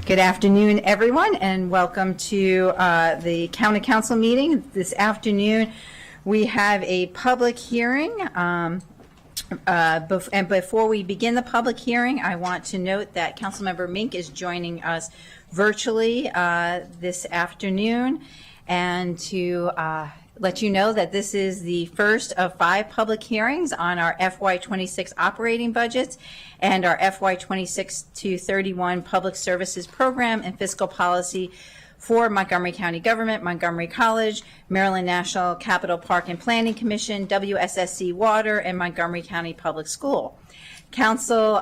Good afternoon, everyone, and welcome to the County Council meeting. This afternoon, we have a public hearing. And before we begin the public hearing, I want to note that Councilmember Mink is joining us virtually this afternoon, and to let you know that this is the first of 5 public hearings on our FY26 operating budgets and our FY26 to 31 public services program and fiscal policy for Montgomery County Government, Montgomery College, Maryland National Capital Park and Planning Commission, WSSCWater, and Montgomery County Public School. Council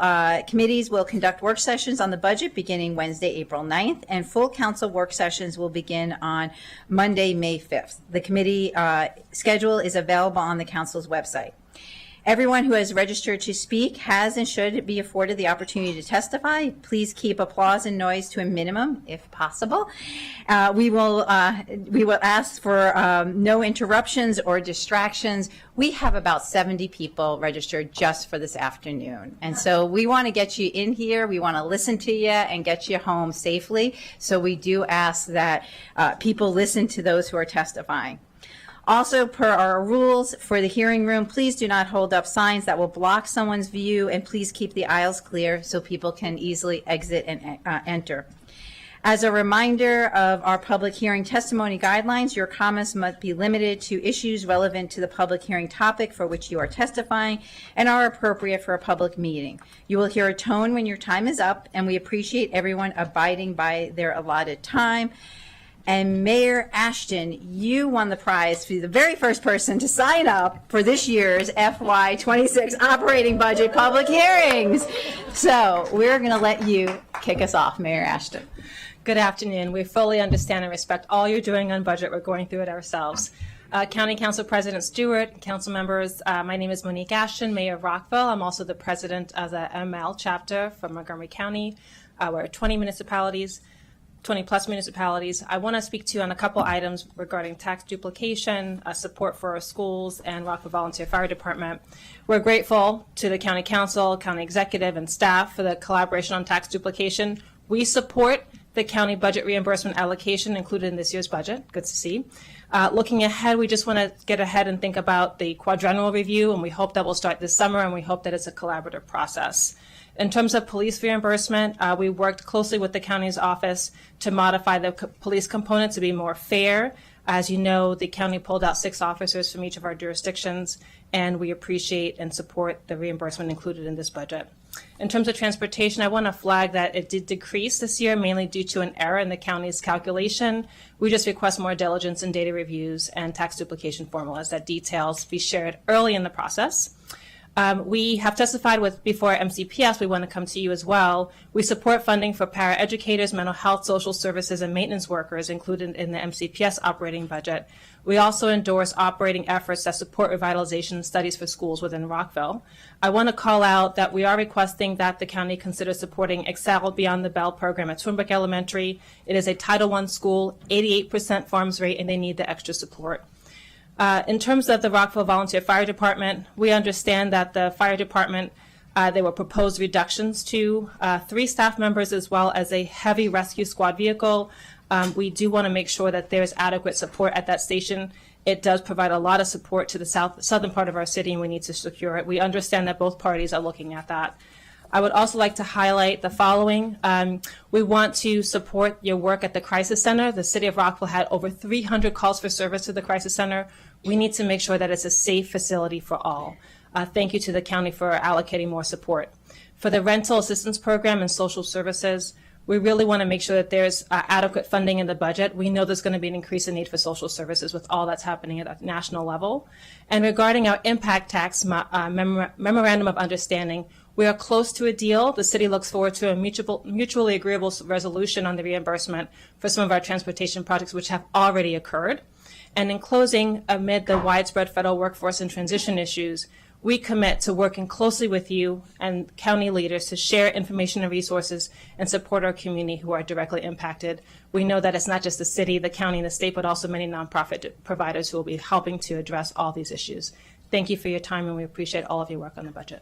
committees will conduct work sessions on the budget beginning Wednesday, April 9th, and full council work sessions will begin on Monday, May 5th. The committee schedule is available on the council's website. Everyone who has registered to speak has and should be afforded the opportunity to testify. Please keep applause and noise to a minimum, if possible. We will ask for no interruptions or distractions. We have about 70 people registered just for this afternoon, and so we want to get you in here. We want to listen to you and get you home safely. So we do ask that people listen to those who are testifying. Also, per our rules for the hearing room, please do not hold up signs that will block someone's view, and please keep the aisles clear so people can easily exit and enter. As a reminder of our public hearing testimony guidelines, your comments must be limited to issues relevant to the public hearing topic for which you are testifying and are appropriate for a public meeting. You will hear a tone when your time is up, and we appreciate everyone abiding by their allotted time. And Mayor Ashton, you won the prize for the very first person to sign up for this year's FY26 operating budget public hearings. So we're going to let you kick us off, Mayor Ashton. Good afternoon. We fully understand and respect all you're doing on budget. We're going through it ourselves. County Council President Stewart, council members, my name is Monique Ashton, Mayor of Rockville. I'm also the president of the ML chapter from Montgomery County. We're 20 plus municipalities. I want to speak to you on a couple items regarding tax duplication, support for our schools, and Rockville Volunteer Fire Department. We're grateful to the County Council, County Executive, and staff for the collaboration on tax duplication. We support the county budget reimbursement allocation included in this year's budget. Good to see. Looking ahead, we just want to get ahead and think about the quadrennial review, and we hope that will start this summer, and we hope that it's a collaborative process. In terms of police reimbursement, we worked closely with the county's office to modify the police component to be more fair. As you know, the county pulled out 6 officers from each of our jurisdictions, and we appreciate and support the reimbursement included in this budget. In terms of transportation, I want to flag that it did decrease this year, mainly due to an error in the county's calculation. We just request more diligence in data reviews and tax duplication formulas that details be shared early in the process. We have testified before MCPS. We want to come to you as well. We support funding for paraeducators, mental health, social services, and maintenance workers included in the MCPS operating budget. We also endorse operating efforts that support revitalization studies for schools within Rockville. I want to call out that we are requesting that the county consider supporting Excel Beyond the Bell program at Twinbrook Elementary. It is a Title I school, 88% farms rate, and they need the extra support. In terms of the Rockville Volunteer Fire Department, we understand that the fire department, there were proposed reductions to 3 staff members as well as a heavy rescue squad vehicle. We do want to make sure that there's adequate support at that station. It does provide a lot of support to the southern part of our city, and we need to secure it. We understand that both parties are looking at that. I would also like to highlight the following. We want to support your work at the Crisis Center. The City of Rockville had over 300 calls for service to the Crisis Center. We need to make sure that it's a safe facility for all. Thank you to the county for allocating more support. For the Rental Assistance Program and Social Services, we really want to make sure that there's adequate funding in the budget. We know there's going to be an increase in need for social services with all that's happening at a national level. And regarding our impact tax memorandum of understanding, we are close to a deal. The city looks forward to a mutually agreeable resolution on the reimbursement for some of our transportation projects which have already occurred. And in closing, amid the widespread federal workforce and transition issues, we commit to working closely with you and county leaders to share information and resources and support our community who are directly impacted. We know that it's not just the city, the county, and the state, but also many nonprofit providers who will be helping to address all these issues. Thank you for your time, and we appreciate all of your work on the budget.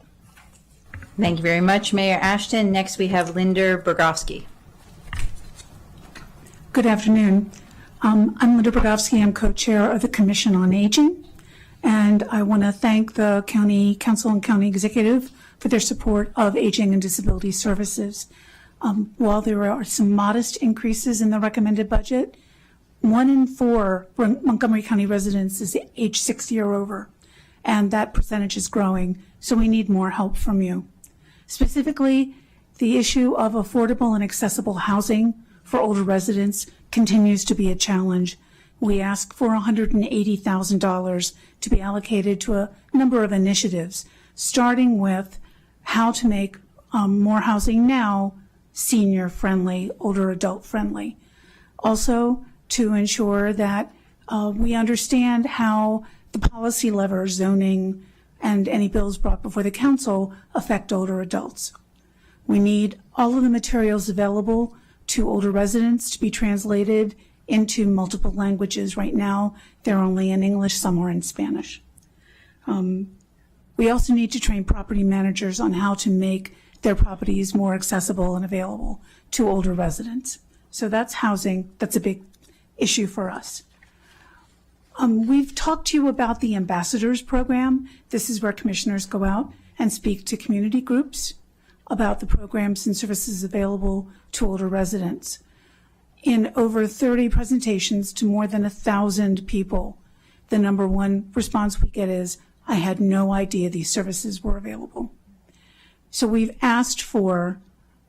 Thank you very much, Mayor Ashton. Next, we have Linda Bergowski. Good afternoon. I'm Linda Bogowski. I'm co-chair of the Commission on Aging, and I want to thank the County Council and County Executive for their support of aging and disability services. While there are some modest increases in the recommended budget, 1 in 4 Montgomery County residents is age 60 or over, and that percentage is growing, so we need more help from you. Specifically, the issue of affordable and accessible housing for older residents continues to be a challenge. We ask for $180,000 to be allocated to a number of initiatives, starting with how to make more housing now senior-friendly, older adult-friendly. Also, to ensure that we understand how the policy levers, zoning, and any bills brought before the council affect older adults. We need all of the materials available to older residents to be translated into multiple languages. Right now, they're only in English, some are in Spanish. We also need to train property managers on how to make their properties more accessible and available to older residents. So that's housing. That's a big issue for us. We've talked to you about the Ambassadors Program. This is where commissioners go out and speak to community groups about the programs and services available to older residents. In over 30 presentations to more than 1,000 people, the number one response we get is, I had no idea these services were available. So we've asked for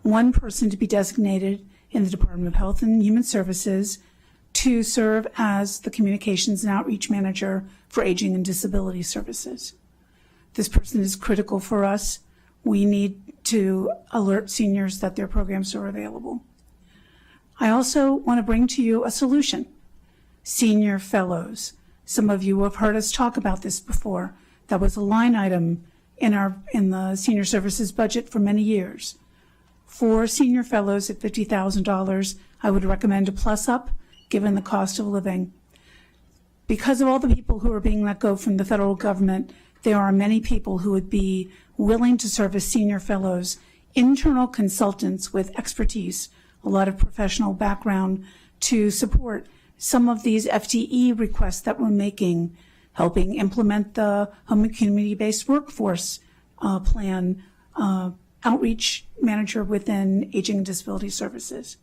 one person to be designated in the Department of Health and Human Services to serve as the communications and outreach manager for aging and disability services. This person is critical for us. We need to alert seniors that their programs are available. I also want to bring to you a solution, senior fellows. Some of you have heard us talk about this before. That was a line item in the senior services budget for many years. For senior fellows at $50,000, I would recommend a plus up given the cost of living. Because of all the people who are being let go from the federal government, there are many people who would be willing to serve as senior fellows, internal consultants with expertise, a lot of professional background to support some of these FTE requests that we're making, helping implement the home and community-based workforce plan, outreach manager within Aging and Disability Services.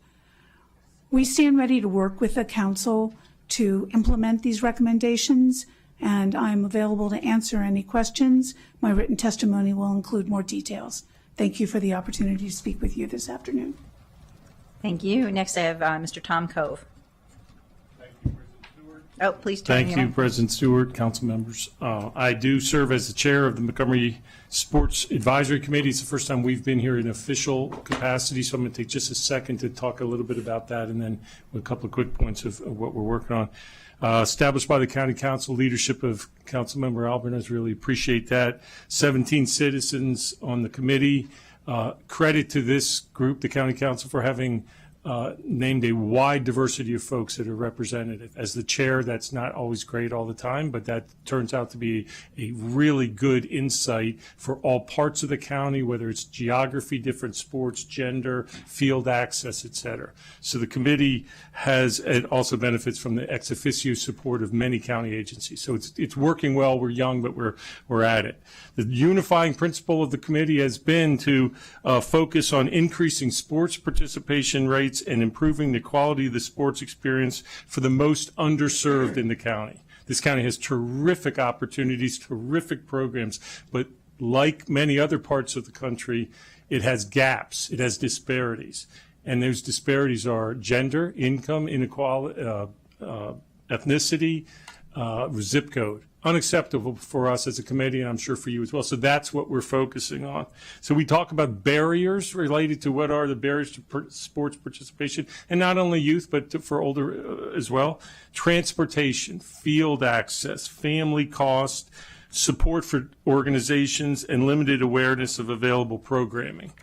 We stand ready to work with the council to implement these recommendations, and I'm available to answer any questions. My written testimony will include more details. Thank you for the opportunity to speak with you this afternoon. Thank you. Next, I have Mr. Tom Cove. Thank you, President Stewart. Oh, please turn Thank you, President Stewart, council members. I do serve as the chair of the Montgomery Sports Advisory Committee. It's the first time we've been here in official capacity, so I'm going to take just a second to talk a little bit about that, and then with a couple of quick points of what we're working on. Established by the County Council, leadership of Councilmember Albanese, really appreciate that. 17 citizens on the committee. Credit to this group, the County Council, for having named a wide diversity of folks that are representative. As the chair, that's not always great all the time, but that turns out to be a really good insight for all parts of the county, whether it's geography, different sports, gender, field access, et cetera. So the committee it also benefits from the ex officio support of many county agencies. So it's working well. We're young, but we're at it. The unifying principle of the committee has been to focus on increasing sports participation rates and improving the quality of the sports experience for the most underserved in the county. This county has terrific opportunities, terrific programs, but like many other parts of the country, it has gaps, it has disparities. And those disparities are gender, income, inequality, ethnicity, zip code. Unacceptable for us as a committee, and I'm sure for you as well. So that's what we're focusing on. So we talk about barriers related to what are the barriers to sports participation, and not only youth, but for older as well. Transportation, field access, family cost, support for organizations, and limited awareness of available programming.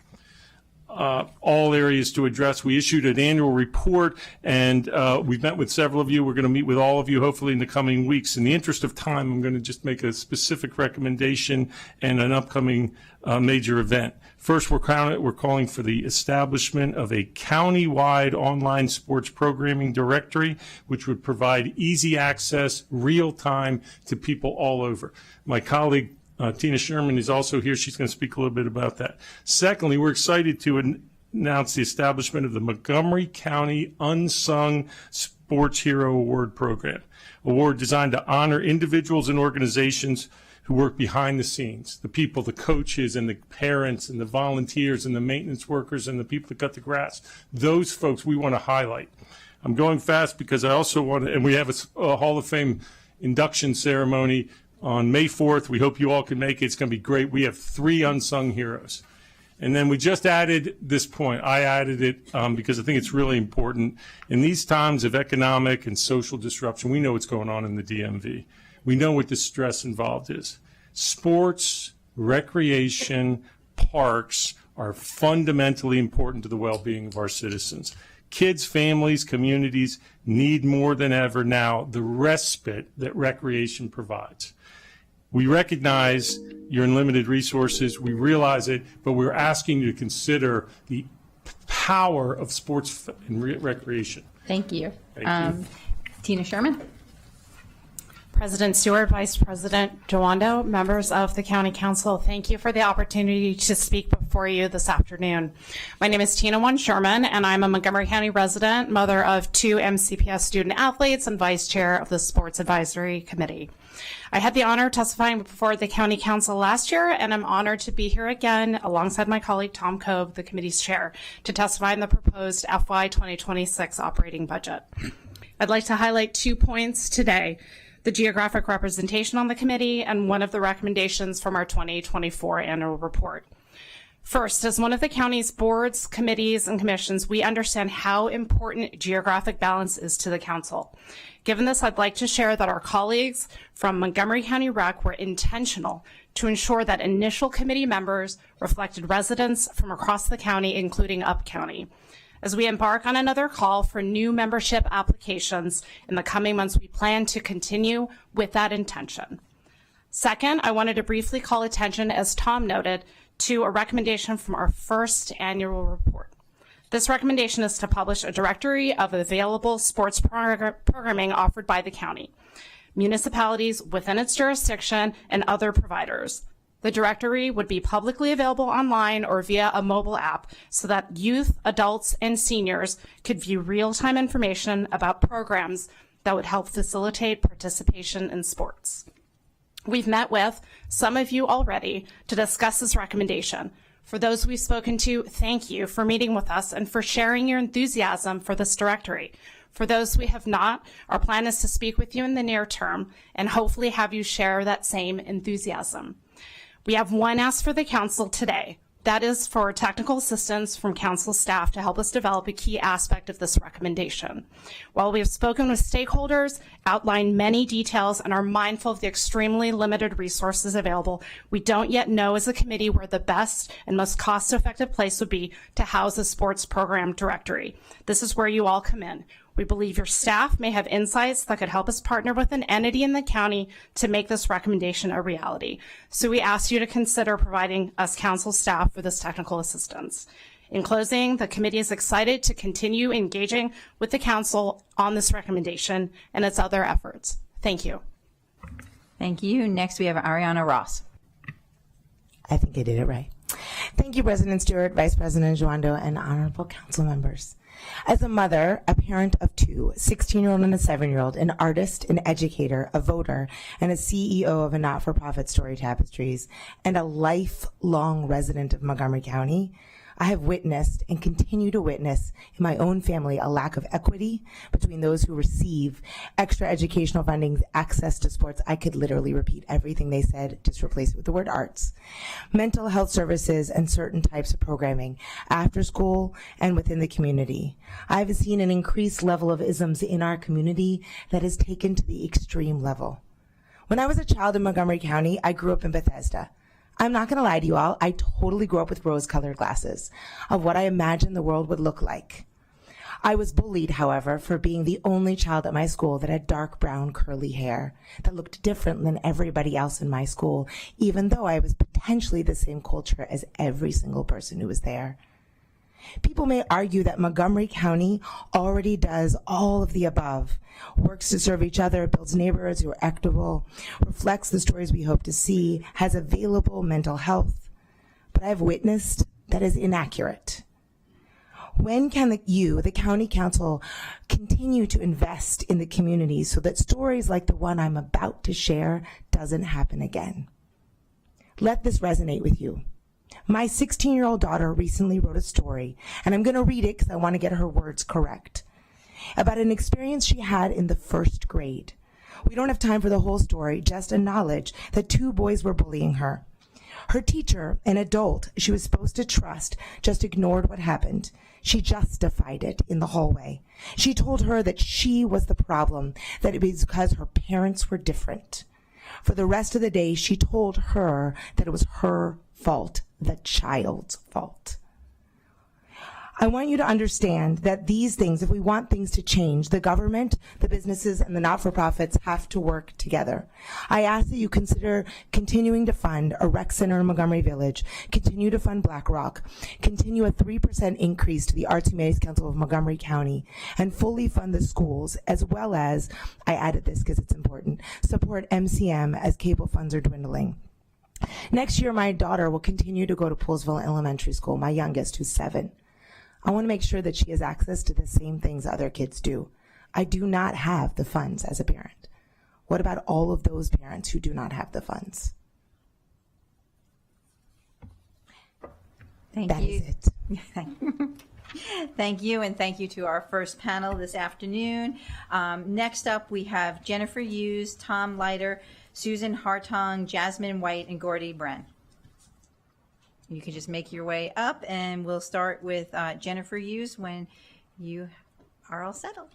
all areas to address. We issued an annual report, and we've met with several of you. We're going to meet with all of you hopefully in the coming weeks. In the interest of time, I'm going to just make a specific recommendation and an upcoming major event. First, we're calling for the establishment of a county-wide online sports programming directory, which would provide easy access, real-time to people all over. My colleague Tina Sherman is also here. She's going to speak a little bit about that. Secondly, we're excited to announce the establishment of the Montgomery County Unsung Sports Hero Award Program. Award designed to honor individuals and organizations who work behind the scenes, the people, the coaches and the parents and the volunteers and the maintenance workers and the people that cut the grass. Those folks we want to highlight. I'm going fast because I also want to, and we have a Hall of Fame induction ceremony on May 4th. We hope you all can make it. It's going to be great. We have 3 unsung heroes. And then we just added this point. I added it because I think it's really important. In these times of economic and social disruption, we know what's going on in the DMV. We know what the stress involved is. Sports, recreation, parks are fundamentally important to the well-being of our citizens. Kids, families, communities need more than ever now the respite that recreation provides. We recognize you're in limited resources. We realize it, but we're asking you to consider the power of sports and recreation. Thank you. Thank you. Tina Sherman. President Stewart, Vice President Jawando, members of the County Council, thank you for the opportunity to speak before you this afternoon. My name is Tina Sherman, and I'm a Montgomery County resident, mother of 2 MCPS student athletes, and Vice Chair of the Sports Advisory Committee. I had the honor of testifying before the County Council last year, and I'm honored to be here again alongside my colleague Tom Cobe, the committee's chair, to testify in the proposed FY 2026 operating budget. I'd like to highlight 2 points today: the geographic representation on the committee and one of the recommendations from our 2024 annual report. First, as one of the county's boards, committees, and commissions, we understand how important geographic balance is to the council. Given this, I'd like to share that our colleagues from Montgomery County Rec were intentional to ensure that initial committee members reflected residents from across the county, including Up County. As we embark on another call for new membership applications in the coming months, we plan to continue with that intention. Second, I wanted to briefly call attention, as Tom noted, to a recommendation from our first annual report. This recommendation is to publish a directory of available sports programming offered by the county, municipalities within its jurisdiction, and other providers. The directory would be publicly available online or via a mobile app so that youth, adults, and seniors could view real-time information about programs that would help facilitate participation in sports. We've met with some of you already to discuss this recommendation. For those we've spoken to, thank you for meeting with us and for sharing your enthusiasm for this directory. For those we have not, our plan is to speak with you in the near term and hopefully have you share that same enthusiasm. We have one ask for the council today. That is for technical assistance from council staff to help us develop a key aspect of this recommendation. While we have spoken with stakeholders, outlined many details, and are mindful of the extremely limited resources available, we don't yet know as a committee where the best and most cost-effective place would be to house a sports program directory. This is where you all come in. We believe your staff may have insights that could help us partner with an entity in the county to make this recommendation a reality. So we ask you to consider providing us council staff for this technical assistance. In closing, the committee is excited to continue engaging with the council on this recommendation and its other efforts. Thank you. Thank you. Next, we have Ariana Ross. I think I did it right. Thank you, President Stewart, Vice President Jawando, and honorable council members. As a mother, a parent of 2, 16-year-old and a 7-year-old, an artist, an educator, a voter, and a CEO of a not-for-profit Story Tapestries, and a lifelong resident of Montgomery County, I have witnessed and continue to witness in my own family a lack of equity between those who receive extra educational funding, access to sports. I could literally repeat everything they said, just replace it with the word arts, mental health services, and certain types of programming after school and within the community. I've seen an increased level of isms in our community that is taken to the extreme level. When I was a child in Montgomery County, I grew up in Bethesda. I'm not going to lie to you all, I totally grew up with rose-colored glasses of what I imagined the world would look like. I was bullied, however, for being the only child at my school that had dark brown curly hair that looked different than everybody else in my school, even though I was potentially the same culture as every single person who was there. People may argue that Montgomery County already does all of the above, works to serve each other, builds neighborhoods who are equitable, reflects the stories we hope to see, has available mental health, but I've witnessed that is inaccurate. When can the county council continue to invest in the community so that stories like the one I'm about to share doesn't happen again? Let this resonate with you. My 16-year-old daughter recently wrote a story, and I'm going to read it because I want to get her words correct, about an experience she had in the 1st grade. We don't have time for the whole story, just a knowledge that 2 boys were bullying her. Her teacher, an adult she was supposed to trust, just ignored what happened. She justified it in the hallway. She told her that she was the problem, that it was because her parents were different. For the rest of the day, she told her that it was her fault, the child's fault. I want you to understand that these things, if we want things to change, the government, the businesses, and the not-for-profits have to work together. I ask that you consider continuing to fund a rec center in Montgomery Village, continue to fund Black Rock, continue a 3% increase to the Arts Humanities Council of Montgomery County, and fully fund the schools, as well as, I added this because it's important, support MCM as cable funds are dwindling. Next year, my daughter will continue to go to Poolsville Elementary School, my youngest, who's 7. I want to make sure that she has access to the same things other kids do. I do not have the funds as a parent. What about all of those parents who do not have the funds? Thank That you. is it. Thank you, and thank you to our first panel this afternoon. Next up, we have Jennifer Hughes, Tom Leiter, Susan Hartong, Jasmine White, and Gordy Bren. You can just make your way up, and we'll start with Jennifer Hughes when you are all settled.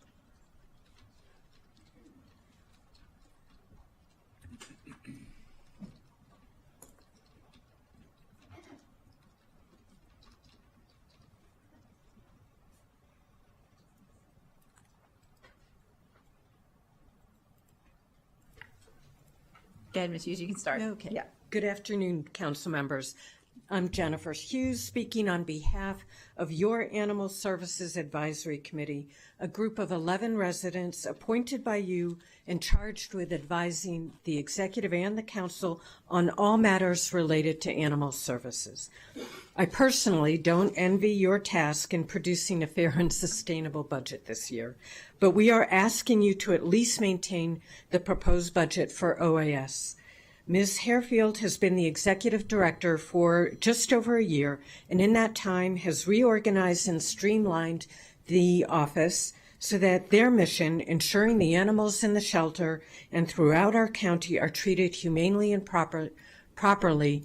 Go ahead, Ms. Hughes, you can start. Okay. Yeah. Good afternoon, council members. I'm Jennifer Hughes, speaking on behalf of your Animal Services Advisory Committee, a group of 11 residents appointed by you and charged with advising the executive and the council on all matters related to animal services. I personally don't envy your task in producing a fair and sustainable budget this year, but we are asking you to at least maintain the proposed budget for OAS. Ms. Harefield has been the executive director for just over a year, and in that time has reorganized and streamlined the office so that their mission, ensuring the animals in the shelter and throughout our county are treated humanely and properly,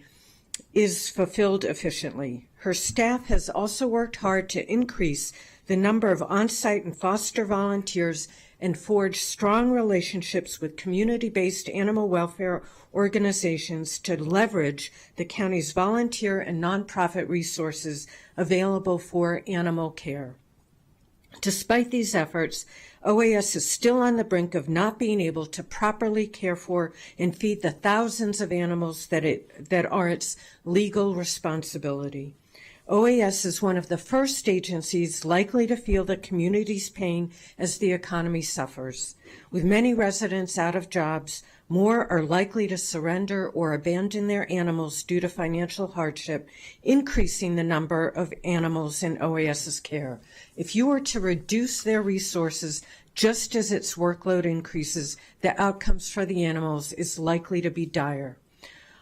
is fulfilled efficiently. Her staff has also worked hard to increase the number of on-site and foster volunteers and forge strong relationships with community-based animal welfare organizations to leverage the county's volunteer and nonprofit resources available for animal care. Despite these efforts, OAS is still on the brink of not being able to properly care for and feed the thousands of animals that are its legal responsibility. OAS is one of the first agencies likely to feel the community's pain as the economy suffers. With many residents out of jobs, more are likely to surrender or abandon their animals due to financial hardship, increasing the number of animals in OAS's care. If you were to reduce their resources just as its workload increases, the outcomes for the animals is likely to be dire.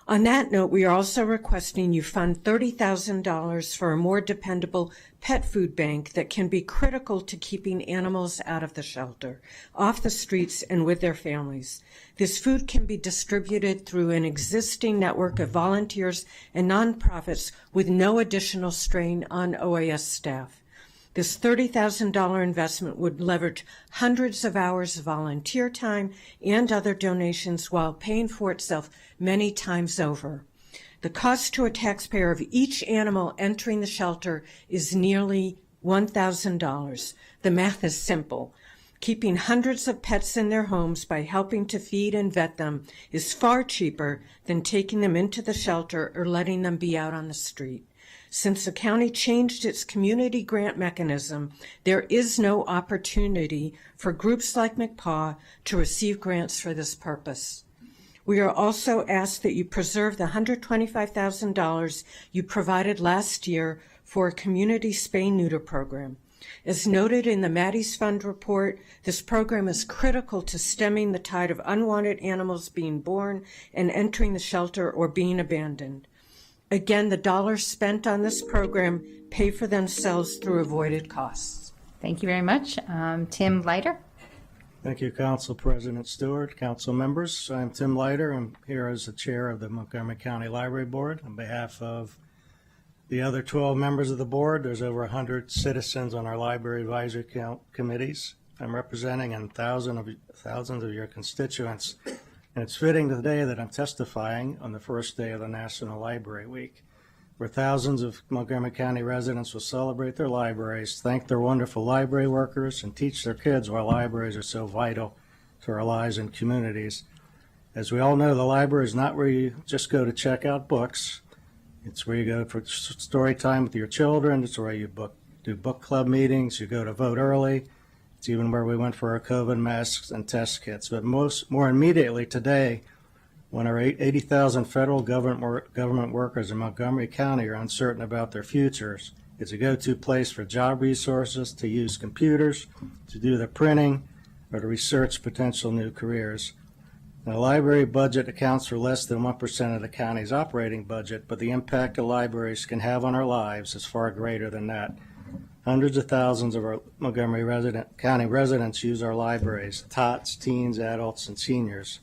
On that note, we are also requesting you fund $30,000 for a more dependable pet food bank that can be critical to keeping animals out of the shelter, off the streets, and with their families. This food can be distributed through an existing network of volunteers and nonprofits with no additional strain on OAS staff. This $30,000 investment would leverage hundreds of hours of volunteer time and other donations while paying for itself many times over. The cost to a taxpayer of each animal entering the shelter is nearly $1,000. The math is simple. Keeping hundreds of pets in their homes by helping to feed and vet them is far cheaper than taking them into the shelter or letting them be out on the street. Since the county changed its community grant mechanism, there is no opportunity for groups like McPaw to receive grants for this purpose. We are also asked that you preserve the $125,000 you provided last year for a community spay-neuter program. As noted in the Maddie's Fund report, this program is critical to stemming the tide of unwanted animals being born and entering the shelter or being abandoned. Again, the dollars spent on this program pay for themselves through avoided costs. Thank you very much. Tim Leiter. Thank you, Council President Stewart, council members. I'm Tim Leiter. I'm here as the chair of the Montgomery County Library Board. On behalf of the other 12 members of the board, there's over 100 citizens on our library advisory committees. I'm representing thousands of your constituents. And it's fitting today that I'm testifying on the first day of the National Library Week, where thousands of Montgomery County residents will celebrate their libraries, thank their wonderful library workers, and teach their kids why libraries are so vital to our lives and communities. As we all know, the library is not where you just go to check out books. It's where you go for story time with your children. It's where you do book club meetings. You go to vote early. It's even where we went for our COVID masks and test kits. But more immediately today, when our 80,000 federal government workers in Montgomery County are uncertain about their futures, it's a go-to place for job resources, to use computers, to do the printing, or to research potential new careers. The library budget accounts for less than 1% of the county's operating budget, but the impact that libraries can have on our lives is far greater than that. Hundreds of thousands of our Montgomery County residents use our libraries, tots, teens, adults, and seniors.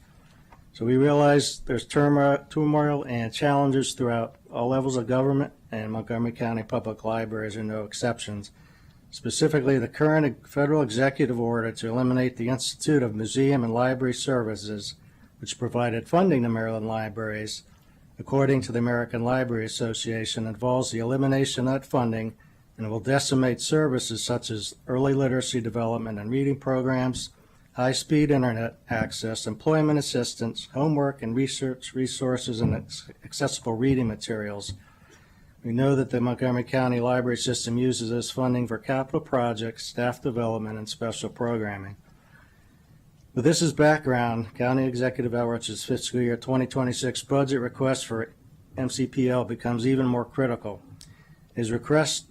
So we realize there's turmoil and challenges throughout all levels of government, and Montgomery County Public Libraries are no exceptions. Specifically, the current federal executive order to eliminate the Institute of Museum and Library Services, which provided funding to Maryland libraries, according to the American Library Association, involves the elimination of that funding and will decimate services such as early literacy development and reading programs, high-speed internet access, employment assistance, homework and research resources, and accessible reading materials. We know that the Montgomery County Library System uses this funding for capital projects, staff development, and special programming. With this as background, County Executive Outreach's fiscal year 2026 budget request for MCPL becomes even more critical. His request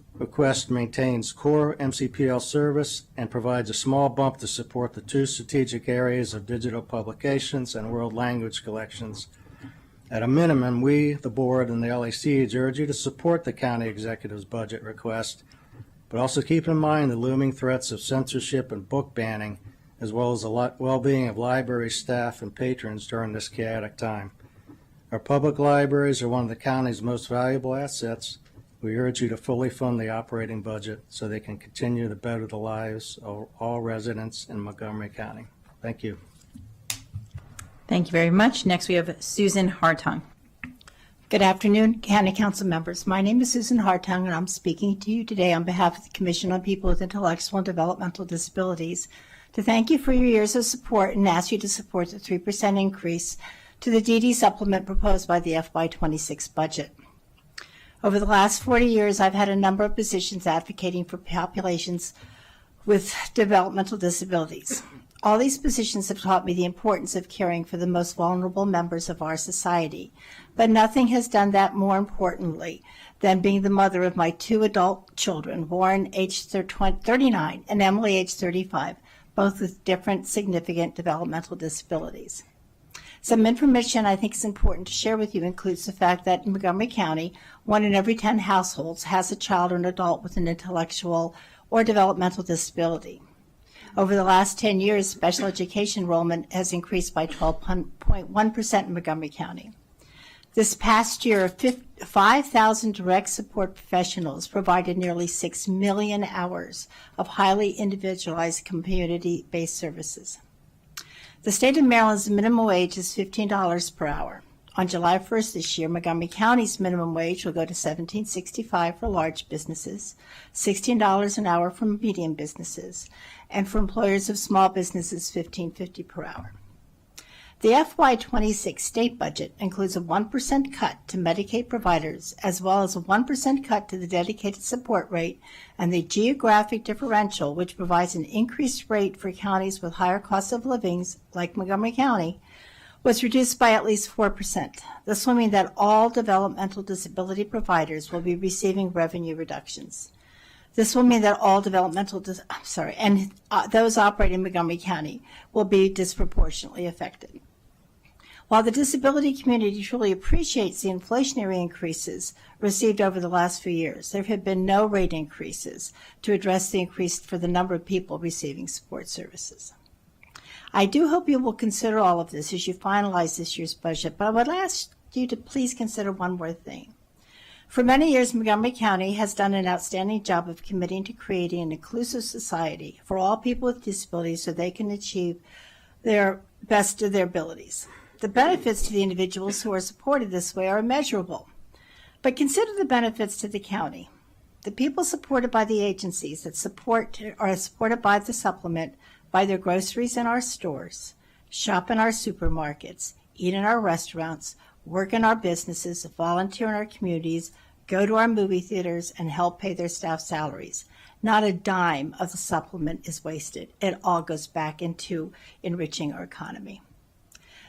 maintains core MCPL service and provides a small bump to support the two strategic areas of digital publications and world language collections. At a minimum, we, the board, and the LACs urge you to support the county executive's budget request, but also keep in mind the looming threats of censorship and book banning, as well as the well-being of library staff and patrons during this chaotic time. Our public libraries are one of the county's most valuable assets. We urge you to fully fund the operating budget so they can continue to better the lives of all residents in Montgomery County. Thank you. Thank you very much. Next, we have Susan Hartung. Good afternoon, County Council members. My name is Susan Hartung, and I'm speaking to you today on behalf of the Commission on People with Intellectual and Developmental Disabilities to thank you for your years of support and ask you to support the 3% increase to the DD supplement proposed by the FY26 budget. Over the last 40 years, I've had a number of positions advocating for populations with developmental disabilities. All these positions have taught me the importance of caring for the most vulnerable members of our society, but nothing has done that more importantly than being the mother of my two adult children, Warren, age 39, and Emily, age 35, both with different significant developmental disabilities. Some information I think is important to share with you includes the fact that in Montgomery County, 1 in every 10 households has a child or an adult with an intellectual or developmental disability. Over the last 10 years, special education enrollment has increased by 12.1% in Montgomery County. This past year, 5,000 direct support professionals provided nearly 6 million hours of highly individualized community-based services. The state of Maryland's minimum wage is $15 per hour. On July 1st this year, Montgomery County's minimum wage will go to $17.65 for large businesses, $16 an hour for medium businesses, and for employers of small businesses, $15.50 per hour. The FY26 state budget includes a 1% cut to Medicaid providers, as well as a 1% cut to the dedicated support rate and the geographic differential, which provides an increased rate for counties with higher costs of living, like Montgomery County, was reduced by at least 4%. This will mean that all developmental disability providers will be receiving revenue reductions. This will mean that all those operating in Montgomery County will be disproportionately affected. While the disability community truly appreciates the inflationary increases received over the last few years, there have been no rate increases to address the increase for the number of people receiving support services. I do hope you will consider all of this as you finalize this year's budget, but I would ask you to please consider one more thing. For many years, Montgomery County has done an outstanding job of committing to creating an inclusive society for all people with disabilities so they can achieve their best of their abilities. The benefits to the individuals who are supported this way are immeasurable. But consider the benefits to the county. The people supported by the agencies that are supported by the supplement buy their groceries in our stores, shop in our supermarkets, eat in our restaurants, work in our businesses, volunteer in our communities, go to our movie theaters, and help pay their staff salaries. Not a dime of the supplement is wasted. It all goes back into enriching our economy.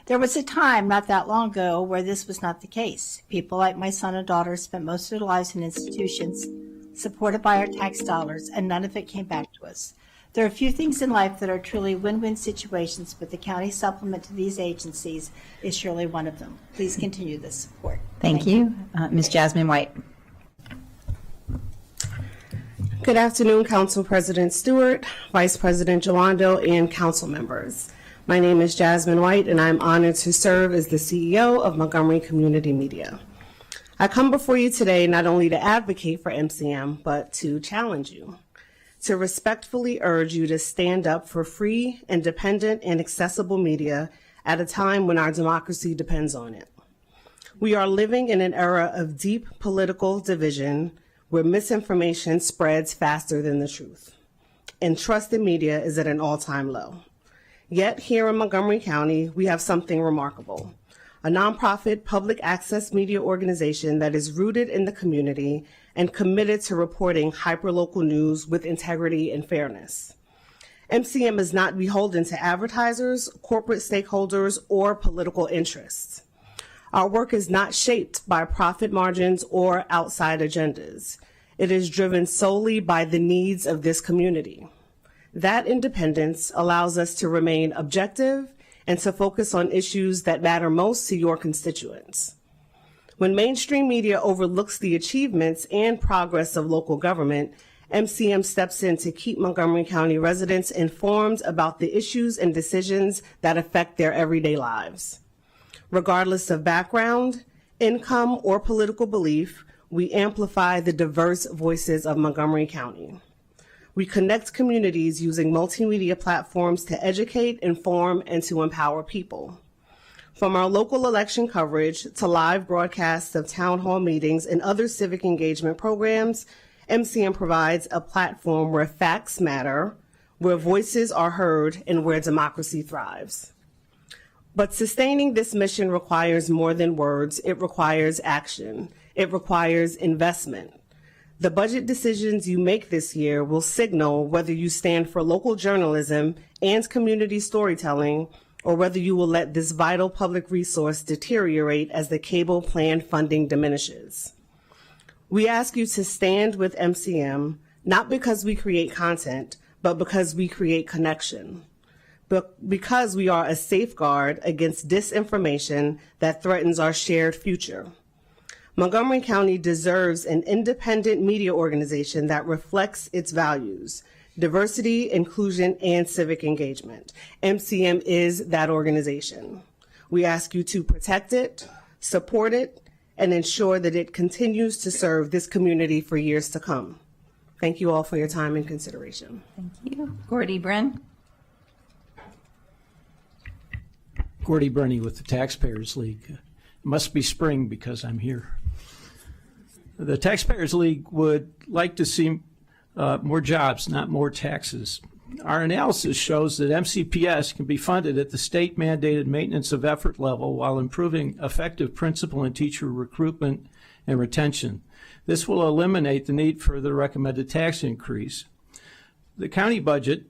There was a time not that long ago where this was not the case. People like my son and daughter spent most of their lives in institutions supported by our tax dollars, and none of it came back to us. There are few things in life that are truly win-win situations, but the county supplement to these agencies is surely one of them. Please continue this support. Thank you. Ms. Jasmine White. Good afternoon, Council President Stewart, Vice President Joando, and council members. My name is Jasmine White, and I'm honored to serve as the CEO of Montgomery Community Media. I come before you today not only to advocate for MCM, but to challenge you, to respectfully urge you to stand up for free, independent, and accessible media at a time when our democracy depends on it. We are living in an era of deep political division where misinformation spreads faster than the truth, and trust in media is at an all-time low. Yet here in Montgomery County, we have something remarkable, a nonprofit public access media organization that is rooted in the community and committed to reporting hyperlocal news with integrity and fairness. MCM is not beholden to advertisers, corporate stakeholders, or political interests. Our work is not shaped by profit margins or outside agendas. It is driven solely by the needs of this community. That independence allows us to remain objective and to focus on issues that matter most to your constituents. When mainstream media overlooks the achievements and progress of local government, MCM steps in to keep Montgomery County residents informed about the issues and decisions that affect their everyday lives. Regardless of background, income, or political belief, we amplify the diverse voices of Montgomery County. We connect communities using multimedia platforms to educate, inform, and to empower people. From our local election coverage to live broadcasts of town hall meetings and other civic engagement programs, MCM provides a platform where facts matter, where voices are heard, and where democracy thrives. But sustaining this mission requires more than words. It requires action. It requires investment. The budget decisions you make this year will signal whether you stand for local journalism and community storytelling, or whether you will let this vital public resource deteriorate as the cable plan funding diminishes. We ask you to stand with MCM, not because we create content, but because we create connection. But because we are a safeguard against disinformation that threatens our shared future. Montgomery County deserves an independent media organization that reflects its values, diversity, inclusion, and civic engagement. MCM is that organization. We ask you to protect it, support it, and ensure that it continues to serve this community for years to come. Thank you all for your time and consideration. Thank you. Gordy Bren. Gordy Brenny with the Taxpayers League. Must be spring because I'm here. The Taxpayers League would like to see more jobs, not more taxes. Our analysis shows that MCPS can be funded at the state-mandated maintenance of effort level while improving effective principal and teacher recruitment and retention. This will eliminate the need for the recommended tax increase. The county budget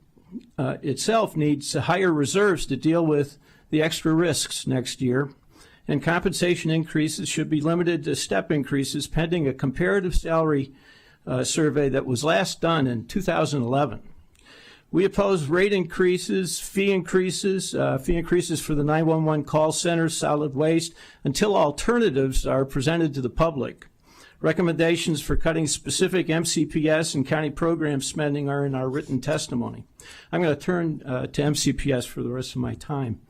itself needs higher reserves to deal with the extra risks next year, and compensation increases should be limited to step increases pending a comparative salary survey that was last done in 2011. We oppose rate increases, fee increases for the 911 call center, solid waste, until alternatives are presented to the public. Recommendations for cutting specific MCPS and county program spending are in our written testimony. I'm going to turn to MCPS for the rest of my time.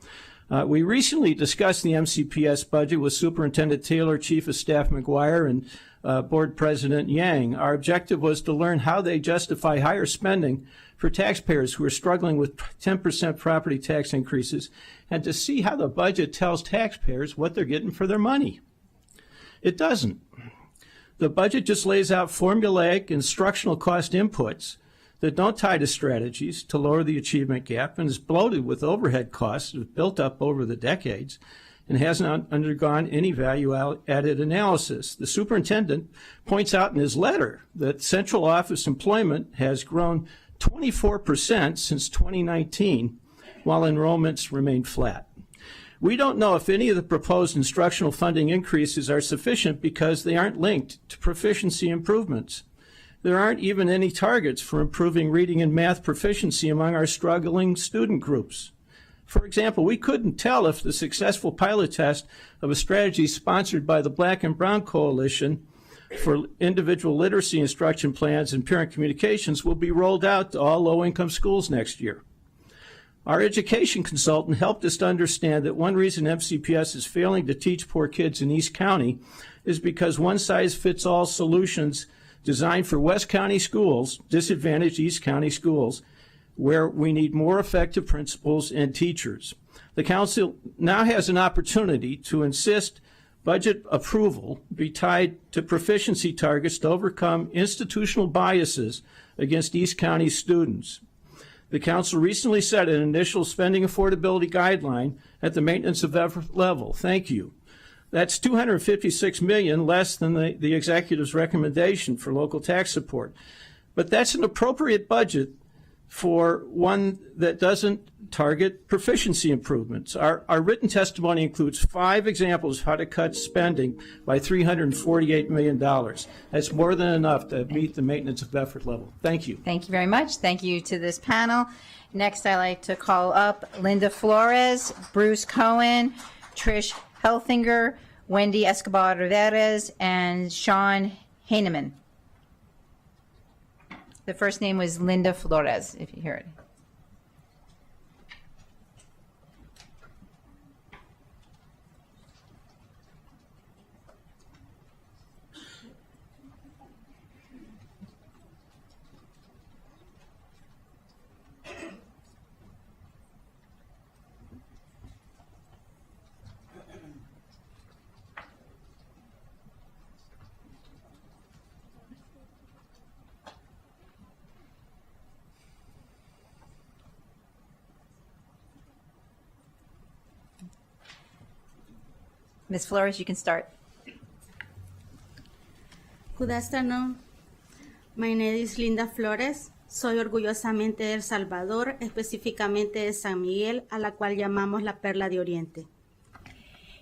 We recently discussed the MCPS budget with Superintendent Taylor, Chief of Staff McGuire, and Board President Yang. Our objective was to learn how they justify higher spending for taxpayers who are struggling with 10% property tax increases, and to see how the budget tells taxpayers what they're getting for their money. It doesn't. The budget just lays out formulaic instructional cost inputs that don't tie to strategies to lower the achievement gap, and is bloated with overhead costs that have built up over the decades and hasn't undergone any value-added analysis. The superintendent points out in his letter that central office employment has grown 24% since 2019, while enrollments remain flat. We don't know if any of the proposed instructional funding increases are sufficient because they aren't linked to proficiency improvements. There aren't even any targets for improving reading and math proficiency among our struggling student groups. For example, we couldn't tell if the successful pilot test of a strategy sponsored by the Black and Brown Coalition for individual literacy instruction plans and parent communications will be rolled out to all low-income schools next year. Our education consultant helped us to understand that one reason MCPS is failing to teach poor kids in East County is because one-size-fits-all solutions designed for West County schools disadvantage East County schools, where we need more effective principals and teachers. The council now has an opportunity to insist budget approval be tied to proficiency targets to overcome institutional biases against East County students. The council recently set an initial spending affordability guideline at the maintenance of effort level. Thank you. That's $256 million less than the executive's recommendation for local tax support. But that's an appropriate budget for one that doesn't target proficiency improvements. Our written testimony includes 5 examples of how to cut spending by $348 million. That's more than enough to meet the maintenance of effort level. Thank you. Thank you very much. Thank you to this panel. Next, I'd like to call up Linda Flores, Bruce Cohen, Trish Helfinger, Wendy Escobar Riveras, and Sean Heineman. The first name was Linda Flores, if you hear it. Ms. Flores, you can start. Good afternoon. My name is Linda Flores. Soy orgullosamente de El Salvador, específicamente de San Miguel, a la cual llamamos la Perla de Oriente.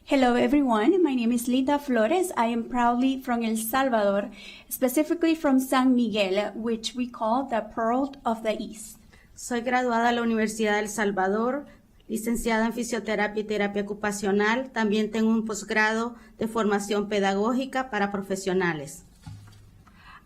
Hello everyone, my name is Linda Flores. I am proudly from El Salvador, specifically from San Miguel, which we call the Pearl of the East. Soy graduada de la Universidad de El Salvador, licenciada en fisioterapia y terapia ocupacional. También tengo un posgrado de formación pedagógica para profesionales.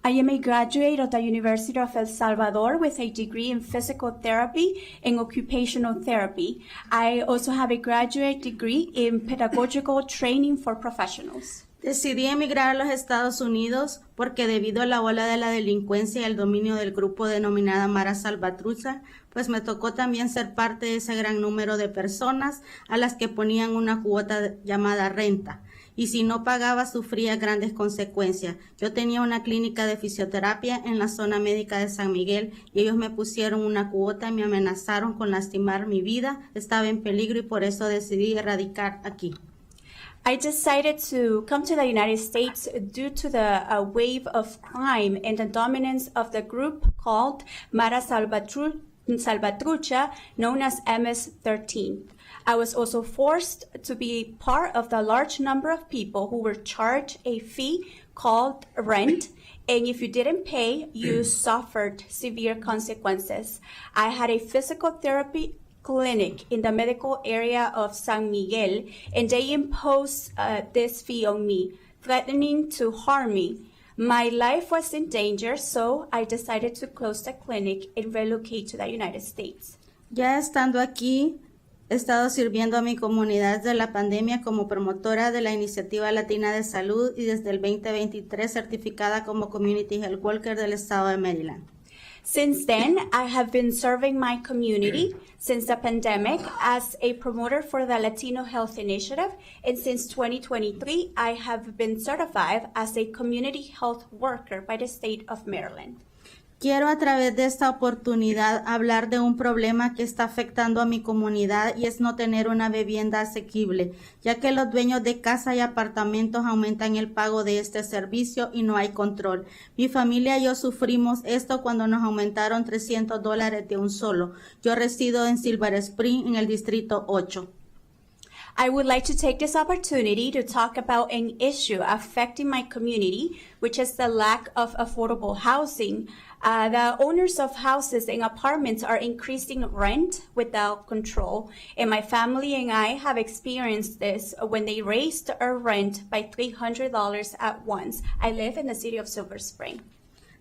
I am a graduate of the University of El Salvador with a degree in physical therapy and occupational therapy. I also have a graduate degree in pedagogical training for professionals. Decidí emigrar a los Estados Unidos porque debido a la ola de la delincuencia y el dominio del grupo denominada Mara Salvatrucha, pues me tocó también ser parte de ese gran número de personas a las que ponían una cuota llamada renta. y si no pagaba sufría grandes consecuencias. Yo tenía una clínica de fisioterapia en la zona médica de San Miguel y ellos me pusieron una cuota y me amenazaron con lastimar mi vida. Estaba en peligro y por eso decidí erradicar aquí. I decided to come to the United States due to the wave of crime and the dominance of the group called Mara Salvatrucha, known as MS-13. I was also forced to be part of the large number of people who were charged a fee called rent, and if you didn't pay, you suffered severe consequences. I had a physical therapy clinic in the medical area of San Miguel, and they imposed this fee on me, threatening to harm me. My life was in danger, so I decided to close the clinic and relocate to the United States. Ya estando aquí, he estado sirviendo a mi comunidad desde la pandemia como promotora de la Iniciativa Latina de Salud y desde el 2023 certificada como Community Health Worker del estado de Maryland. Since then, I have been serving my community since the pandemic as a promoter for the Latino Health Initiative, and since 2023, I have been certified as a community health worker by the state of Maryland. Quiero a través de esta oportunidad hablar de un problema que está afectando a mi comunidad y es no tener una vivienda asequible, ya que los dueños de casa y apartamentos aumentan el pago de este servicio y no hay control. Mi familia y yo sufrimos esto cuando nos aumentaron $300 de un solo. Yo resido en Silver Spring, en el distrito 8. I would like to take this opportunity to talk about an issue affecting my community, which is the lack of affordable housing. The owners of houses and apartments are increasing rent without control, and my family and I have experienced this when they raised our rent by $300 at once. I live in the city of Silver Spring.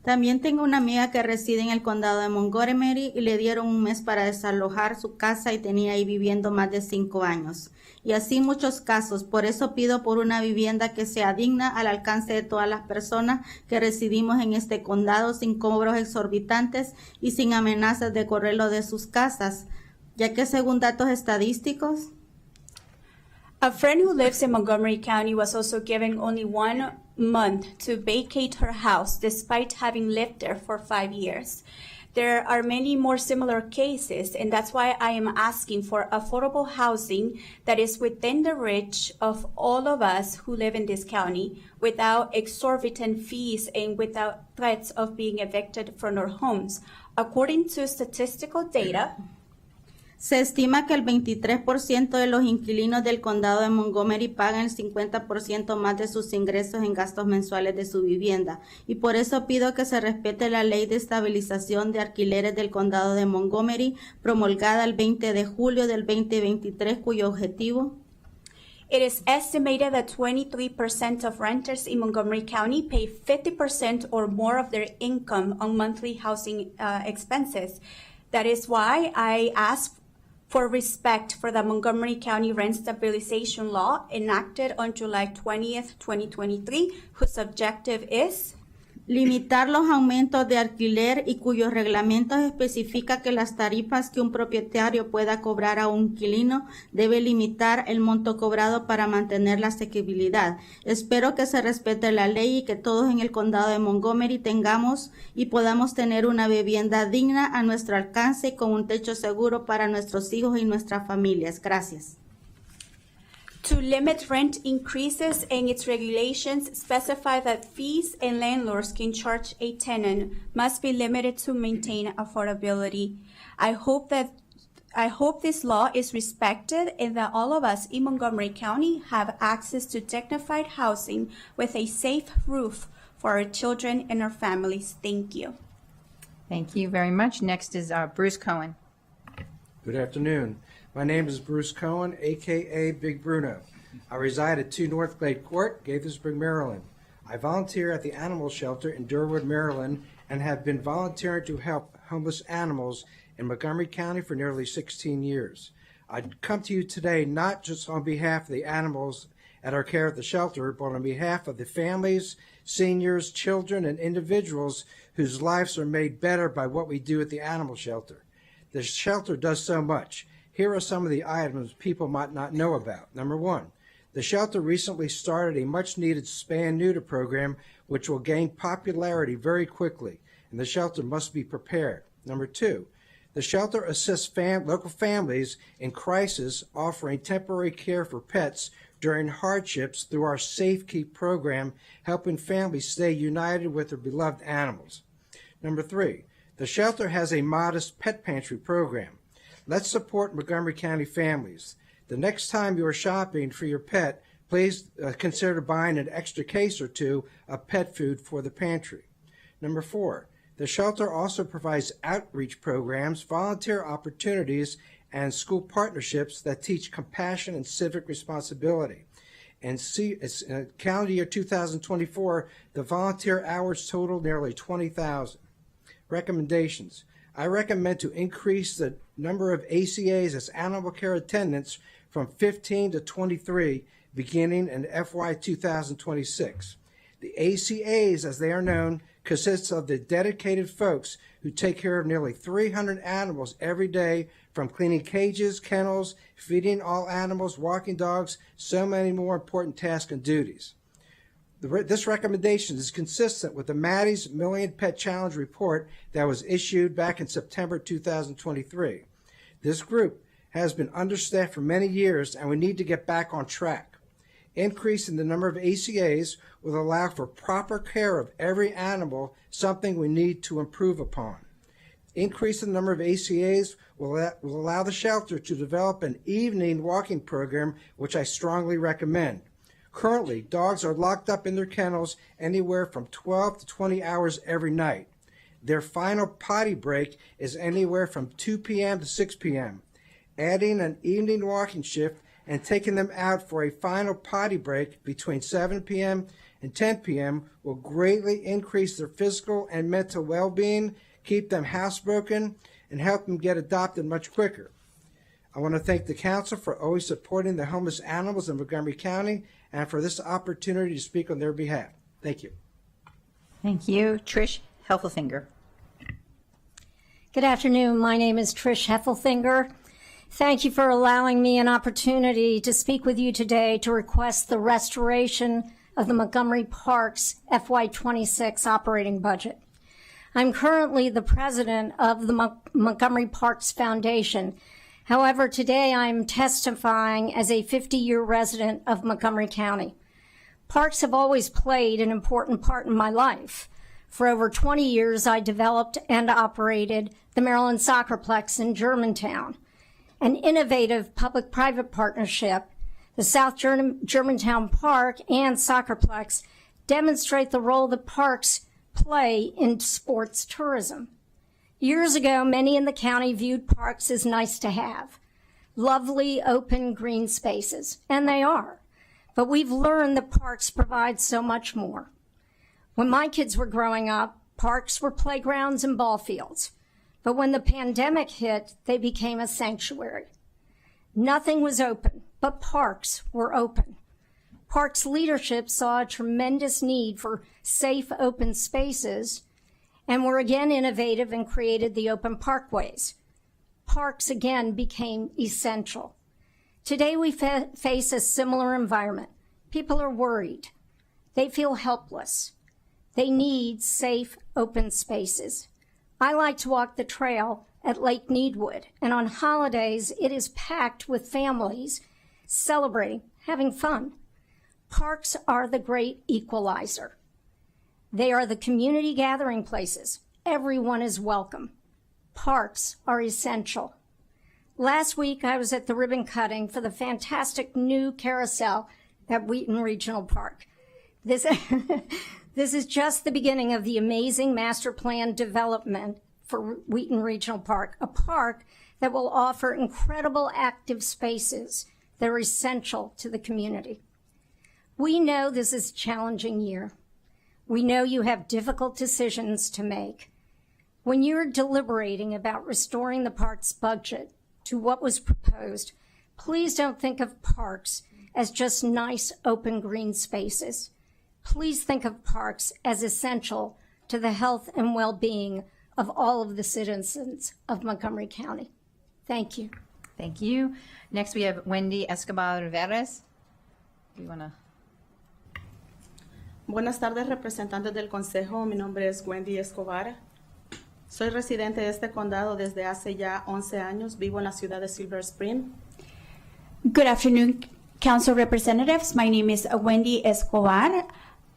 También tengo una amiga que reside en el condado de Montgomery y le dieron un mes para desalojar su casa y tenía ahí viviendo más de 5 años. Y así muchos casos. Por eso pido por una vivienda que sea digna al alcance de todas las personas que residimos en este condado sin cobros exorbitantes y sin amenazas de correrlo de sus casas, ya que según datos estadísticos, a friend who lives in Montgomery County was also given only 1 month to vacate her house despite having lived there for 5 years. There are many more similar cases, and that's why I am asking for affordable housing that is within the reach of all of us who live in this county without exorbitant fees and without threats of being evicted from our homes. According to statistical data, se estima que el 23% de los inquilinos del condado de Montgomery pagan el 50% más de sus ingresos en gastos mensuales de su vivienda. Y por eso pido que se respete la ley de estabilización de alquileres del condado de Montgomery, promulgada el 20 de julio del 2023, cuyo objetivo... It is estimated that 23% of renters in Montgomery County pay 50% or more of their income on monthly housing expenses. That is why I ask for respect for the Montgomery County Rent Stabilization Law enacted on July 20th, 2023, whose objective is limitar los aumentos de alquiler y cuyos reglamentos especifica que las tarifas que un propietario pueda cobrar a un inquilino debe limitar el monto cobrado para mantener la asequibilidad. Espero que se respete la ley y que todos en el condado de Montgomery tengamos y podamos tener una vivienda digna a nuestro alcance y con un techo seguro para nuestros hijos y nuestras familias. Gracias. To limit rent increases and its regulations specify that fees and landlords can charge a tenant must be limited to maintain affordability. I hope this law is respected and that all of us in Montgomery County have access to dignified housing with a safe roof for our children and our families. Thank you. Thank you very much. Next is Bruce Cohen. Good afternoon. My name is Bruce Cohen, a.k.a. Big Bruno. I reside at 2 North Glade Court, Gaithersburg, Maryland. I volunteer at the animal shelter in Durwood, Maryland, and have been volunteering to help homeless animals in Montgomery County for nearly 16 years. I come to you today not just on behalf of the animals at our care at the shelter, but on behalf of the families, seniors, children, and individuals whose lives are made better by what we do at the animal shelter. The shelter does so much. Here are some of the items people might not know about. Number 1, The shelter recently started a much-needed spay-and-neuter program, which will gain popularity very quickly, and the shelter must be prepared. Number 2, the shelter assists local families in crisis, offering temporary care for pets during hardships through our Safe Keep program, helping families stay united with their beloved animals. Number 3, the shelter has a modest pet pantry program. Let's support Montgomery County families. The next time you are shopping for your pet, please consider buying an extra case or 2 of pet food for the pantry. Number 4, the shelter also provides outreach programs, volunteer opportunities, and school partnerships that teach compassion and civic responsibility. In calendar year 2024, the volunteer hours total nearly 20,000. Recommendations. I recommend to increase the number of ACAs as animal care attendants from 15 to 23 beginning in FY 2026. The ACAs, as they are known, consists of the dedicated folks who take care of nearly 300 animals every day, from cleaning cages, kennels, feeding all animals, walking dogs, so many more important tasks and duties. This recommendation is consistent with the Maddie's Million Pet Challenge report that was issued back in September 2023. This group has been understaffed for many years, and we need to get back on track. Increasing the number of ACAs will allow for proper care of every animal, something we need to improve upon. Increasing the number of ACAs will allow the shelter to develop an evening walking program, which I strongly recommend. Currently, dogs are locked up in their kennels anywhere from 12 to 20 hours every night. Their final potty break is anywhere from 2 p.m. to 6 p.m. Adding an evening walking shift and taking them out for a final potty break between 7 p.m. and 10 p.m. will greatly increase their physical and mental well-being, keep them housebroken, and help them get adopted much quicker. I want to thank the council for always supporting the homeless animals in Montgomery County and for this opportunity to speak on their behalf. Thank you. Thank you. Trish Heffelfinger. Good afternoon. My name is Trish Heffelfinger. Thank you for allowing me an opportunity to speak with you today to request the restoration of the Montgomery Parks FY26 operating budget. I'm currently the president of the Montgomery Parks Foundation. However, today I'm testifying as a 50-year resident of Montgomery County. Parks have always played an important part in my life. For over 20 years, I developed and operated the Maryland Soccerplex in Germantown, an innovative public-private partnership. The South Germantown Park and Soccerplex demonstrate the role that parks play in sports tourism. Years ago, many in the county viewed parks as nice to have, lovely open green spaces, and they are. But we've learned that parks provide so much more. When my kids were growing up, parks were playgrounds and ball fields. But when the pandemic hit, they became a sanctuary. Nothing was open, but parks were open. Parks leadership saw a tremendous need for safe open spaces and were again innovative and created the open parkways. Parks again became essential. Today we face a similar environment. People are worried. They feel helpless. They need safe open spaces. I like to walk the trail at Lake Needwood, and on holidays it is packed with families celebrating, having fun. Parks are the great equalizer. They are the community gathering places. Everyone is welcome. Parks are essential. Last week, I was at the ribbon cutting for the fantastic new carousel at Wheaton Regional Park. This is just the beginning of the amazing master plan development for Wheaton Regional Park, a park that will offer incredible active spaces that are essential to the community. We know this is a challenging year. We know you have difficult decisions to make. When you're deliberating about restoring the park's budget to what was proposed, please don't think of parks as just nice open green spaces. Please think of parks as essential to the health and well-being of all of the citizens of Montgomery County. Thank you. Thank you. Next, we have Wendy Escobar Rivera. do you want to? Buenas tardes, representantes del Consejo. Mi nombre es Wendy Escobar. Soy residente de este condado desde hace ya 11 años. Vivo en la ciudad de Silver Spring. Good afternoon, Council Representatives. My name is Wendy Escobar.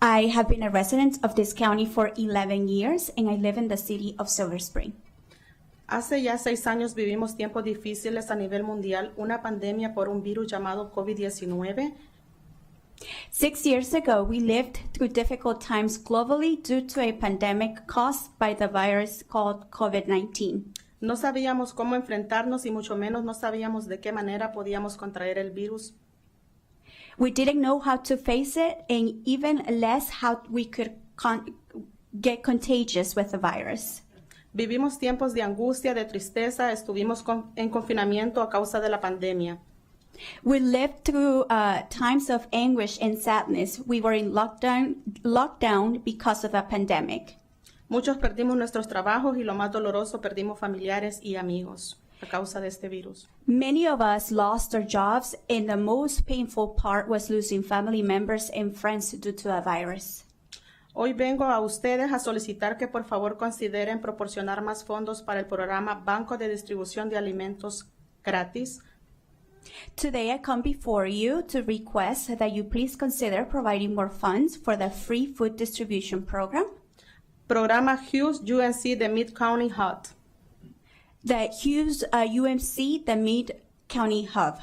I have been a resident of this county for 11 years, and I live in the city of Silver Spring. Hace ya 6 años vivimos tiempos difíciles a nivel mundial, una pandemia por un virus llamado COVID-19. 6 years ago, we lived through difficult times globally due to a pandemic caused by the virus called COVID-19. No sabíamos cómo enfrentarnos y mucho menos no sabíamos de qué manera podíamos contraer el virus. We didn't know how to face it, and even less how we could get contagious with the virus. Vivimos tiempos de angustia, de tristeza, estuvimos en confinamiento a causa de la pandemia. We lived through times of anguish and sadness. We were in lockdown because of the pandemic. Muchos perdimos nuestros trabajos y lo más doloroso, perdimos familiares y amigos a causa de este virus. Many of us lost our jobs, and the most painful part was losing family members and friends due to the virus. Hoy vengo a ustedes a solicitar que por favor consideren proporcionar más fondos para el programa Banco de Distribución de Alimentos Gratis. Today, I come before you to request that you please consider providing more funds for the free food distribution program. Programa Hughes UNC de Mid-County Hub. The Hughes UMC, the Mid-County Hub.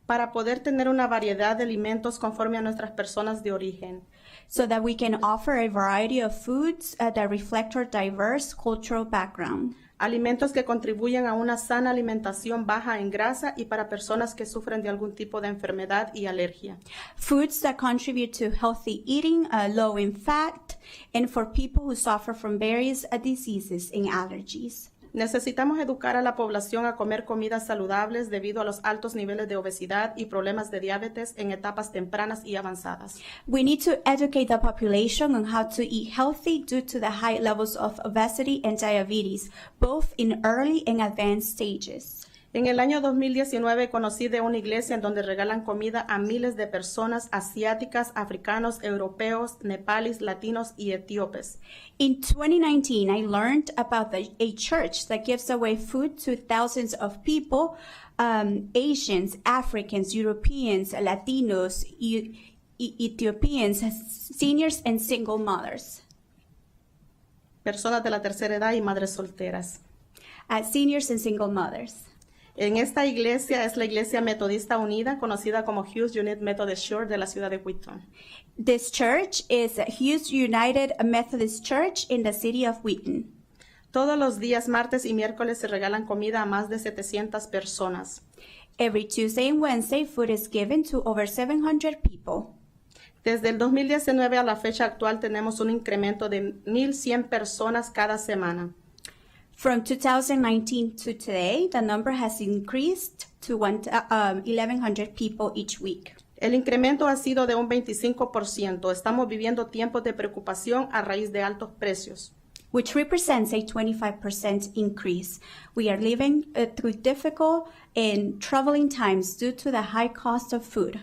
Para poder tener una variedad de alimentos conforme a nuestras personas de origen. So that we can offer a variety of foods that reflect our diverse cultural background. Alimentos que contribuyen a una sana alimentación baja en grasa y para personas que sufren de algún tipo de enfermedad y alergia. Foods that contribute to healthy eating, low in fat, and for people who suffer from various diseases and allergies. Necesitamos educar a la población a comer comidas saludables debido a los altos niveles de obesidad y problemas de diabetes en etapas tempranas y avanzadas. We need to educate the population on how to eat healthy due to the high levels of obesity and diabetes, both in early and advanced stages. En el año 2019 conocí de una iglesia en donde regalan comida a miles de personas asiáticas, africanos, europeos, nepalis, latinos y etíopes. In 2019, I learned about a church that gives away food to thousands of people, Asians, Africans, Europeans, Latinos, Ethiopians, seniors, and single mothers. Personas de la tercera edad y madres solteras. Seniors and single mothers. En esta iglesia es la Iglesia Metodista Unida, conocida como Hughes United Methodist Church de la ciudad de Wheaton. This church is Hughes United Methodist Church in the city of Wheaton. Todos los días, martes y miércoles, se regalan comida a más de 700 personas. Every Tuesday and Wednesday, food is given to over 700 people. Desde el 2019 a la fecha actual tenemos un incremento de 1,100 personas cada semana. From 2019 to today, the number has increased to 1,100 people each week. El incremento ha sido de un 25%. Estamos viviendo tiempos de preocupación a raíz de altos precios. Which represents a 25% increase. We are living through difficult and troubling times due to the high cost of food.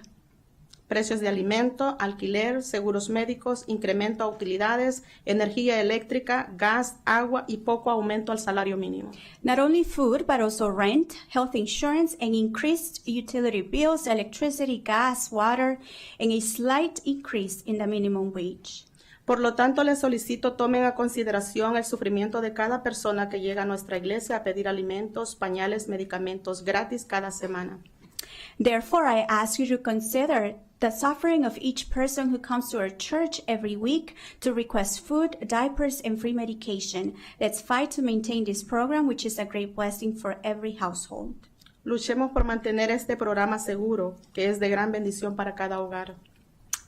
Precios de alimento, alquiler, seguros médicos, incremento a utilidades, energía eléctrica, gas, agua y poco aumento al salario mínimo. Not only food, but also rent, health insurance, and increased utility bills, electricity, gas, water, and a slight increase in the minimum wage. Por lo tanto, les solicito tomen a consideración el sufrimiento de cada persona que llega a nuestra iglesia a pedir alimentos, pañales, medicamentos gratis cada semana. Therefore, I ask you to consider the suffering of each person who comes to our church every week to request food, diapers, and free medication. Let's fight to maintain this program, which is a great blessing for every household. Luchemos por mantener este programa seguro, que es de gran bendición para cada hogar.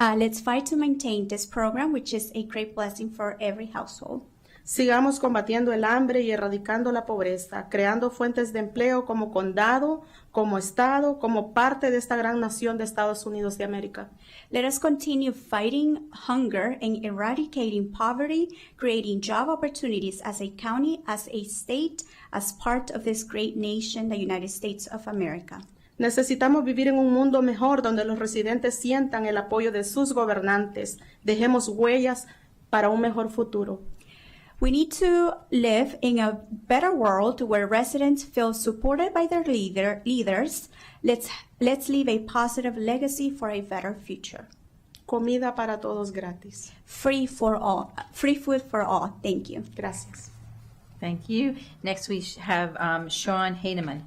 Let's fight to maintain this program, which is a great blessing for every household. Sigamos combatiendo el hambre y erradicando la pobreza, creando fuentes de empleo como condado, como estado, como parte de esta gran nación de Estados Unidos de América. Let us continue fighting hunger and eradicating poverty, creating job opportunities as a county, as a state, as part of this great nation, the United States of America. Necesitamos vivir en un mundo mejor donde los residentes sientan el apoyo de sus gobernantes. Dejemos huellas para un mejor futuro. We need to live in a better world where residents feel supported by their leaders. Let's leave a positive legacy for a better future. Comida para todos gratis. Free food for all. Thank you. Gracias. Thank you. Next, we have Sean Hademan.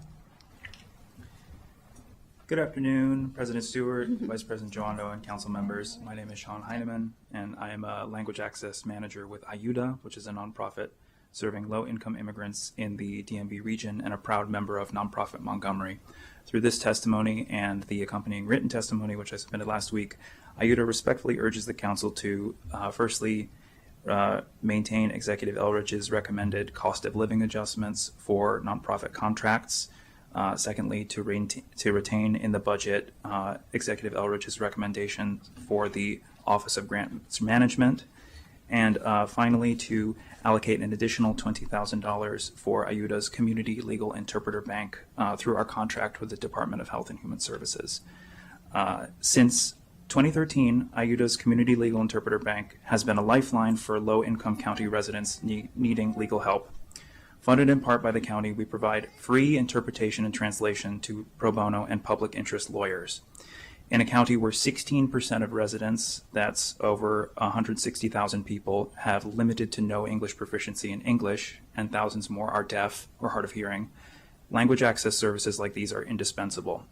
Good afternoon, President Stewart, Vice President Joando, and council members. My name is Sean Heineman, and I am a language access manager with IUDA, which is a nonprofit serving low-income immigrants in the DMV region and a proud member of nonprofit Montgomery. Through this testimony and the accompanying written testimony, which I submitted last week, IUDA respectfully urges the council to firstly maintain Executive Elridge's recommended cost of living adjustments for nonprofit contracts. Secondly, to retain in the budget Executive Elridge's recommendation for the Office of Grants Management. And finally, to allocate an additional $20,000 for IUDA's Community Legal Interpreter Bank through our contract with the Department of Health and Human Services. Since 2013, IUDA's Community Legal Interpreter Bank has been a lifeline for low-income county residents needing legal help. Funded in part by the county, we provide free interpretation and translation to pro bono and public interest lawyers. In a county where 16% of residents, that's over 160,000 people, have limited to no English proficiency in English, and thousands more are deaf or hard of hearing, language access services like these are indispensable.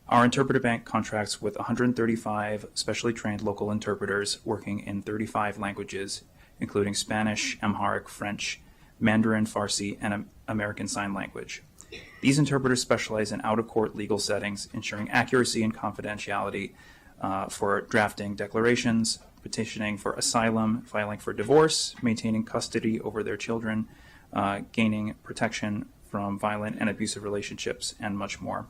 Our interpreter bank contracts with 135 specially trained local interpreters working in 35 languages, including Spanish, Amharic, French, Mandarin, Farsi, and American Sign Language. These interpreters specialize in out-of-court legal settings, ensuring accuracy and confidentiality for drafting declarations, petitioning for asylum, filing for divorce, maintaining custody over their children, gaining protection from violent and abusive relationships, and much more.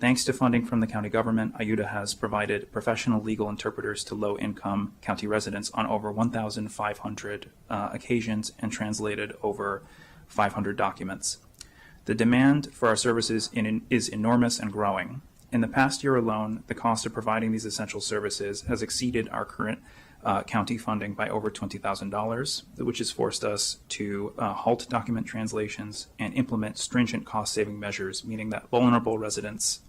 Thanks to funding from the county government, IUDA has provided professional legal interpreters to low-income county residents on over 1,500 occasions and translated over 500 documents. The demand for our services is enormous and growing. In the past year alone, the cost of providing these essential services has exceeded our current county funding by over $20,000, which has forced us to halt document translations and implement stringent cost-saving measures, meaning that vulnerable residents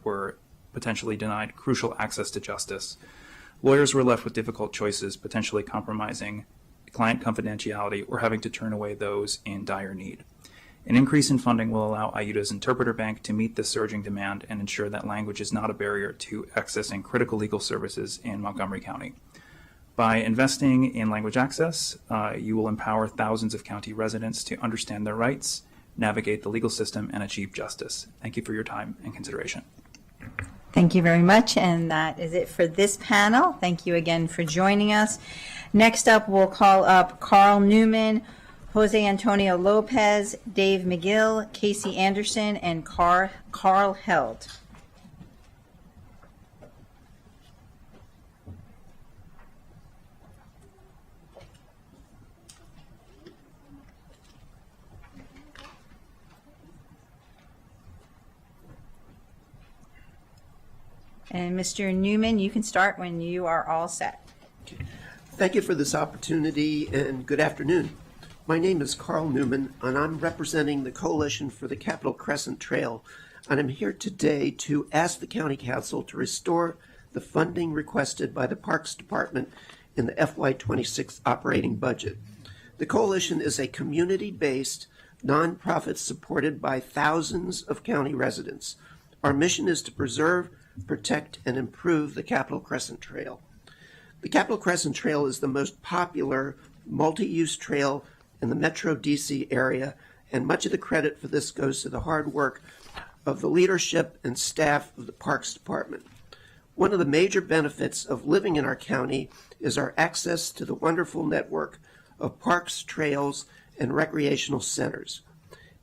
were potentially denied crucial access to justice. Lawyers were left with difficult choices, potentially compromising client confidentiality or having to turn away those in dire need. An increase in funding will allow IUDA's Interpreter Bank to meet this surging demand and ensure that language is not a barrier to accessing critical legal services in Montgomery County. By investing in language access, you will empower thousands of county residents to understand their rights, navigate the legal system, and achieve justice. Thank you for your time and consideration. Thank you very much, and that is it for this panel. Thank you again for joining us. Next up, we'll call up Carl Newman, Jose Antonio Lopez, Dave McGill, Casey Anderson, and Carl Held. And Mr. Newman, you can start when you are all set. Thank you for this opportunity and good afternoon. My name is Carl Newman and I'm representing the Coalition for the Capitol Crescent Trail, and I'm here today to ask the County Council to restore the funding requested by the Parks Department in the FY26 operating budget. The Coalition is a community-based nonprofit supported by thousands of county residents. Our mission is to preserve, protect, and improve the Capitol Crescent Trail. The Capitol Crescent Trail is the most popular multi-use trail in the Metro DC area, and much of the credit for this goes to the hard work of the leadership and staff of the Parks Department. One of the major benefits of living in our county is our access to the wonderful network of parks, trails, and recreational centers.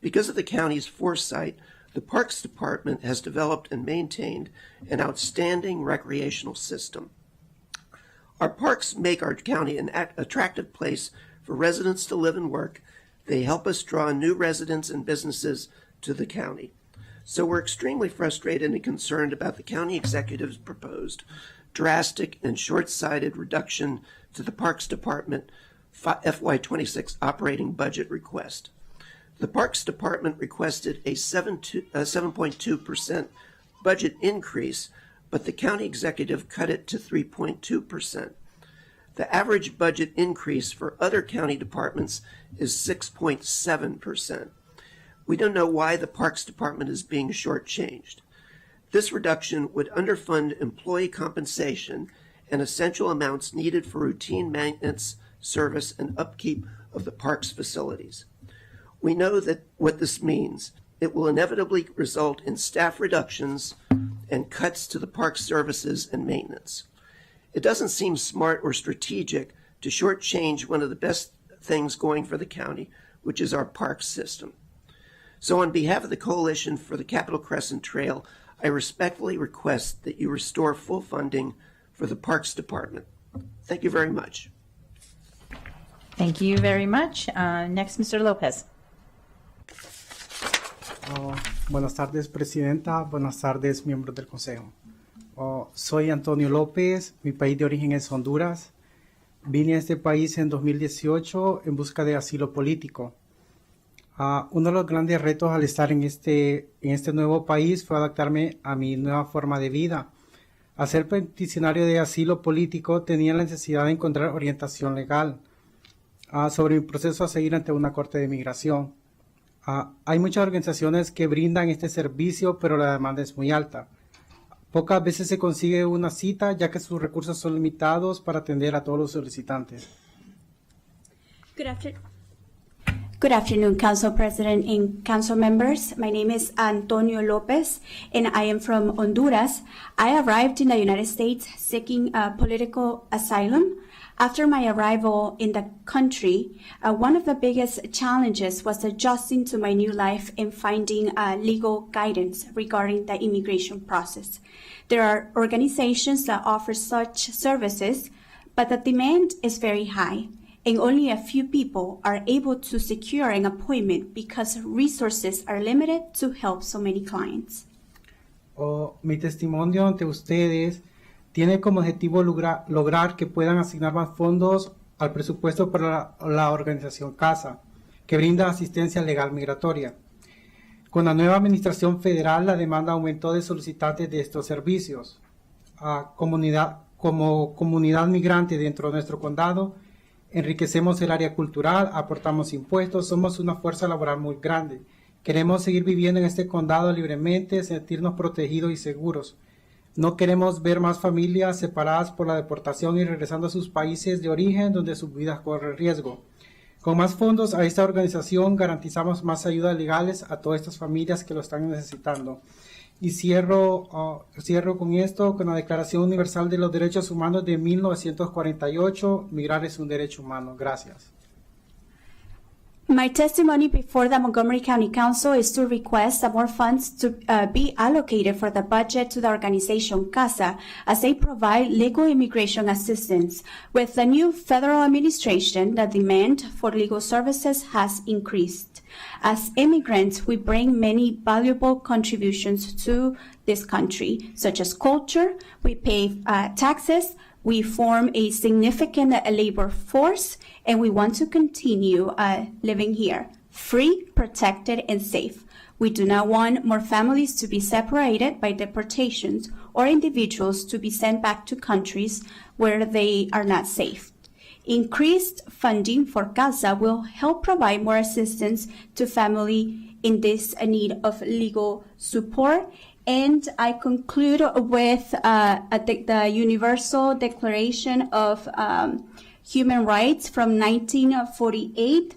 Because of the county's foresight, the Parks Department has developed and maintained an outstanding recreational system. Our parks make our county an attractive place for residents to live and work. They help us draw new residents and businesses to the county. So we're extremely frustrated and concerned about the county executive's proposed drastic and short-sighted reduction to the Parks Department FY26 operating budget request. The Parks Department requested a 7.2% budget increase, but the county executive cut it to 3.2%. The average budget increase for other county departments is 6.7%. We don't know why the Parks Department is being shortchanged. This reduction would underfund employee compensation and essential amounts needed for routine maintenance, service, and upkeep of the parks facilities. We know that what this means. It will inevitably result in staff reductions and cuts to the park services and maintenance. It doesn't seem smart or strategic to shortchange one of the best things going for the county, which is our park system. So on behalf of the Coalition for the Capitol Crescent Trail, I respectfully request that you restore full funding for the Parks Department. Thank you very much. Thank you very much. Next, Mr. Lopez. Buenas tardes, Presidenta. Buenas tardes, miembros del Consejo. Soy Antonio López. Mi país de origen es Honduras. Vine a este país en 2018 en busca de asilo político. Uno de los grandes retos al estar en este nuevo país fue adaptarme a mi nueva forma de vida. Al ser peticionario de asilo político tenía la necesidad de encontrar orientación legal sobre mi proceso a seguir ante una corte de migración. Hay muchas organizaciones que brindan este servicio, pero la demanda es muy alta. Pocas veces se consigue una cita, ya que sus recursos son limitados para atender a todos los solicitantes. Good afternoon, Council President and Council members. My name is Antonio Lopez, and I am from Honduras. I arrived in the United States seeking political asylum. After my arrival in the country, one of the biggest challenges was adjusting to my new life and finding legal guidance regarding the immigration process. There are organizations that offer such services, but the demand is very high, and only a few people are able to secure an appointment because resources are limited to help so many clients. Mi testimonio ante ustedes tiene como objetivo lograr que puedan asignar más fondos al presupuesto para la organización CASA, que brinda asistencia legal migratoria. Con la nueva administración federal, la demanda aumentó de solicitantes de estos servicios. Como comunidad migrante dentro de nuestro condado, enriquecemos el área cultural, aportamos impuestos, somos una fuerza laboral muy grande. Queremos seguir viviendo en este condado libremente, sentirnos protegidos y seguros. No queremos ver más familias separadas por la deportación y regresando a sus países de origen donde sus vidas corren riesgo. Con más fondos a esta organización garantizamos más ayudas legales a todas estas familias que lo están necesitando. Y cierro con esto, con la Declaración Universal de los Derechos Humanos de 1948. Migrar es un derecho humano. Gracias. My testimony before the Montgomery County Council is to request that more funds to be allocated for the budget to the organization CASA as they provide legal immigration assistance. With the new federal administration, the demand for legal services has increased. As immigrants, we bring many valuable contributions to this country, such as culture, we pay taxes, we form a significant labor force, and we want to continue living here, free, protected, and safe. We do not want more families to be separated by deportations or individuals to be sent back to countries where they are not safe. Increased funding for CASA will help provide more assistance to family in this need of legal support. And I conclude with the Universal Declaration of Human Rights from 1948.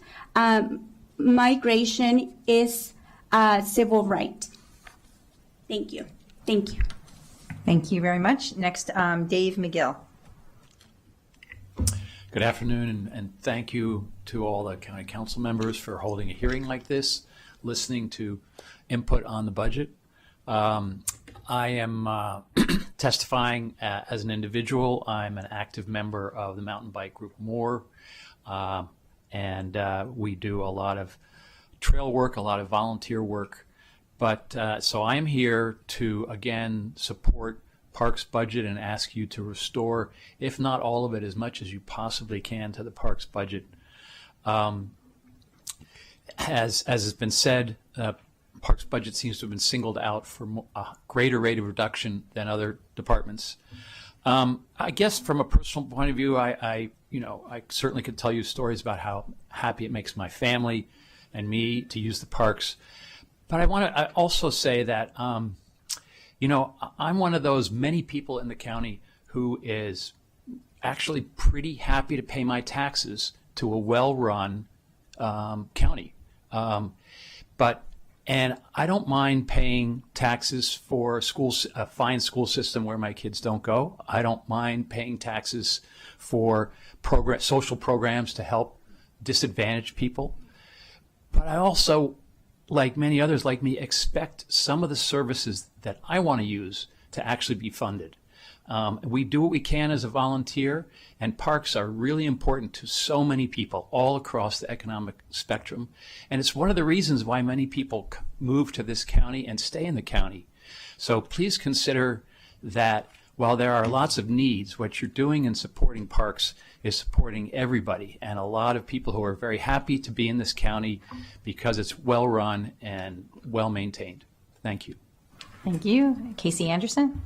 Migration is a civil right. Thank you. Thank you. Thank you very much. Next, Dave McGill. Good afternoon, and thank you to all the county council members for holding a hearing like this, listening to input on the budget. I am testifying as an individual. I'm an active member of the mountain bike group MORE, and we do a lot of trail work, a lot of volunteer work, But so I am here to, again, support Parks budget and ask you to restore, if not all of it, as much as you possibly can to the Parks budget. As has been said, Parks budget seems to have been singled out for a greater rate of reduction than other departments. I guess from a personal point of view, I certainly could tell you stories about how happy it makes my family and me to use the parks. But I want to also say that, I'm one of those many people in the county who is actually pretty happy to pay my taxes to a well-run county. And I don't mind paying taxes for a fine school system where my kids don't go. I don't mind paying taxes for social programs to help disadvantaged people. But I also, like many others like me, expect some of the services that I want to use to actually be funded. We do what we can as a volunteer, and parks are really important to so many people all across the economic spectrum. And it's one of the reasons why many people move to this county and stay in the county. So please consider that while there are lots of needs, what you're doing in supporting parks is supporting everybody, and a lot of people who are very happy to be in this county because it's well run and well maintained. Thank you. Thank you. Casey Anderson.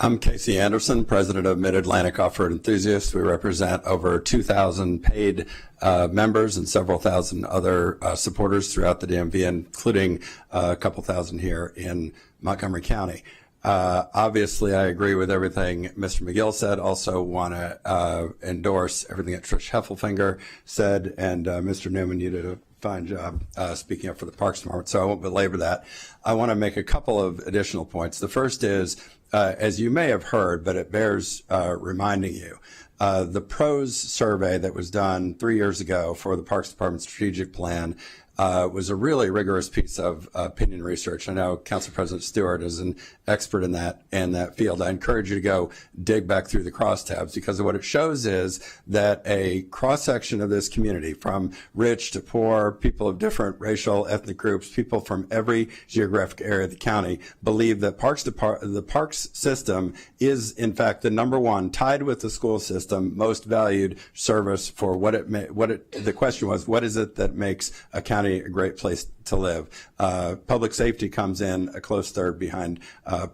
I'm Casey Anderson, president of Mid-Atlantic Off-Road Enthusiasts. We represent over 2,000 paid members and several thousand other supporters throughout the DMV, including a couple thousand here in Montgomery County. Obviously, I agree with everything Mr. McGill said. Also want to endorse everything that Trish Heffelfinger said, and Mr. Newman, you did a fine job speaking up for the Parks Department, so I won't belabor that. I want to make a couple of additional points. The first is, as you may have heard, but it bears reminding you, the PROS survey that was done 3 years ago for the Parks Department strategic plan was a really rigorous piece of opinion research. I know Council President Stewart is an expert in that field. I encourage you to go dig back through the crosstabs, because what it shows is that a cross-section of this community, from rich to poor, people of different racial, ethnic groups, people from every geographic area of the county, believe that the parks system is, in fact, the number one, tied with the school system, most valued service for the question was, what is it that makes a county a great place to live? Public safety comes in a close third behind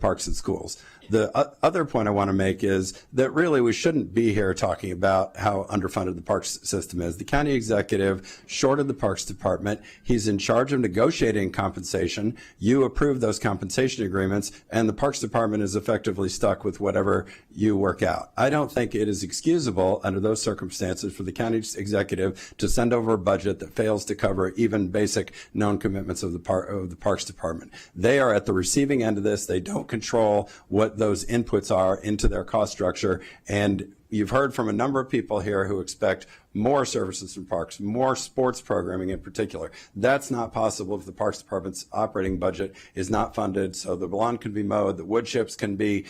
parks and schools. The other point I want to make is that really we shouldn't be here talking about how underfunded the parks system is. The county executive shorted the Parks Department. He's in charge of negotiating compensation. You approve those compensation agreements, and the Parks Department is effectively stuck with whatever you work out. I don't think it is excusable under those circumstances for the county executive to send over a budget that fails to cover even basic known commitments of the Parks Department. They are at the receiving end of this. They don't control what those inputs are into their cost structure, and you've heard from a number of people here who expect more services from parks, more sports programming in particular. That's not possible if the Parks Department's operating budget is not funded, so the lawn can be mowed, the wood chips can be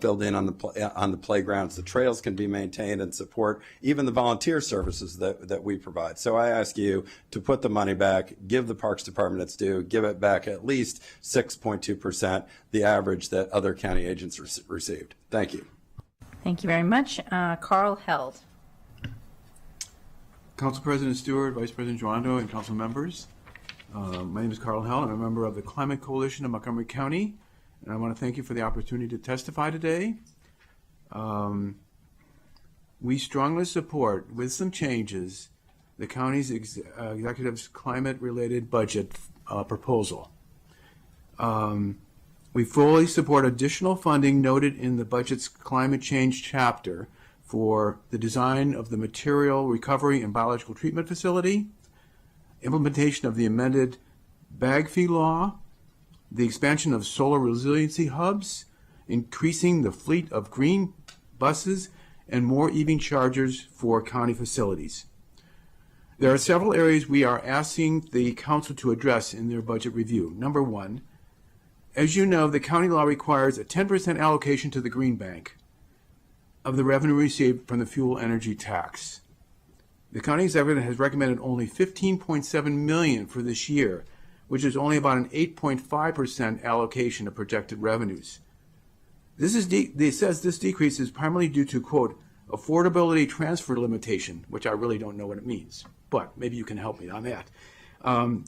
filled in on the playgrounds, the trails can be maintained and support even the volunteer services that we provide. So I ask you to put the money back, give the Parks Department its due, give it back at least 6.2%, the average that other county agents received. Thank you. Thank you very much. Carl Held. Council President Stewart, Vice President Joando, and council members. My name is Carl Held. I'm a member of the Climate Coalition of Montgomery County, and I want to thank you for the opportunity to testify today. We strongly support, with some changes, the county's executive's climate-related budget proposal. We fully support additional funding noted in the budget's climate change chapter for the design of the material recovery and biological treatment facility, implementation of the amended bag fee law, the expansion of solar resiliency hubs, increasing the fleet of green buses, and more EV chargers for county facilities. There are several areas we are asking the council to address in their budget review. Number one, as you know, the county law requires a 10% allocation to the green bank of the revenue received from the fuel energy tax. The county executive has recommended only $15.7 million for this year, which is only about an 8.5% allocation of projected revenues. It says this decrease is primarily due to, quote, affordability transfer limitation, which I really don't know what it means, but maybe you can help me on that.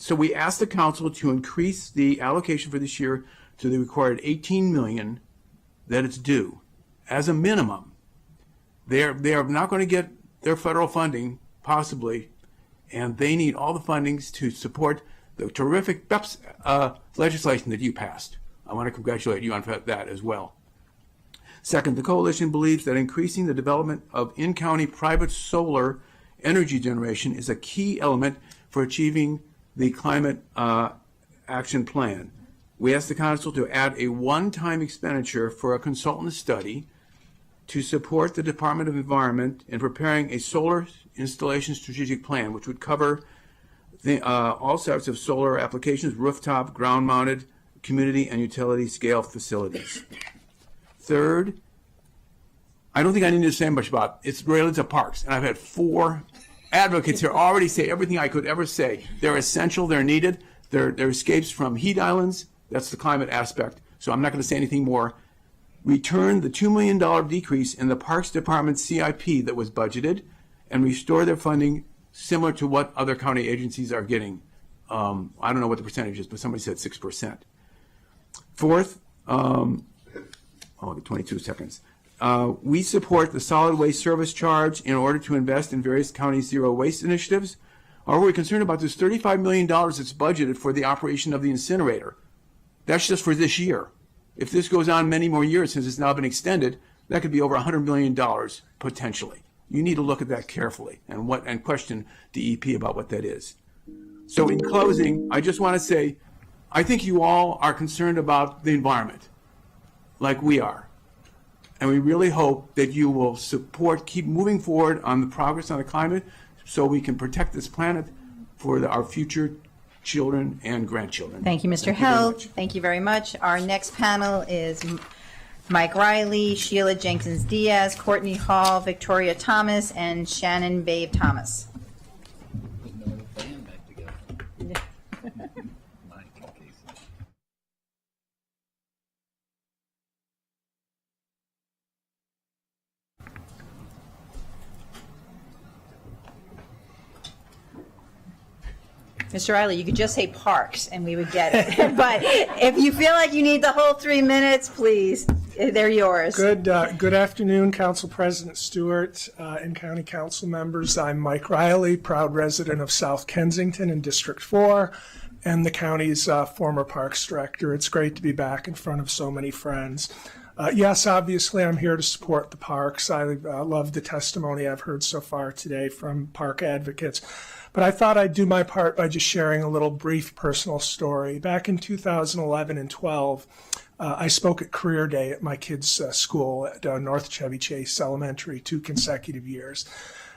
So we asked the council to increase the allocation for this year to the required $18 million that it's due as a minimum. They are not going to get their federal funding, possibly, and they need all the fundings to support the terrific BEPS legislation that you passed. I want to congratulate you on that as well. Second, the coalition believes that increasing the development of in-county private solar energy generation is a key element for achieving the climate action plan. We asked the council to add a one-time expenditure for a consultant study to support the Department of Environment in preparing a solar installation strategic plan, which would cover all sorts of solar applications, rooftop, ground-mounted, community, and utility scale facilities. Third, I don't think I need to say much about it. It's related to parks, and I've had 4 advocates here already say everything I could ever say. They're essential, they're needed, they're escapes from heat islands. That's the climate aspect, so I'm not going to say anything more. Return the $2 million decrease in the Parks Department CIP that was budgeted and restore their funding similar to what other county agencies are getting. I don't know what the percentage is, but somebody said 6%. Fourth, 22 seconds. We support the solid waste service charge in order to invest in various county zero waste initiatives. However, we're concerned about this $35 million that's budgeted for the operation of the incinerator. That's just for this year. If this goes on many more years, since it's now been extended, that could be over $100 million potentially. You need to look at that carefully and question DEP about what that is. So in closing, I just want to say, I think you all are concerned about the environment, like we are. And we really hope that you will support, keep moving forward on the progress on the climate so we can protect this planet for our future children and grandchildren. Thank you, Mr. Held. Thank you very much. Our next panel is Mike Riley, Sheila Jenkins Diaz, Courtney Hall, Victoria Thomas, and Shannon Babe Thomas. Mr. Riley, you could just say parks and we would get it. But if you feel like you need the whole 3 minutes, please, they're yours. Good afternoon, Council President Stewart and County Council members. I'm Mike Riley, proud resident of South Kensington in District 4 and the county's former Parks Director. It's great to be back in front of so many friends. Yes, obviously, I'm here to support the parks. I love the testimony I've heard so far today from park advocates. But I thought I'd do my part by just sharing a little brief personal story. Back in 2011 and 12, I spoke at Career Day at my kids' school at North Chevy Chase Elementary 2 consecutive years.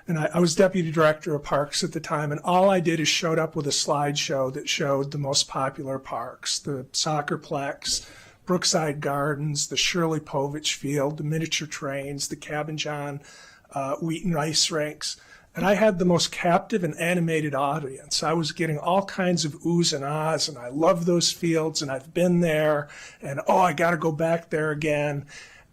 And I was deputy director of parks at the time, and all I did is showed up with a slideshow that showed the most popular parks, the Soccerplex, Brookside Gardens, the Shirley Povich Field, the miniature trains, the Cabin John Wheaton ice rinks. And I had the most captive and animated audience. I was getting all kinds of oohs and ahs, and I love those fields, and I've been there, and I got to go back there again.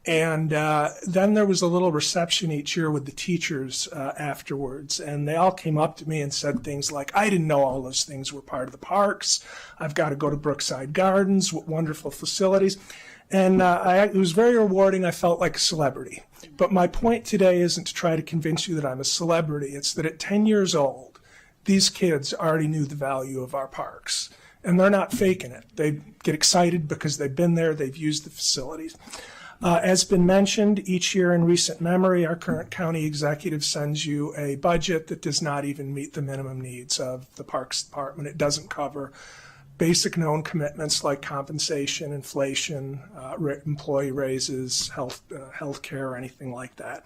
And then there was a little reception each year with the teachers afterwards, and they all came up to me and said things like, I didn't know all those things were part of the parks. I've got to go to Brookside Gardens, what wonderful facilities. And it was very rewarding. I felt like a celebrity. But my point today isn't to try to convince you that I'm a celebrity. It's that at 10 years old, these kids already knew the value of our parks. And they're not faking it. They get excited because they've been there, they've used the facilities. As been mentioned, each year in recent memory, our current county executive sends you a budget that does not even meet the minimum needs of the Parks Department. It doesn't cover basic known commitments like compensation, inflation, employee raises, health care, or anything like that.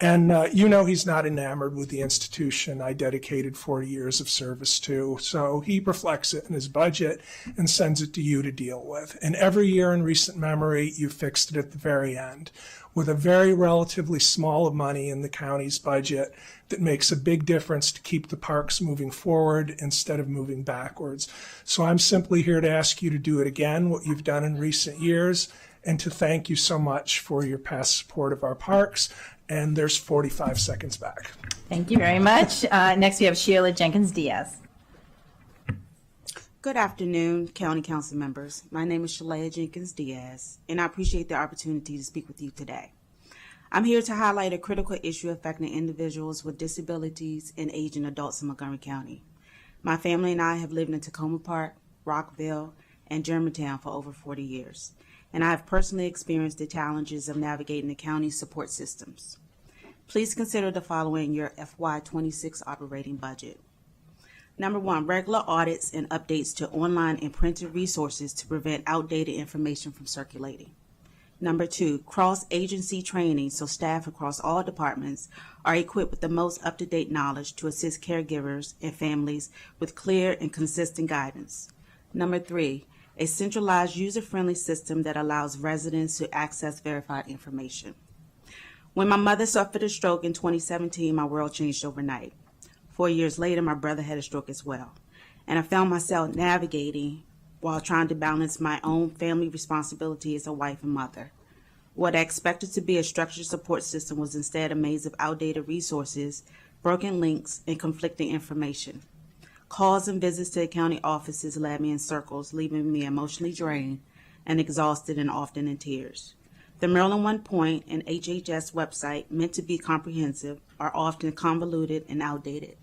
And he's not enamored with the institution I dedicated 40 years of service to. So he reflects it in his budget and sends it to you to deal with. And every year in recent memory, you fixed it at the very end with a very relatively small money in the county's budget that makes a big difference to keep the parks moving forward instead of moving backwards. So I'm simply here to ask you to do it again, what you've done in recent years, and to thank you so much for your past support of our parks. And there's 45 seconds back. Thank you very much. Next, we have Sheila Jenkins-Diaz. Good afternoon, County Council members. My name is Sheila Jenkins-Diaz, and I appreciate the opportunity to speak with you today. I'm here to highlight a critical issue affecting individuals with disabilities and aging adults in Montgomery County. My family and I have lived in Tacoma Park, Rockville, and Germantown for over 40 years. And I have personally experienced the challenges of navigating the county's support systems. Please consider the following your FY26 operating budget. Number 1, regular audits and updates to online and printed resources to prevent outdated information from circulating. Number 2, cross-agency training so staff across all departments are equipped with the most up-to-date knowledge to assist caregivers and families with clear and consistent guidance. Number 3, a centralized user-friendly system that allows residents to access verified information. When my mother suffered a stroke in 2017, my world changed overnight. 4 years later, my brother had a stroke as well. And I found myself navigating while trying to balance my own family responsibility as a wife and mother. What I expected to be a structured support system was instead a maze of outdated resources, broken links, and conflicting information. Calls and visits to the county offices led me in circles, leaving me emotionally drained and exhausted and often in tears. The Maryland One Point and HHS website, meant to be comprehensive, are often convoluted and outdated.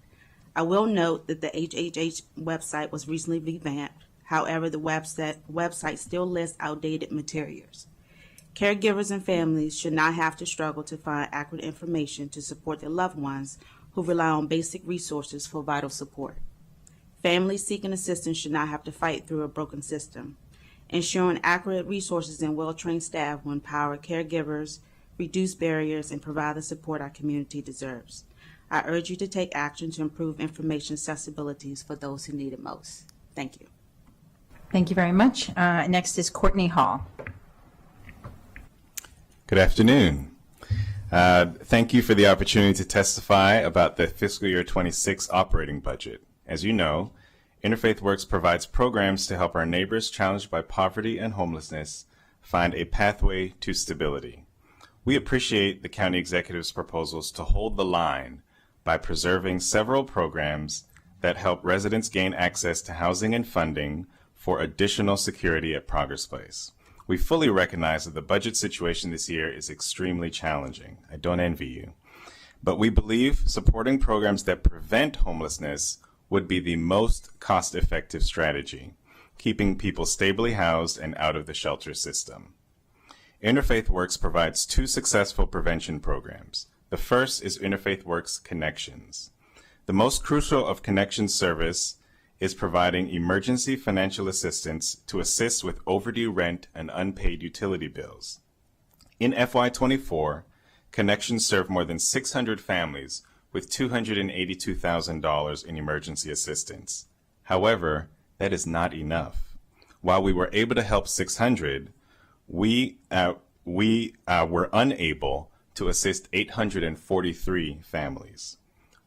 I will note that the HHS website was recently revamped. However, the website still lists outdated materials. Caregivers and families should not have to struggle to find accurate information to support their loved ones who rely on basic resources for vital support. Families seeking assistance should not have to fight through a broken system. Ensuring accurate resources and well-trained staff will empower caregivers, reduce barriers, and provide the support our community deserves. I urge you to take action to improve information accessibilities for those who need it most. Thank you. Thank you very much. Next is Courtney Hall. Good afternoon. Thank you for the opportunity to testify about the fiscal year 26 operating budget. As you know, Interfaith Works provides programs to help our neighbors challenged by poverty and homelessness find a pathway to stability. We appreciate the county executive's proposals to hold the line by preserving several programs that help residents gain access to housing and funding for additional security at Progress Place. We fully recognize that the budget situation this year is extremely challenging. I don't envy you. But we believe supporting programs that prevent homelessness would be the most cost-effective strategy, keeping people stably housed and out of the shelter system. Interfaith Works provides 2 successful prevention programs. The first is Interfaith Works Connections. The most crucial of Connections service is providing emergency financial assistance to assist with overdue rent and unpaid utility bills. In FY24, Connections served more than 600 families with $282,000 in emergency assistance. However, that is not enough. While we were able to help 600, we were unable to assist 843 families.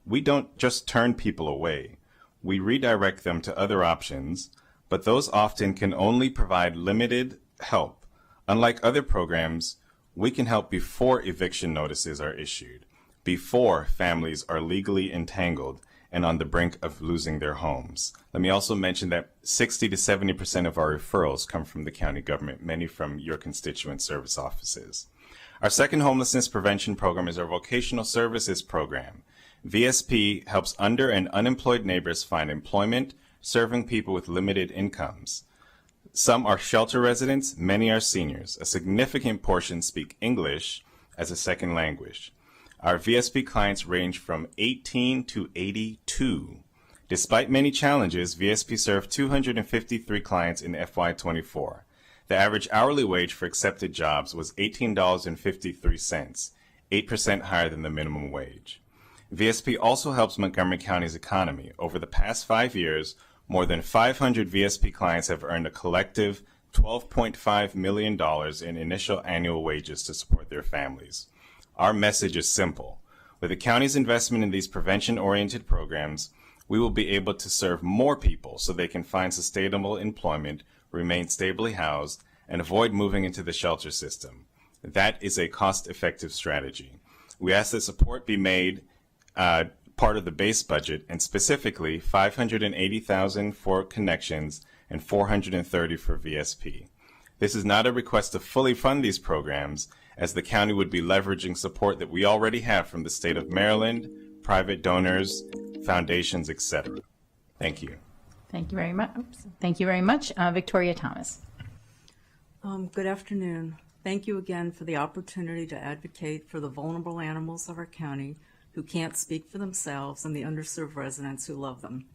We don't just turn people away. We redirect them to other options, but those often can only provide limited help. Unlike other programs, we can help before eviction notices are issued, before families are legally entangled and on the brink of losing their homes. Let me also mention that 60 to 70% of our referrals come from the county government, many from your constituent service offices. Our second homelessness prevention program is our vocational services program. VSP helps under and unemployed neighbors find employment, serving people with limited incomes. Some are shelter residents, many are seniors. A significant portion speak English as a second language. Our VSP clients range from 18 to 82. Despite many challenges, VSP served 253 clients in FY24. The average hourly wage for accepted jobs was $18.53. 8% higher than the minimum wage. VSP also helps Montgomery County's economy. Over the past 5 years, more than 500 VSP clients have earned a collective $12.5 million in initial annual wages to support their families. Our message is simple. With the county's investment in these prevention-oriented programs, we will be able to serve more people so they can find sustainable employment, remain stably housed, and avoid moving into the shelter system. That is a cost-effective strategy. We ask that support be made part of the base budget, and specifically $580,000 for connections and $430,000 for VSP. This is not a request to fully fund these programs, as the county would be leveraging support that we already have from the state of Maryland, private donors, foundations, etc. Thank you. Thank you very much. Thank you very much. Victoria Thomas. Good afternoon. Thank you again for the opportunity to advocate for the vulnerable animals of our county who can't speak for themselves and the underserved residents who love them.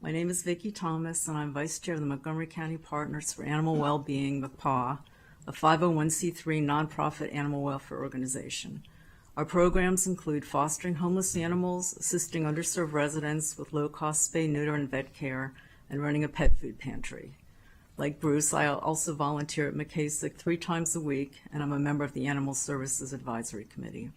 My name is Vicki Thomas, and I'm Vice Chair of the Montgomery County Partners for Animal Wellbeing, McPaw, a 501c3 nonprofit animal welfare organization. Our programs include fostering homeless animals, assisting underserved residents with low-cost spay, neuter, and vet care, and running a pet food pantry. Like Bruce, I also volunteer at McKasick 3 times a week, and I'm a member of the Animal Services Advisory Committee.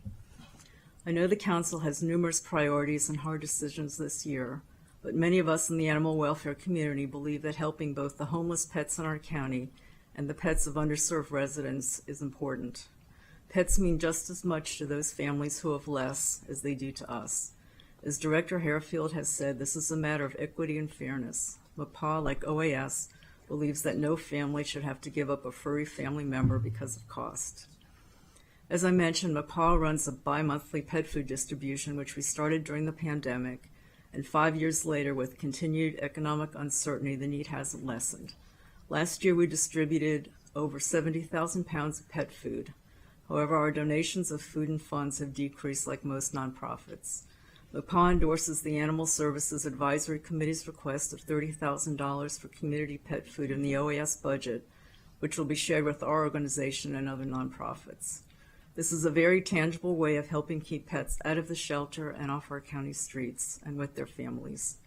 I know the Council has numerous priorities and hard decisions this year, but many of us in the animal welfare community believe that helping both the homeless pets in our county and the pets of underserved residents is important. Pets mean just as much to those families who have less as they do to us. As Director Harefield has said, this is a matter of equity and fairness. McPaw, like OAS, believes that no family should have to give up a furry family member because of cost. As I mentioned, McPaw runs a bi-monthly pet food distribution, which we started during the pandemic, and 5 years later, with continued economic uncertainty, the need hasn't lessened. Last year, we distributed over 70,000 pounds of pet food. However, our donations of food and funds have decreased like most nonprofits. McPaw endorses the Animal Services Advisory Committee's request of $30,000 for community pet food in the OAS budget, which will be shared with our organization and other nonprofits. This is a very tangible way of helping keep pets out of the shelter and off our county streets and with their families.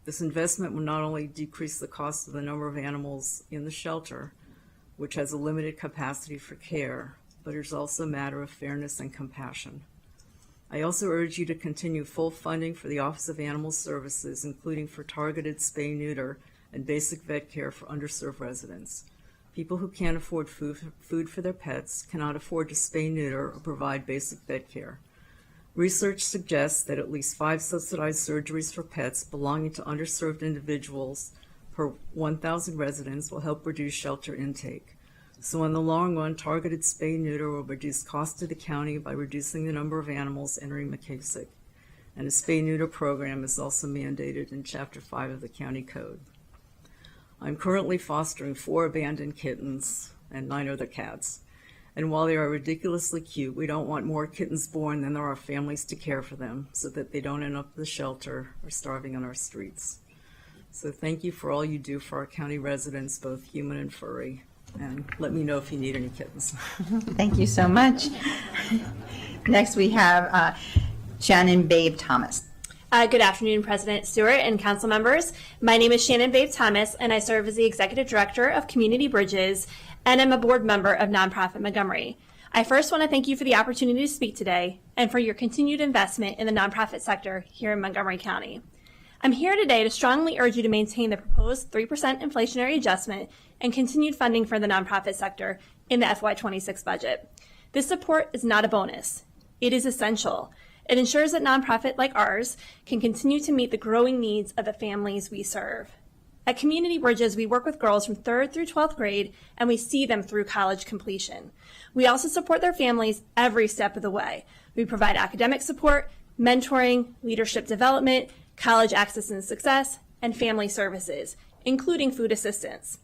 This investment will not only decrease the cost of the number of animals in the shelter, which has a limited capacity for care, but it's also a matter of fairness and compassion. I also urge you to continue full funding for the Office of Animal Services, including for targeted spay, neuter, and basic vet care for underserved residents. People who can't afford food for their pets cannot afford to spay, neuter, or provide basic vet care. Research suggests that at least 5 subsidized surgeries for pets belonging to underserved individuals per 1,000 residents will help reduce shelter intake. So in the long run, targeted spay, neuter will reduce costs to the county by reducing the number of animals entering McKasick. And a spay, neuter program is also mandated in Chapter 5 of the County Code. I'm currently fostering 4 abandoned kittens and 9 other cats. And while they are ridiculously cute, we don't want more kittens born than there are families to care for them so that they don't end up in the shelter or starving on our streets. So thank you for all you do for our county residents, both human and furry. And let me know if you need any kittens. Thank you so much. Next, we have Shannon Babe Thomas. Good afternoon, President Stewart and council members. My name is Shannon Babe Thomas, and I serve as the Executive Director of Community Bridges, and I'm a board member of Nonprofit Montgomery. I first want to thank you for the opportunity to speak today and for your continued investment in the nonprofit sector here in Montgomery County. I'm here today to strongly urge you to maintain the proposed 3% inflationary adjustment and continued funding for the nonprofit sector in the FY26 budget. This support is not a bonus. It is essential. It ensures that nonprofits like ours can continue to meet the growing needs of the families we serve. At Community Bridges, we work with girls from 3rd through 12th grade, and we see them through college completion. We also support their families every step of the way. We provide academic support, mentoring, leadership development, college access and success, and family services, including food assistance.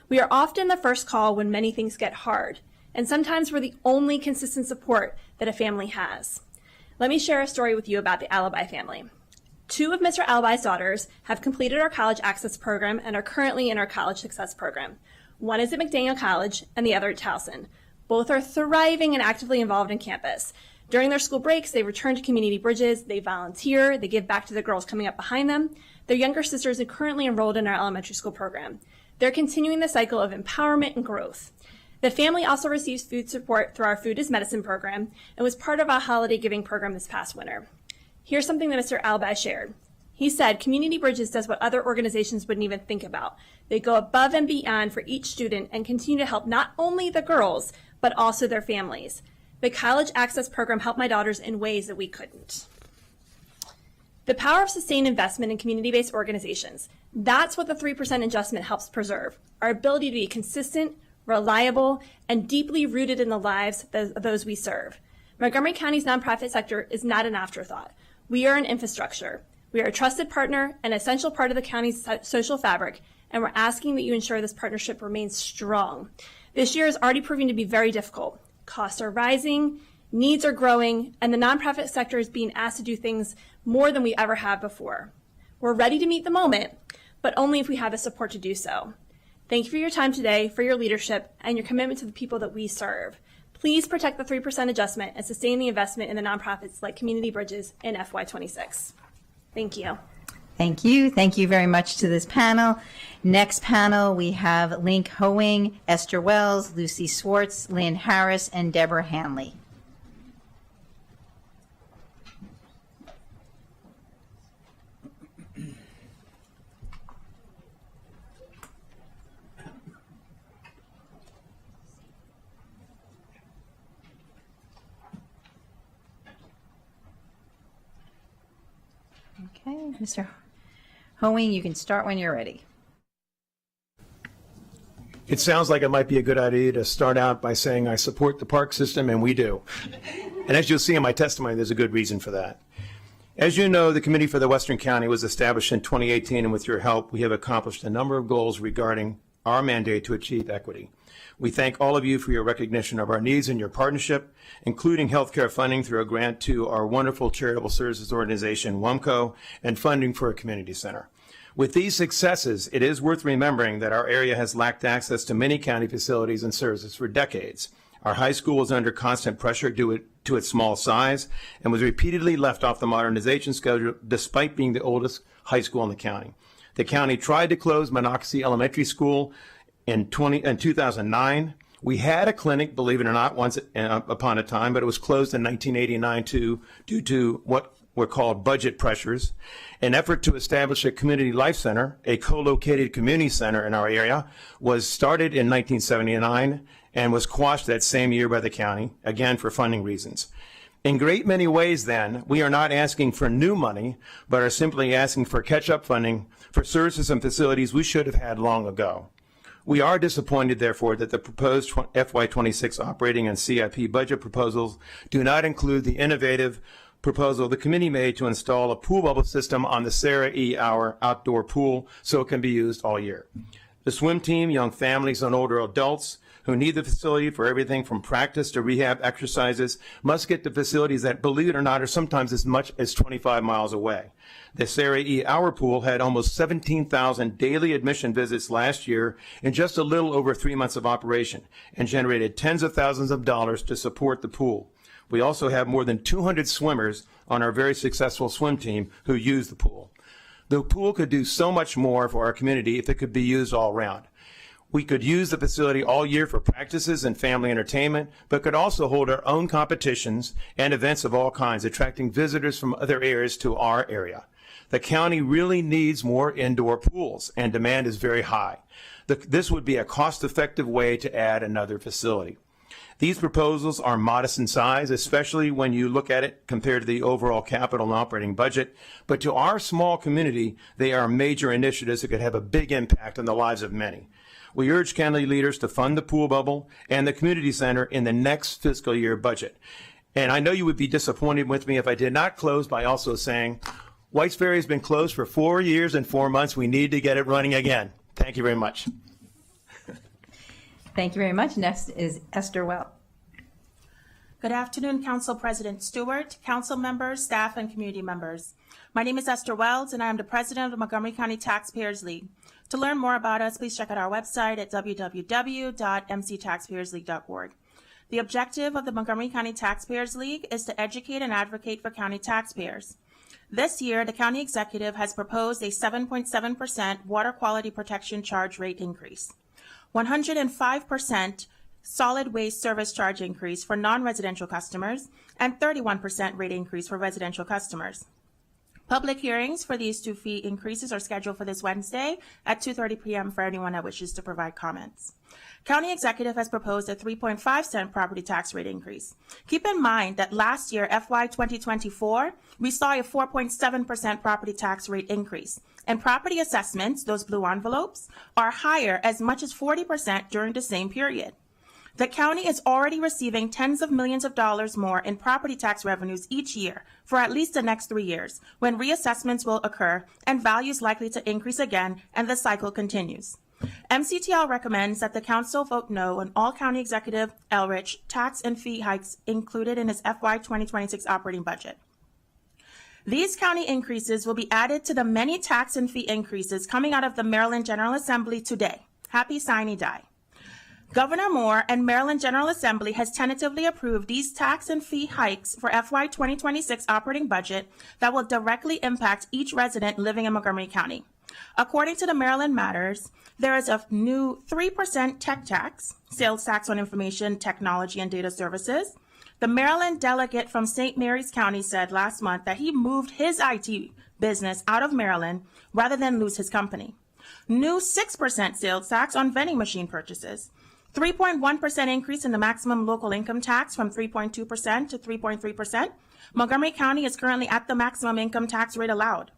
We are often the first call when many things get hard, and sometimes we're the only consistent support that a family has. Let me share a story with you about the Alibi family. 2 of Mr. Alibi's daughters have completed our college access program and are currently in our college success program. One is at McDaniel College and the other at Towson. Both are thriving and actively involved in campus. During their school breaks, they return to Community Bridges, they volunteer, they give back to the girls coming up behind them. Their younger sisters are currently enrolled in our elementary school program. They're continuing the cycle of empowerment and growth. The family also receives food support through our Food is Medicine program and was part of our holiday giving program this past winter. Here's something that Mr. Albaz shared. He said, Community Bridges does what other organizations wouldn't even think about. They go above and beyond for each student and continue to help not only the girls, but also their families. The College Access Program helped my daughters in ways that we couldn't. The power of sustained investment in community-based organizations. That's what the 3% adjustment helps preserve. Our ability to be consistent, reliable, and deeply rooted in the lives of those we serve. Montgomery County's nonprofit sector is not an afterthought. We are an infrastructure. We are a trusted partner, an essential part of the county's social fabric, and we're asking that you ensure this partnership remains strong. This year is already proving to be very difficult. Costs are rising, needs are growing, and the nonprofit sector is being asked to do things more than we ever have before. We're ready to meet the moment, but only if we have the support to do so. Thank you for your time today, for your leadership, and your commitment to the people that we serve. Please protect the 3% adjustment and sustain the investment in the nonprofits like Community Bridges in FY26. Thank you. Thank you. Thank you very much to this panel. Next panel, we have Link Hoeing, Esther Wells, Lucy Swartz, Lynn Harris, and Deborah Hanley. Okay, Mr. Hoeing, you can start when you're ready. It sounds like it might be a good idea to start out by saying I support the park system, and we do. And as you'll see in my testimony, there's a good reason for that. As you know, the Committee for the Western County was established in 2018, and with your help, we have accomplished a number of goals regarding our mandate to achieve equity. We thank all of you for your recognition of our needs and your partnership, including healthcare funding through a grant to our wonderful charitable services organization, WUMCO, and funding for a community center. With these successes, it is worth remembering that our area has lacked access to many county facilities and services for decades. Our high school was under constant pressure due to its small size and was repeatedly left off the modernization schedule despite being the oldest high school in the county. The county tried to close Monocacy Elementary School in 2009. We had a clinic, believe it or not, once upon a time, but it was closed in 1989 due to what were called budget pressures. An effort to establish a community life center, a co-located community center in our area, was started in 1979 and was quashed that same year by the county, again for funding reasons. In great many ways, then, we are not asking for new money, but are simply asking for catch-up funding for services and facilities we should have had long ago. We are disappointed, therefore, that the proposed FY26 operating and CIP budget proposals do not include the innovative proposal the committee made to install a pool bubble system on the Sarah E. Hour outdoor pool so it can be used all year. The swim team, young families, and older adults who need the facility for everything from practice to rehab exercises must get to facilities that, believe it or not, are sometimes as much as 25 miles away. The Sarah E. Hour pool had almost 17,000 daily admission visits last year in just a little over 3 months of operation and generated tens of thousands of dollars to support the pool. We also have more than 200 swimmers on our very successful swim team who use the pool. The pool could do so much more for our community if it could be used all around. We could use the facility all year for practices and family entertainment, but could also hold our own competitions and events of all kinds, attracting visitors from other areas to our area. The county really needs more indoor pools, and demand is very high. This would be a cost-effective way to add another facility. These proposals are modest in size, especially when you look at it compared to the overall capital and operating budget, but to our small community, they are major initiatives that could have a big impact on the lives of many. We urge county leaders to fund the pool bubble and the community center in the next fiscal year budget. And I know you would be disappointed with me if I did not close by also saying, Whites Ferry has been closed for 4 years and 4 months. We need to get it running again. Thank you very much. Thank you very much. Next is Esther Wells. Good afternoon, Council President Stewart, council members, staff, and community members. My name is Esther Wells, and I am the president of the Montgomery County Taxpayers League. To learn more about us, please check out our website at www.mctaxpayersleague.org. The objective of the Montgomery County Taxpayers League is to educate and advocate for county taxpayers. This year, the county executive has proposed a 7.7% water quality protection charge rate increase, 105% solid waste service charge increase for non-residential customers, and 31% rate increase for residential customers. Public hearings for these two fee increases are scheduled for this Wednesday at 2:30 p.m. for anyone that wishes to provide comments. County Executive has proposed a 3.5-cent property tax rate increase. Keep in mind that last year, FY 2024, we saw a 4.7% property tax rate increase, and property assessments, those blue envelopes, are higher as much as 40% during the same period. The county is already receiving tens of millions of dollars more in property tax revenues each year for at least the next 3 years, when reassessments will occur and values likely to increase again, and the cycle continues. MCTL recommends that the council vote no on all County Executive Elrich tax and fee hikes included in his FY 2026 operating budget. These county increases will be added to the many tax and fee increases coming out of the Maryland General Assembly today. Happy Sine Die. Governor Moore and Maryland General Assembly has tentatively approved these tax and fee hikes for FY 2026 operating budget that will directly impact each resident living in Montgomery County. According to the Maryland Matters, there is a new 3% tech tax, sales tax on information, technology, and data services. The Maryland delegate from St. Mary's County said last month that he moved his IT business out of Maryland rather than lose his company. New 6% sales tax on vending machine purchases. 3.1% increase in the maximum local income tax from 3.2% to 3.3%. Montgomery County is currently at the maximum income tax rate allowed.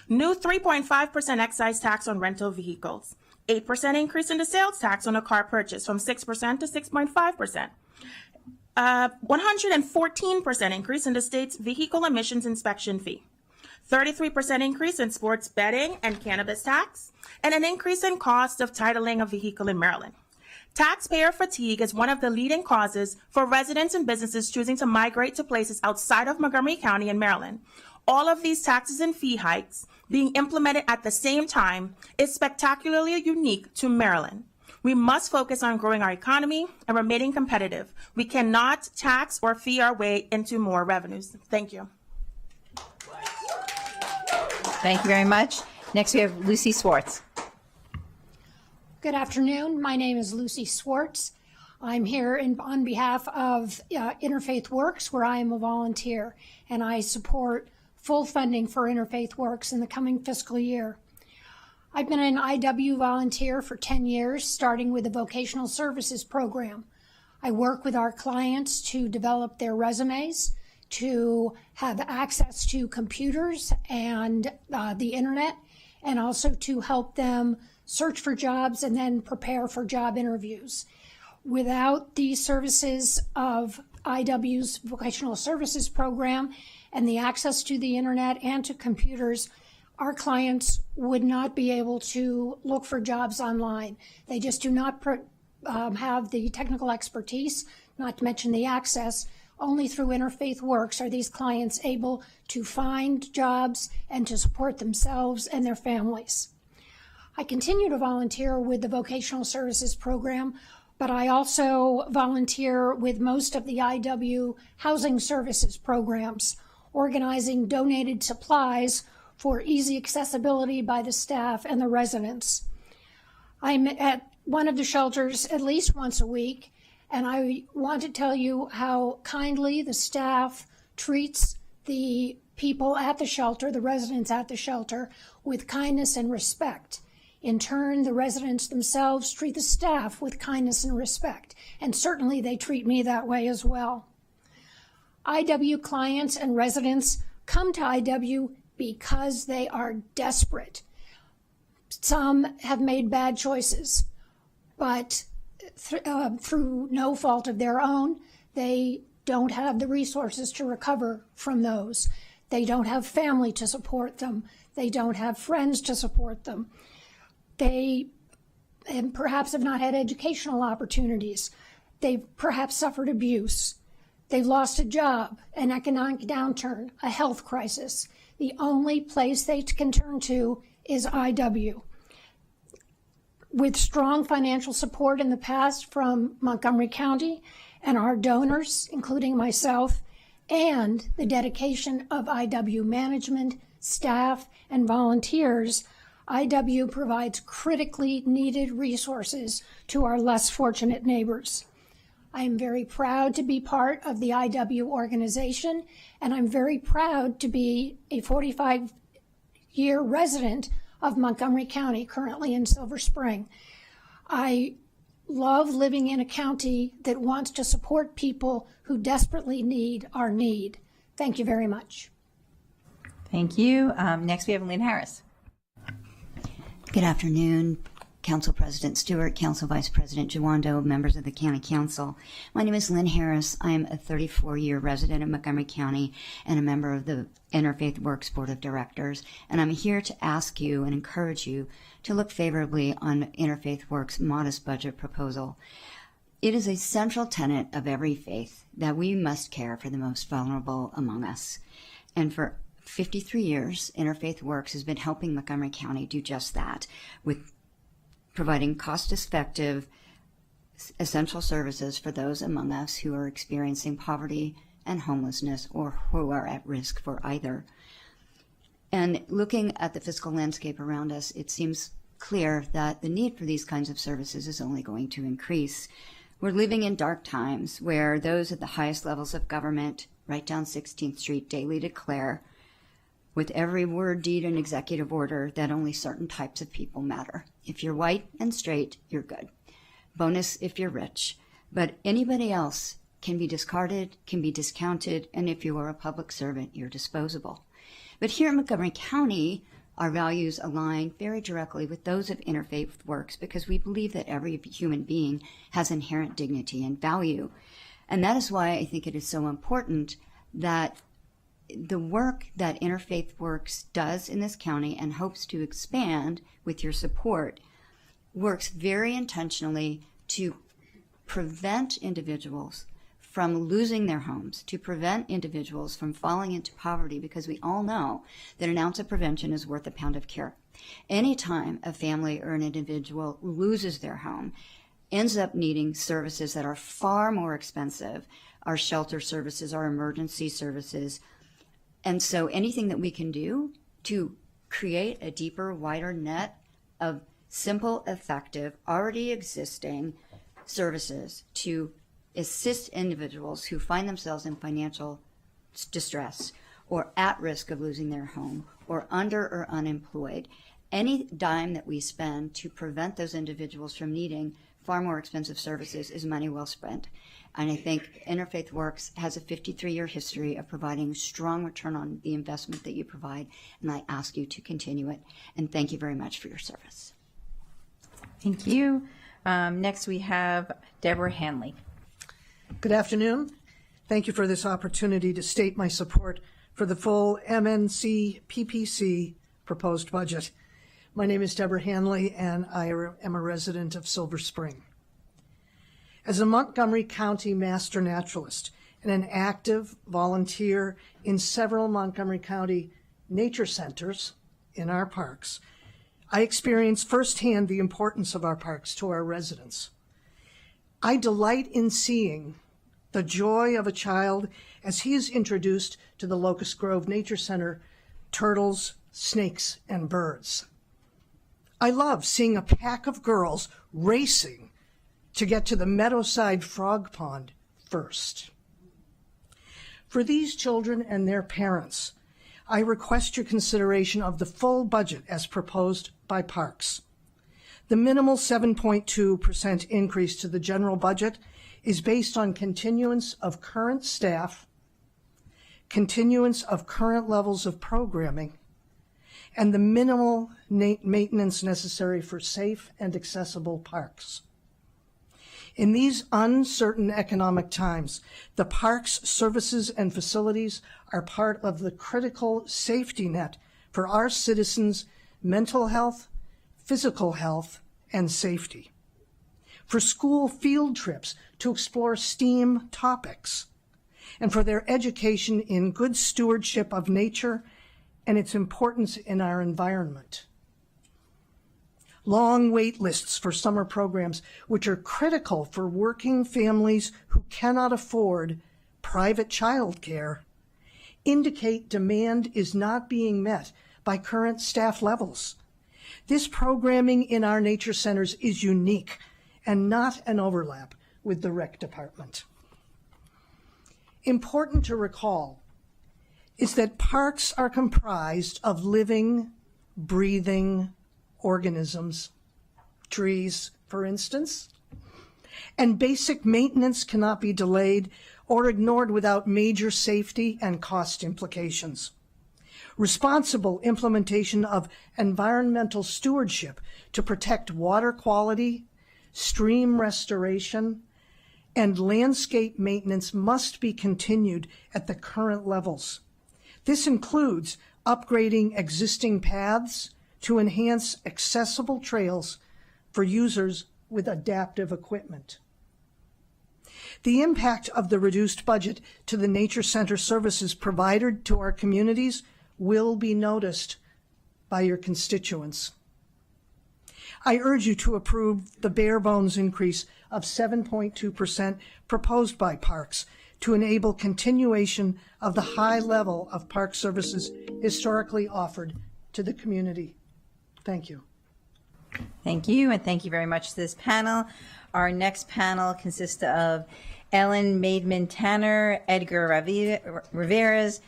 New 3.5% excise tax on rental vehicles. 8% increase in the sales tax on a car purchase from 6% to 6.5%. 114% increase in the state's vehicle emissions inspection fee. 33% increase in sports betting and cannabis tax, and an increase in cost of titling a vehicle in Maryland. Taxpayer fatigue is one of the leading causes for residents and businesses choosing to migrate to places outside of Montgomery County and Maryland. All of these taxes and fee hikes being implemented at the same time is spectacularly unique to Maryland. We must focus on growing our economy and remaining competitive. We cannot tax or fee our way into more revenues. Thank you. Thank you very much. Next, we have Lucy Swartz. Good afternoon. My name is Lucy Swartz. I'm here on behalf of Interfaith Works, where I am a volunteer, and I support full funding for Interfaith Works in the coming fiscal year. I've been an IW volunteer for 10 years, starting with the Vocational Services Program. I work with our clients to develop their resumes, to have access to computers and the internet, and also to help them search for jobs and then prepare for job interviews. Without the services of IW's Vocational Services Program and the access to the internet and to computers, our clients would not be able to look for jobs online. They just do not have the technical expertise, not to mention the access. Only through Interfaith Works are these clients able to find jobs and to support themselves and their families. I continue to volunteer with the Vocational Services Program, but I also volunteer with most of the IW Housing Services programs, organizing donated supplies for easy accessibility by the staff and the residents. I'm at one of the shelters at least once a week, and I want to tell you how kindly the staff treats the people at the shelter, the residents at the shelter, with kindness and respect. In turn, the residents themselves treat the staff with kindness and respect, and certainly they treat me that way as well. IW clients and residents come to IW because they are desperate. Some have made bad choices, but through no fault of their own, they don't have the resources to recover from those. They don't have family to support them. They don't have friends to support them. They perhaps have not had educational opportunities. They've perhaps suffered abuse. They've lost a job, an economic downturn, a health crisis. The only place they can turn to is IW. with strong financial support in the past from Montgomery County and our donors, including myself, and the dedication of IW management, staff, and volunteers, IW provides critically needed resources to our less fortunate neighbors. I am very proud to be part of the IW organization, and I'm very proud to be a 45-year resident of Montgomery County, currently in Silver Spring. I love living in a county that wants to support people who desperately need our need. Thank you very much. Thank you. Next, we have Lynn Harris. Good afternoon, Council President Stewart, Council Vice President Jawando, members of the County Council. My name is Lynn Harris. I am a 34-year resident of Montgomery County and a member of the Interfaith Works Board of Directors, and I'm here to ask you and encourage you to look favorably on Interfaith Works' modest budget proposal. It is a central tenet of every faith that we must care for the most vulnerable among us. And for 53 years, Interfaith Works has been helping Montgomery County do just that, with providing cost-effective, essential services for those among us who are experiencing poverty and homelessness or who are at risk for either. And looking at the fiscal landscape around us, it seems clear that the need for these kinds of services is only going to increase. We're living in dark times where those at the highest levels of government, right down 16th Street, daily declare with every word, deed, and executive order that only certain types of people matter. If you're white and straight, you're good. Bonus if you're rich. But anybody else can be discarded, can be discounted, and if you are a public servant, you're disposable. But here in Montgomery County, our values align very directly with those of Interfaith Works because we believe that every human being has inherent dignity and value. And that is why I think it is so important that the work that Interfaith Works does in this county and hopes to expand with your support works very intentionally to prevent individuals from losing their homes, to prevent individuals from falling into poverty, because we all know that an ounce of prevention is worth a pound of cure. Anytime a family or an individual loses their home, ends up needing services that are far more expensive, our shelter services, our emergency services. And so anything that we can do to create a deeper, wider net of simple, effective, already existing services to assist individuals who find themselves in financial distress or at risk of losing their home or under or unemployed. Any dime that we spend to prevent those individuals from needing far more expensive services is money well spent. And I think Interfaith Works has a 53-year history of providing strong return on the investment that you provide, and I ask you to continue it. And thank you very much for your service. Thank you. Next, we have Deborah Hanley. Good afternoon. Thank you for this opportunity to state my support for the full MNC PPC proposed budget. My name is Deborah Hanley, and I am a resident of Silver Spring. As a Montgomery County master naturalist and an active volunteer in several Montgomery County nature centers in our parks, I experience firsthand the importance of our parks to our residents. I delight in seeing the joy of a child as he is introduced to the Locust Grove Nature Center, turtles, snakes, and birds. I love seeing a pack of girls racing to get to the Meadowside Frog Pond first. For these children and their parents, I request your consideration of the full budget as proposed by Parks. The minimal 7.2% increase to the general budget is based on continuance of current staff, continuance of current levels of programming, and the minimal maintenance necessary for safe and accessible parks. In these uncertain economic times, the parks, services, and facilities are part of the critical safety net for our citizens' mental health, physical health, and safety. For school field trips to explore STEAM topics, and for their education in good stewardship of nature and its importance in our environment. long wait lists for summer programs, which are critical for working families who cannot afford private child care, indicate demand is not being met by current staff levels. This programming in our nature centers is unique and not an overlap with the rec department. Important to recall is that parks are comprised of living, breathing organisms, trees, for instance, and basic maintenance cannot be delayed or ignored without major safety and cost implications. Responsible implementation of environmental stewardship to protect water quality, stream restoration, and landscape maintenance must be continued at the current levels. This includes upgrading existing paths to enhance accessible trails for users with adaptive equipment. The impact of the reduced budget to the nature center services provided to our communities will be noticed by your constituents. I urge you to approve the bare bones increase of 7.2% proposed by Parks to enable continuation of the high level of park services historically offered to the community. Thank you. Thank you, and thank you very much to this panel. Our next panel consists of Ellen Maidman-Tanner, Edgar Rivera's,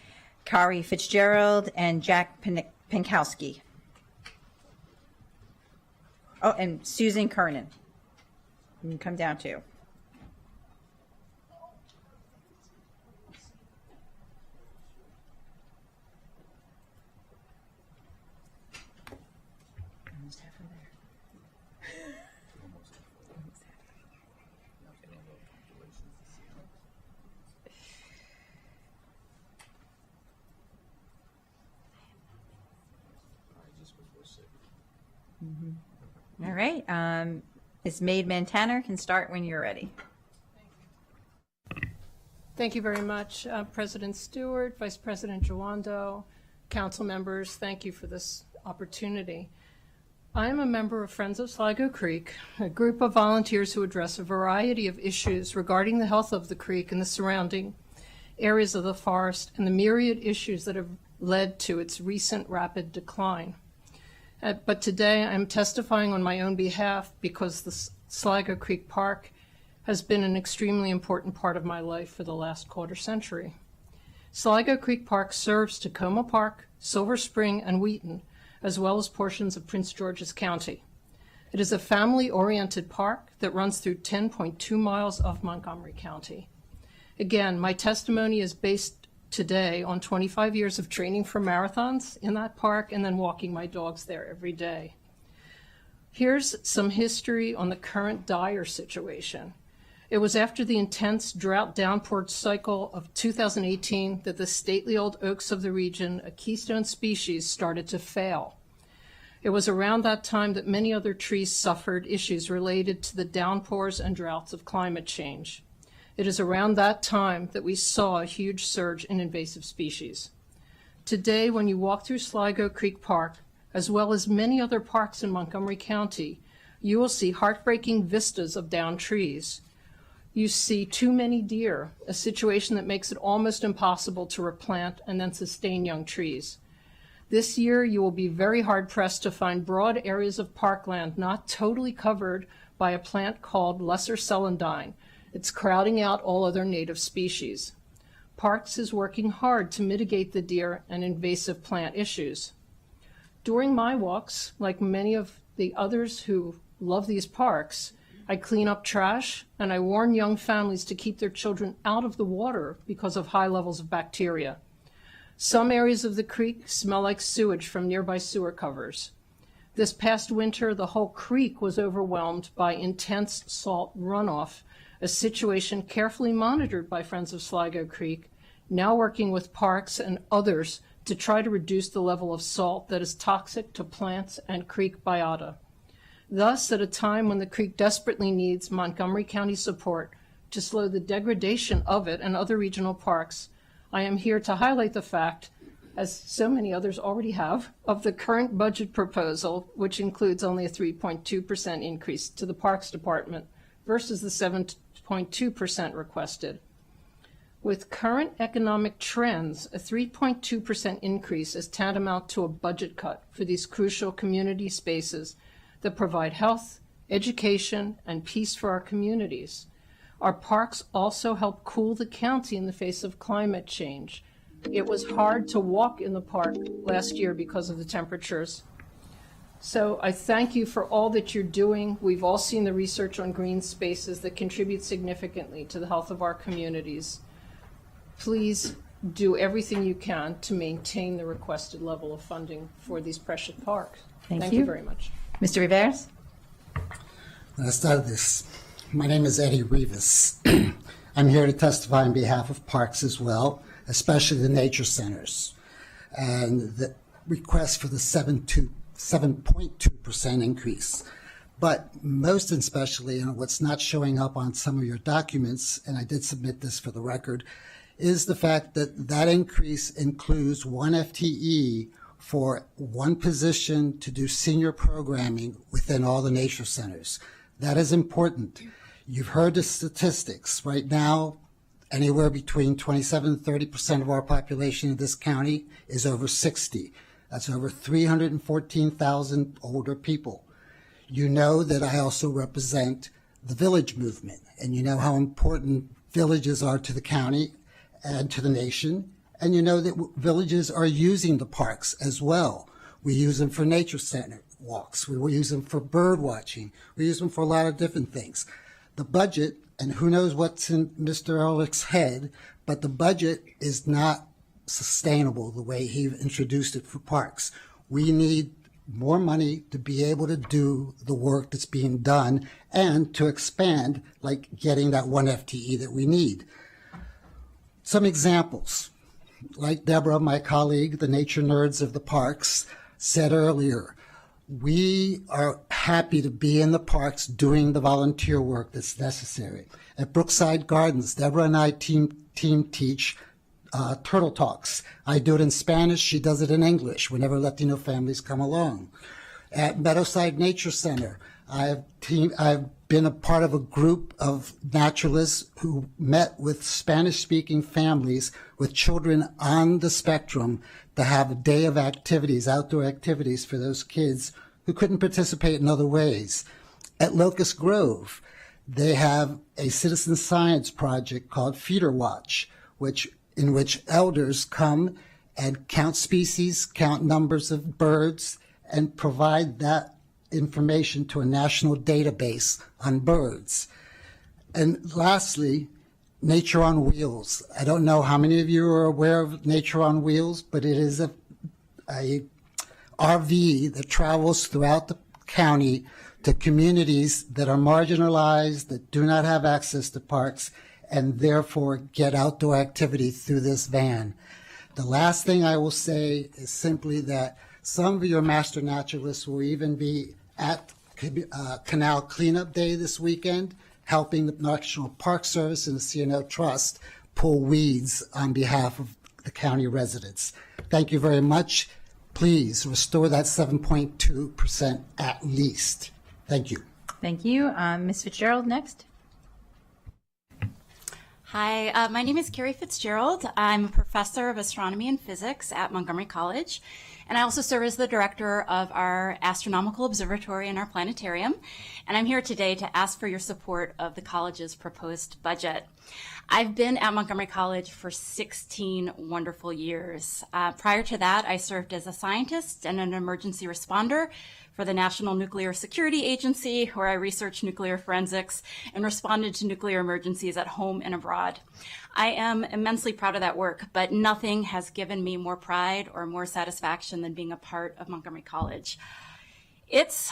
Kari Fitzgerald, and Jack Pinkowski. Oh, and Susan Kernan. You can come down too. All right. Ms. Maidman-Tanner can start when you're ready. Thank you very much, President Stewart, Vice President Giwando, council members. Thank you for this opportunity. I am a member of Friends of Sligo Creek, a group of volunteers who address a variety of issues regarding the health of the creek and the surrounding areas of the forest and the myriad issues that have led to its recent rapid decline. But today I'm testifying on my own behalf because the Sligo Creek Park has been an extremely important part of my life for the last quarter century. Sligo Creek Park serves Tacoma Park, Silver Spring, and Wheaton, as well as portions of Prince George's County. It is a family-oriented park that runs through 10.2 miles of Montgomery County. Again, my testimony is based today on 25 years of training for marathons in that park and then walking my dogs there every day. Here's some history on the current dire situation. It was after the intense drought downpour cycle of 2018 that the stately old oaks of the region, a keystone species, started to fail. It was around that time that many other trees suffered issues related to the downpours and droughts of climate change. It is around that time that we saw a huge surge in invasive species. Today, when you walk through Sligo Creek Park, as well as many other parks in Montgomery County, you will see heartbreaking vistas of downed trees. You see too many deer, a situation that makes it almost impossible to replant and then sustain young trees. This year, you will be very hard-pressed to find broad areas of parkland not totally covered by a plant called lesser celandine. It's crowding out all other native species. Parks is working hard to mitigate the deer and invasive plant issues. During my walks, like many of the others who love these parks, I clean up trash and I warn young families to keep their children out of the water because of high levels of bacteria. Some areas of the creek smell like sewage from nearby sewer covers. This past winter, the whole creek was overwhelmed by intense salt runoff, a situation carefully monitored by Friends of Sligo Creek, now working with parks and others to try to reduce the level of salt that is toxic to plants and creek biota. Thus, at a time when the creek desperately needs Montgomery County support to slow the degradation of it and other regional parks, I am here to highlight the fact, as so many others already have, of the current budget proposal, which includes only a 3.2% increase to the Parks Department versus the 7.2% requested. With current economic trends, a 3.2% increase is tantamount to a budget cut for these crucial community spaces that provide health, education, and peace for our communities. Our parks also help cool the county in the face of climate change. It was hard to walk in the park last year because of the temperatures. So I thank you for all that you're doing. We've all seen the research on green spaces that contribute significantly to the health of our communities. Please do everything you can to maintain the requested level of funding for these precious parks. Thank you you very much. Mr. Rivera? Buenas tardes. My name is Eddie Rivas. I'm here to testify on behalf of parks as well, especially the nature centers, and the request for the 7.2% increase. But most especially, and what's not showing up on some of your documents, and I did submit this for the record, is the fact that that increase includes one FTE for one position to do senior programming within all the nature centers. That is important. You've heard the statistics. Right now, anywhere between 27 and 30% of our population in this county is over 60. That's over 314,000 older people. You know that I also represent the village movement, and you know how important villages are to the county and to the nation, and you know that villages are using the parks as well. We use them for nature center walks. We use them for bird watching. We use them for a lot of different things. The budget, and who knows what's in Mr. Ehrlich's head, but the budget is not sustainable the way he introduced it for parks. We need more money to be able to do the work that's being done and to expand, like getting that one FTE that we need. Some examples, like Deborah, my colleague, the nature nerds of the parks, said earlier, we are happy to be in the parks doing the volunteer work that's necessary. At Brookside Gardens, Deborah and I team teach turtle talks. I do it in Spanish, she does it in English whenever Latino families come along. At Meadowside Nature Center, I've been a part of a group of naturalists who met with Spanish-speaking families with children on the spectrum to have a day of activities, outdoor activities for those kids who couldn't participate in other ways. At Locust Grove, they have a citizen science project called Feeder Watch, in which elders come and count species, count numbers of birds, and provide that information to a national database on birds. And lastly, Nature on Wheels. I don't know how many of you are aware of Nature on Wheels, but it is a RV that travels throughout the county to communities that are marginalized, that do not have access to parks, and therefore get outdoor activity through this van. The last thing I will say is simply that some of your master naturalists will even be at Canal Cleanup Day this weekend, helping the National Park Service and the CNO Trust pull weeds on behalf of the county residents. Thank you very much. Please restore that 7.2% at least. Thank you. Thank you. Ms. Fitzgerald, next. Hi, my name is Carrie Fitzgerald. I'm a professor of astronomy and physics at Montgomery College, and I also serve as the director of our astronomical observatory and our planetarium. And I'm here today to ask for your support of the college's proposed budget. I've been at Montgomery College for 16 wonderful years. Prior to that, I served as a scientist and an emergency responder for the National Nuclear Security Agency, where I researched nuclear forensics and responded to nuclear emergencies at home and abroad. I am immensely proud of that work, but nothing has given me more pride or more satisfaction than being a part of Montgomery College. It's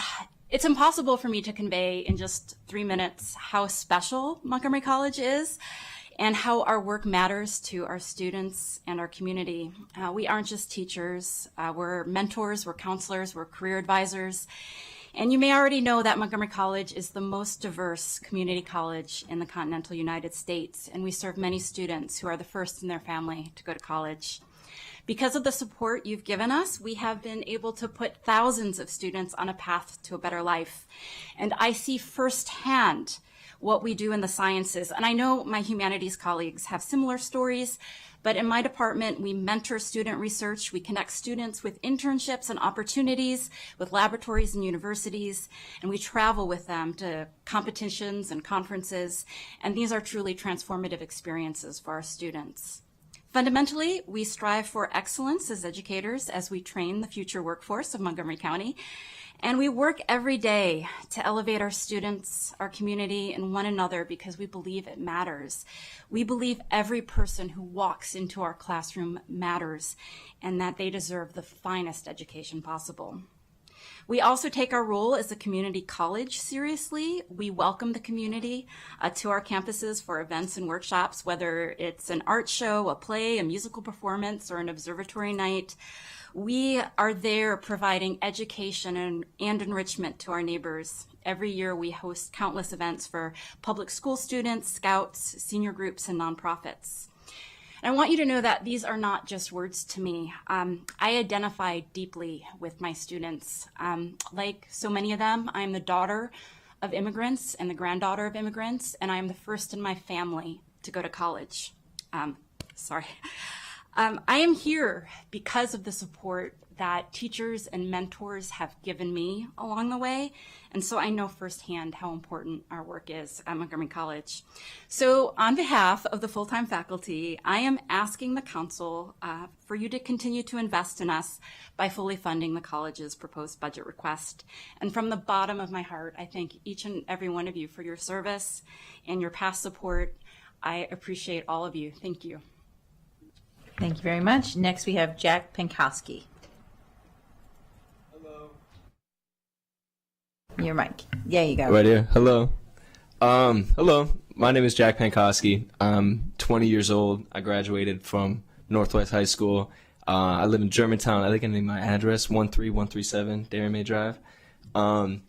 impossible for me to convey in just 3 minutes how special Montgomery College is and how our work matters to our students and our community. We aren't just teachers, we're mentors, we're counselors, we're career advisors. And you may already know that Montgomery College is the most diverse community college in the continental United States, and we serve many students who are the first in their family to go to college. Because of the support you've given us, we have been able to put thousands of students on a path to a better life. And I see firsthand what we do in the sciences. And I know my humanities colleagues have similar stories, but in my department, we mentor student research. We connect students with internships and opportunities with laboratories and universities, and we travel with them to competitions and conferences. And these are truly transformative experiences for our students. Fundamentally, we strive for excellence as educators as we train the future workforce of Montgomery County. And we work every day to elevate our students, our community, and one another because we believe it matters. We believe every person who walks into our classroom matters and that they deserve the finest education possible. We also take our role as a community college seriously. We welcome the community to our campuses for events and workshops, whether it's an art show, a play, a musical performance, or an observatory night. We are there providing education and enrichment to our neighbors. Every year we host countless events for public school students, scouts, senior groups, and nonprofits. And I want you to know that these are not just words to me. I identify deeply with my students. Like so many of them, I'm the daughter of immigrants and the granddaughter of immigrants, and I am the first in my family to go to college. I am here because of the support that teachers and mentors have given me along the way, and so I know firsthand how important our work is at Montgomery College. So on behalf of the full-time faculty, I am asking the council for you to continue to invest in us by fully funding the college's proposed budget request. And from the bottom of my heart, I thank each and every one of you for your service and your past support. I appreciate all of you. Thank you. Thank you very much. Next, we have Jack Pankowski. Hello. Your mic. There you go. Right here. Hello. Hello. My name is Jack Pankowski. I'm 20 years old. I graduated from Northwest High School. I live in Germantown. I think I named my address 13137 Dairy May Drive. I'm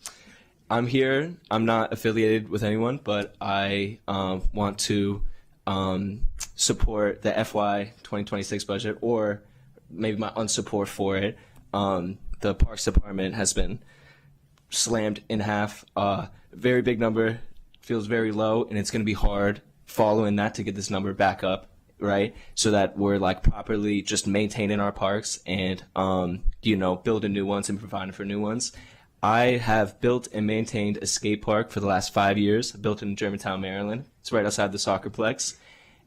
here. I'm not affiliated with anyone, but I want to support the FY 2026 budget, or maybe my unsupport for it. The Parks Department has been slammed in half. Very big number, feels very low, and it's going to be hard following that to get this number back up, right? So that we're like properly just maintaining our parks and, building new ones and providing for new ones. I have built and maintained a skate park for the last 5 years. I built it in Germantown, Maryland. It's right outside the soccerplex.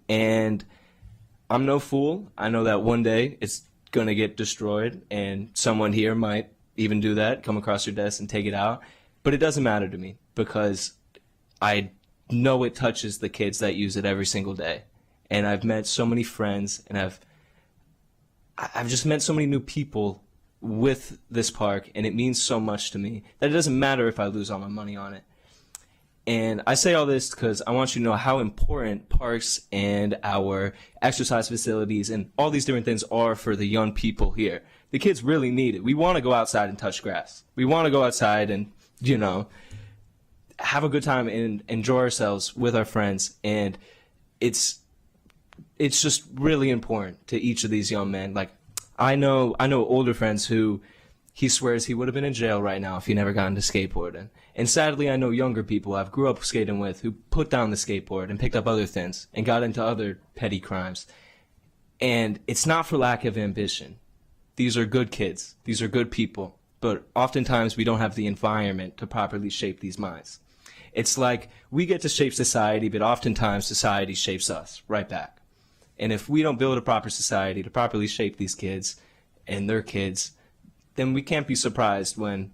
And I'm no fool. I know that one day it's going to get destroyed, and someone here might even do that, come across your desk and take it out. But it doesn't matter to me because I know it touches the kids that use it every single day. And I've met so many friends, and I've just met so many new people with this park, and it means so much to me that it doesn't matter if I lose all my money on it. And I say all this because I want you to know how important parks and our exercise facilities and all these different things are for the young people here. The kids really need it. We want to go outside and touch grass. We want to go outside and, have a good time and enjoy ourselves with our friends. And it's just really important to each of these young men. Like, I know older friends who he swears he would have been in jail right now if he never got into skateboarding. And sadly, I know younger people I've grew up skating with who put down the skateboard and picked up other things and got into other petty crimes. And it's not for lack of ambition. These are good kids. These are good people. But oftentimes we don't have the environment to properly shape these minds. It's like we get to shape society, but oftentimes society shapes us right back. And if we don't build a proper society to properly shape these kids and their kids, then we can't be surprised when,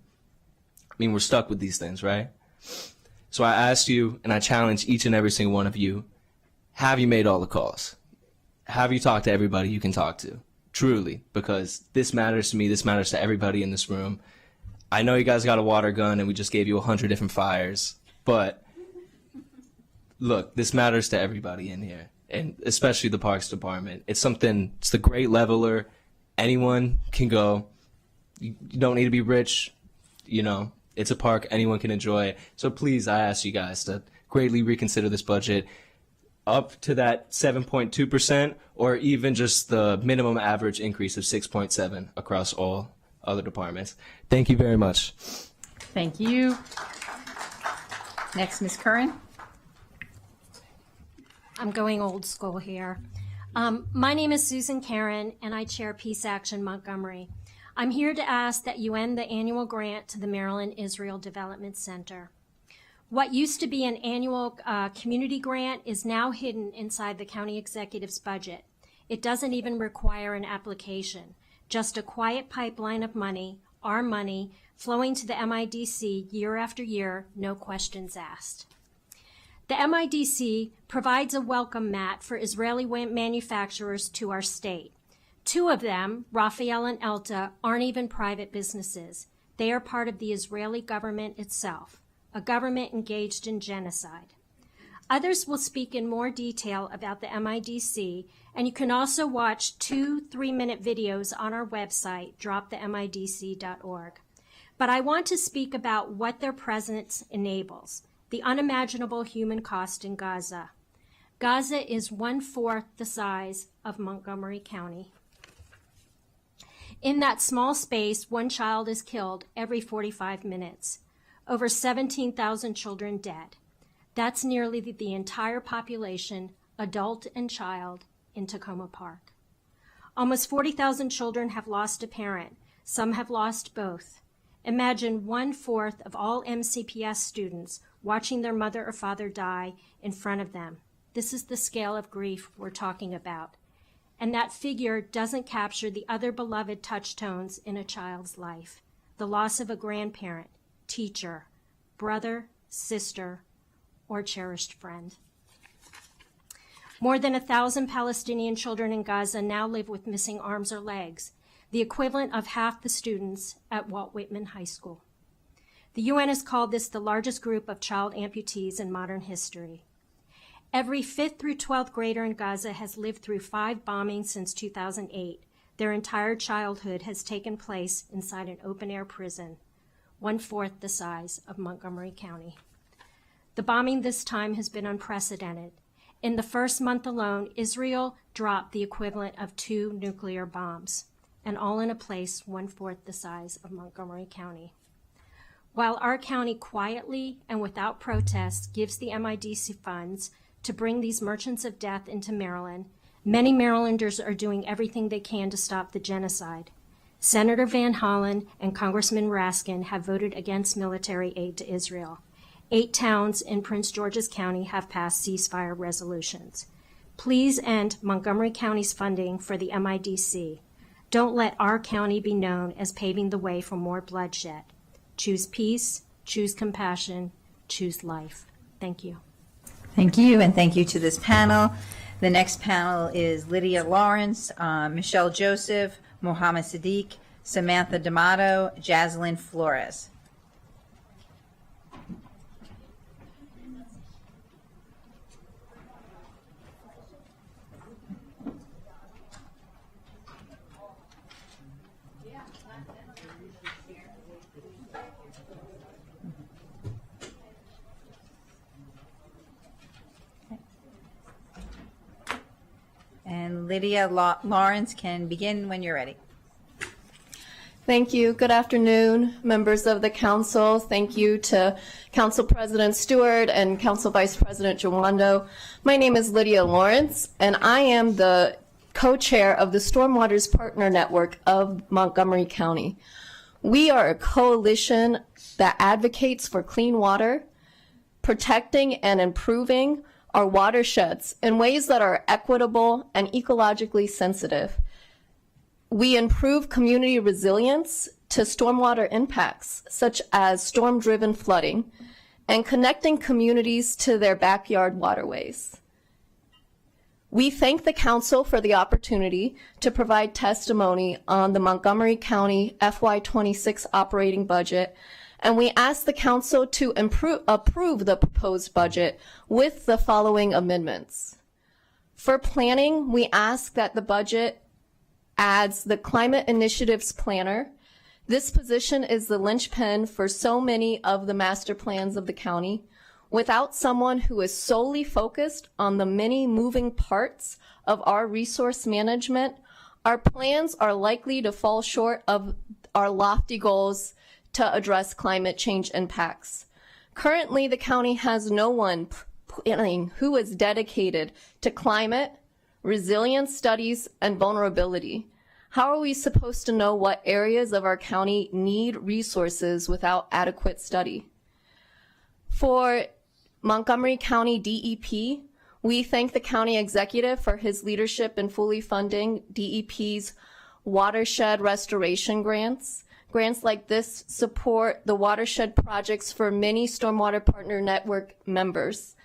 we're stuck with these things, right? So I ask you, and I challenge each and every single one of you, have you made all the calls? Have you talked to everybody you can talk to? Truly, because this matters to me, this matters to everybody in this room. I know you guys got a water gun and we just gave you 100 different fires, but look, this matters to everybody in here, and especially the Parks Department. It's the great leveler. Anyone can go. You don't need to be rich, It's a park anyone can enjoy. So please, I ask you guys to greatly reconsider this budget. up to that 7.2%, or even just the minimum average increase of 6.7 across all other departments. Thank you very much. Thank you. Next, Ms. Curran. I'm going old school here. My name is Susan Karen, and I chair Peace Action Montgomery. I'm here to ask that you end the annual grant to the Maryland Israel Development Center. What used to be an annual community grant is now hidden inside the county executive's budget. It doesn't even require an application, just a quiet pipeline of money, our money, flowing to the MIDC year after year, no questions asked. The MIDC provides a welcome mat for Israeli manufacturers to our state. Two of them, Raphael and Elta, aren't even private businesses. They are part of the Israeli government itself, a government engaged in genocide. Others will speak in more detail about the MIDC, and you can also watch 2 3-minute videos on our website, dropthemidc.org. But I want to speak about what their presence enables, the unimaginable human cost in Gaza. Gaza is 1/4 the size of Montgomery County. In that small space, one child is killed every 45 minutes. Over 17,000 children dead. That's nearly the entire population, adult and child, in Tacoma Park. Almost 40,000 children have lost a parent. Some have lost both. Imagine 1/4 of all MCPS students watching their mother or father die in front of them. This is the scale of grief we're talking about. And that figure doesn't capture the other beloved touchstones in a child's life. The loss of a grandparent, teacher, brother, sister, or cherished friend. More than 1,000 Palestinian children in Gaza now live with missing arms or legs, the equivalent of half the students at Walt Whitman High School. The UN has called this the largest group of child amputees in modern history. Every 5th through 12th grader in Gaza has lived through 5 bombings since 2008. Their entire childhood has taken place inside an open-air prison, 1/4 the size of Montgomery County. The bombing this time has been unprecedented. In the first month alone, Israel dropped the equivalent of 2 nuclear bombs, and all in a place 1/4 the size of Montgomery County. While our county quietly and without protest gives the MIDC funds to bring these merchants of death into Maryland, many Marylanders are doing everything they can to stop the genocide. Senator Van Hollen and Congressman Raskin have voted against military aid to Israel. 8 towns in Prince George's County have passed ceasefire resolutions. Please end Montgomery County's funding for the MIDC. Don't let our county be known as paving the way for more bloodshed. Choose peace, choose compassion, choose life. Thank you. Thank you, and thank you to this panel. The next panel is Lydia Lawrence, Michelle Joseph, Mohammed Sadiq, Samantha D'Amato, Jaslyn Flores. And Lydia Lawrence can begin when you're ready. Thank you. Good afternoon, members of the council. Thank you to Council President Stewart and Council Vice President Jawando. My name is Lydia Lawrence, and I am the co-chair of the Stormwaters Partner Network of Montgomery County. We are a coalition that advocates for clean water, protecting and improving our watersheds in ways that are equitable and ecologically sensitive. We improve community resilience to stormwater impacts, such as storm-driven flooding, and connecting communities to their backyard waterways. We thank the Council for the opportunity to provide testimony on the Montgomery County FY26 operating budget, and we ask the Council to approve the proposed budget with the following amendments. For planning, we ask that the budget adds the Climate Initiatives Planner. This position is the linchpin for so many of the master plans of the county. Without someone who is solely focused on the many moving parts of our resource management, our plans are likely to fall short of our lofty goals to address climate change impacts. Currently, the county has no one planning who is dedicated to climate, resilience studies, and vulnerability. How are we supposed to know what areas of our county need resources without adequate study? For Montgomery County DEP, we thank the county executive for his leadership in fully funding DEP's watershed restoration grants. Grants like this support the watershed projects for many Stormwater Partner Network members.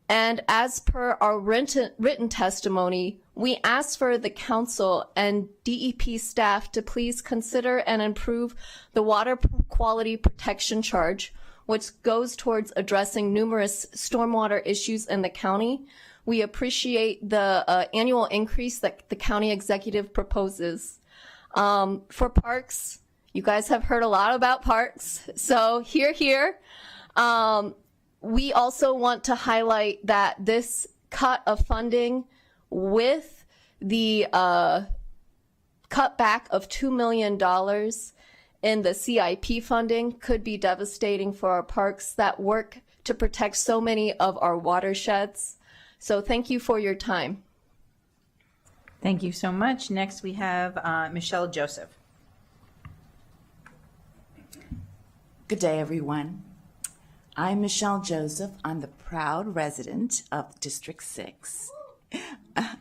And as per our written testimony, we ask for the council and DEP staff to please consider and improve the water quality protection charge, which goes towards addressing numerous stormwater issues in the county. We appreciate the annual increase that the county executive proposes. For parks, you guys have heard a lot about parks, so here. We also want to highlight that this cut of funding with the cutback of $2 million in the CIP funding could be devastating for our parks that work to protect so many of our watersheds. So thank you for your time. Thank you so much. Next, we have Michelle Joseph. Good day, everyone. I'm Michelle Joseph. I'm the proud resident of District 6,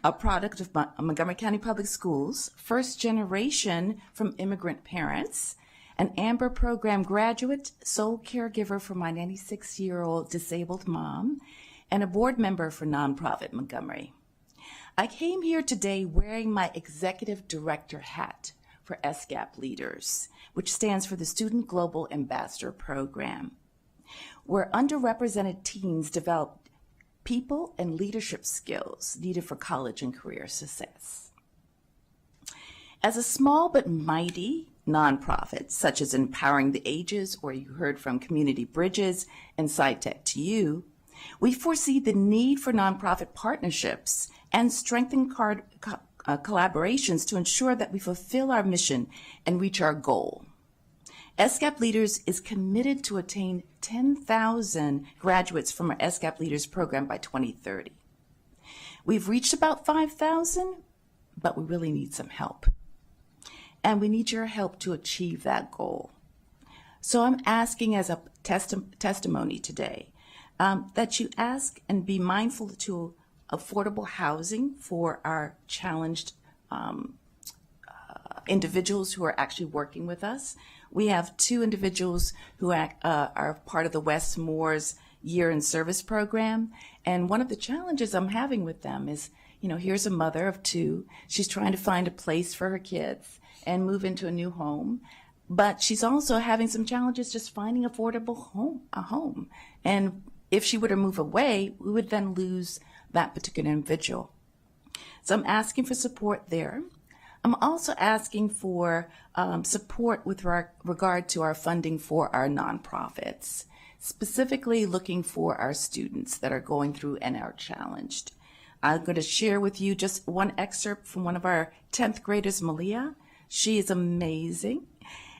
a product of Montgomery County Public Schools, first generation from immigrant parents, an AMBER program graduate, sole caregiver for my 96-year-old disabled mom, and a board member for nonprofit Montgomery. I came here today wearing my executive director hat for SGAP Leaders, which stands for the Student Global Ambassador Program, where underrepresented teens develop people and leadership skills needed for college and career success. As a small but mighty nonprofit, such as Empowering the Ages, or you heard from Community Bridges and SciTech to You, we foresee the need for nonprofit partnerships and strengthen collaborations to ensure that we fulfill our mission and reach our goal. SGAP Leaders is committed to attain 10,000 graduates from our SGAP Leaders program by 2030. We've reached about 5,000, but we really need some help. And we need your help to achieve that goal. So I'm asking as a testimony today that you ask and be mindful to affordable housing for our challenged individuals who are actually working with us. We have 2 individuals who are part of the West Moores Year in Service program. And one of the challenges I'm having with them is, here's a mother of 2. She's trying to find a place for her kids and move into a new home. But she's also having some challenges just finding a home. And if she were to move away, we would then lose that particular individual. So I'm asking for support there. I'm also asking for support with regard to our funding for our nonprofits, specifically looking for our students that are going through and are challenged. I'm going to share with you just one excerpt from one of our 10th graders, Malia. She is amazing,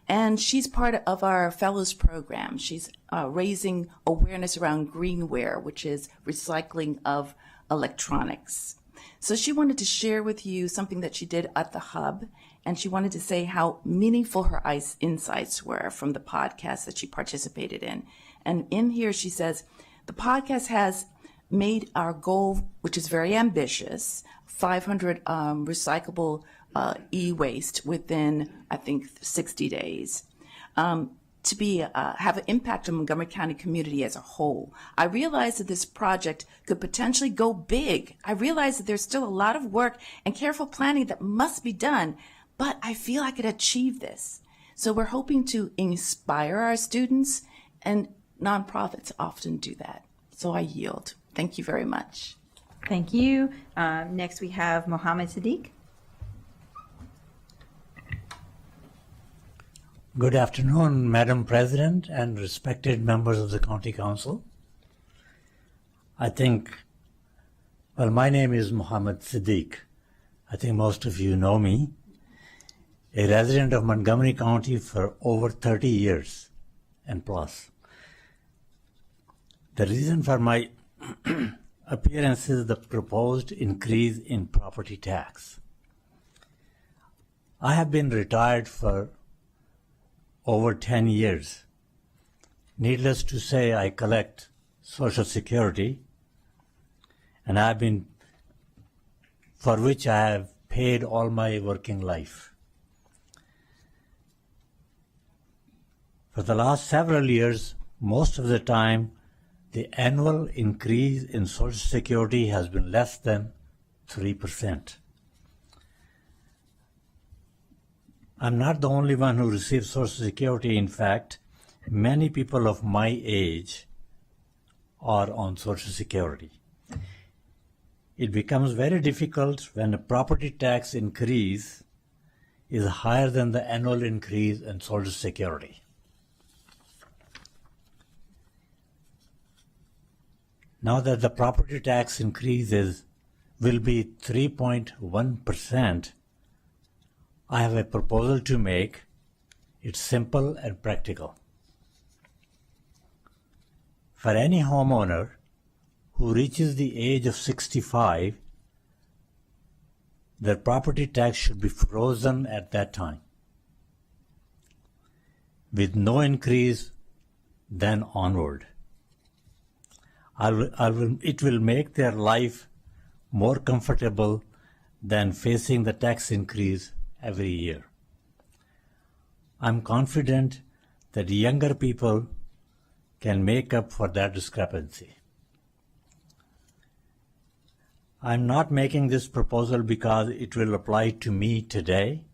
and she's part of our Fellows program. She's raising awareness around greenware, which is recycling of electronics. So she wanted to share with you something that she did at the Hub, and she wanted to say how meaningful her insights were from the podcast that she participated in. And in here she says, the podcast has made our goal, which is very ambitious, 500 recyclable e-waste within, I think, 60 days. To have an impact on Montgomery County community as a whole. I realized that this project could potentially go big. I realized that there's still a lot of work and careful planning that must be done, but I feel I could achieve this. So we're hoping to inspire our students, and nonprofits often do that. So I yield. Thank you very much. Thank you. Next, we have Mohammed Sadiq. Good afternoon, Madam President and respected members of the County Council. My name is Muhammad Siddiq. I think most of you know me. A resident of Montgomery County for over 30 years and plus. The reason for my appearance is the proposed increase in property tax. I have been retired for over 10 years. Needless to say, I collect Social Security, and for which I have paid all my working life. For the last several years, most of the time, the annual increase in Social Security has been less than 3%. I'm not the only one who receives Social Security. In fact, many people of my age are on Social Security. It becomes very difficult when a property tax increase is higher than the annual increase in Social Security. Now that the property tax increase will be 3.1%, I have a proposal to make. It's simple and practical. For any homeowner who reaches the age of 65, their property tax should be frozen at that time, with no increase then onward. It will make their life more comfortable than facing the tax increase every year. I'm confident that younger people can make up for that discrepancy. I'm not making this proposal because it will apply to me today,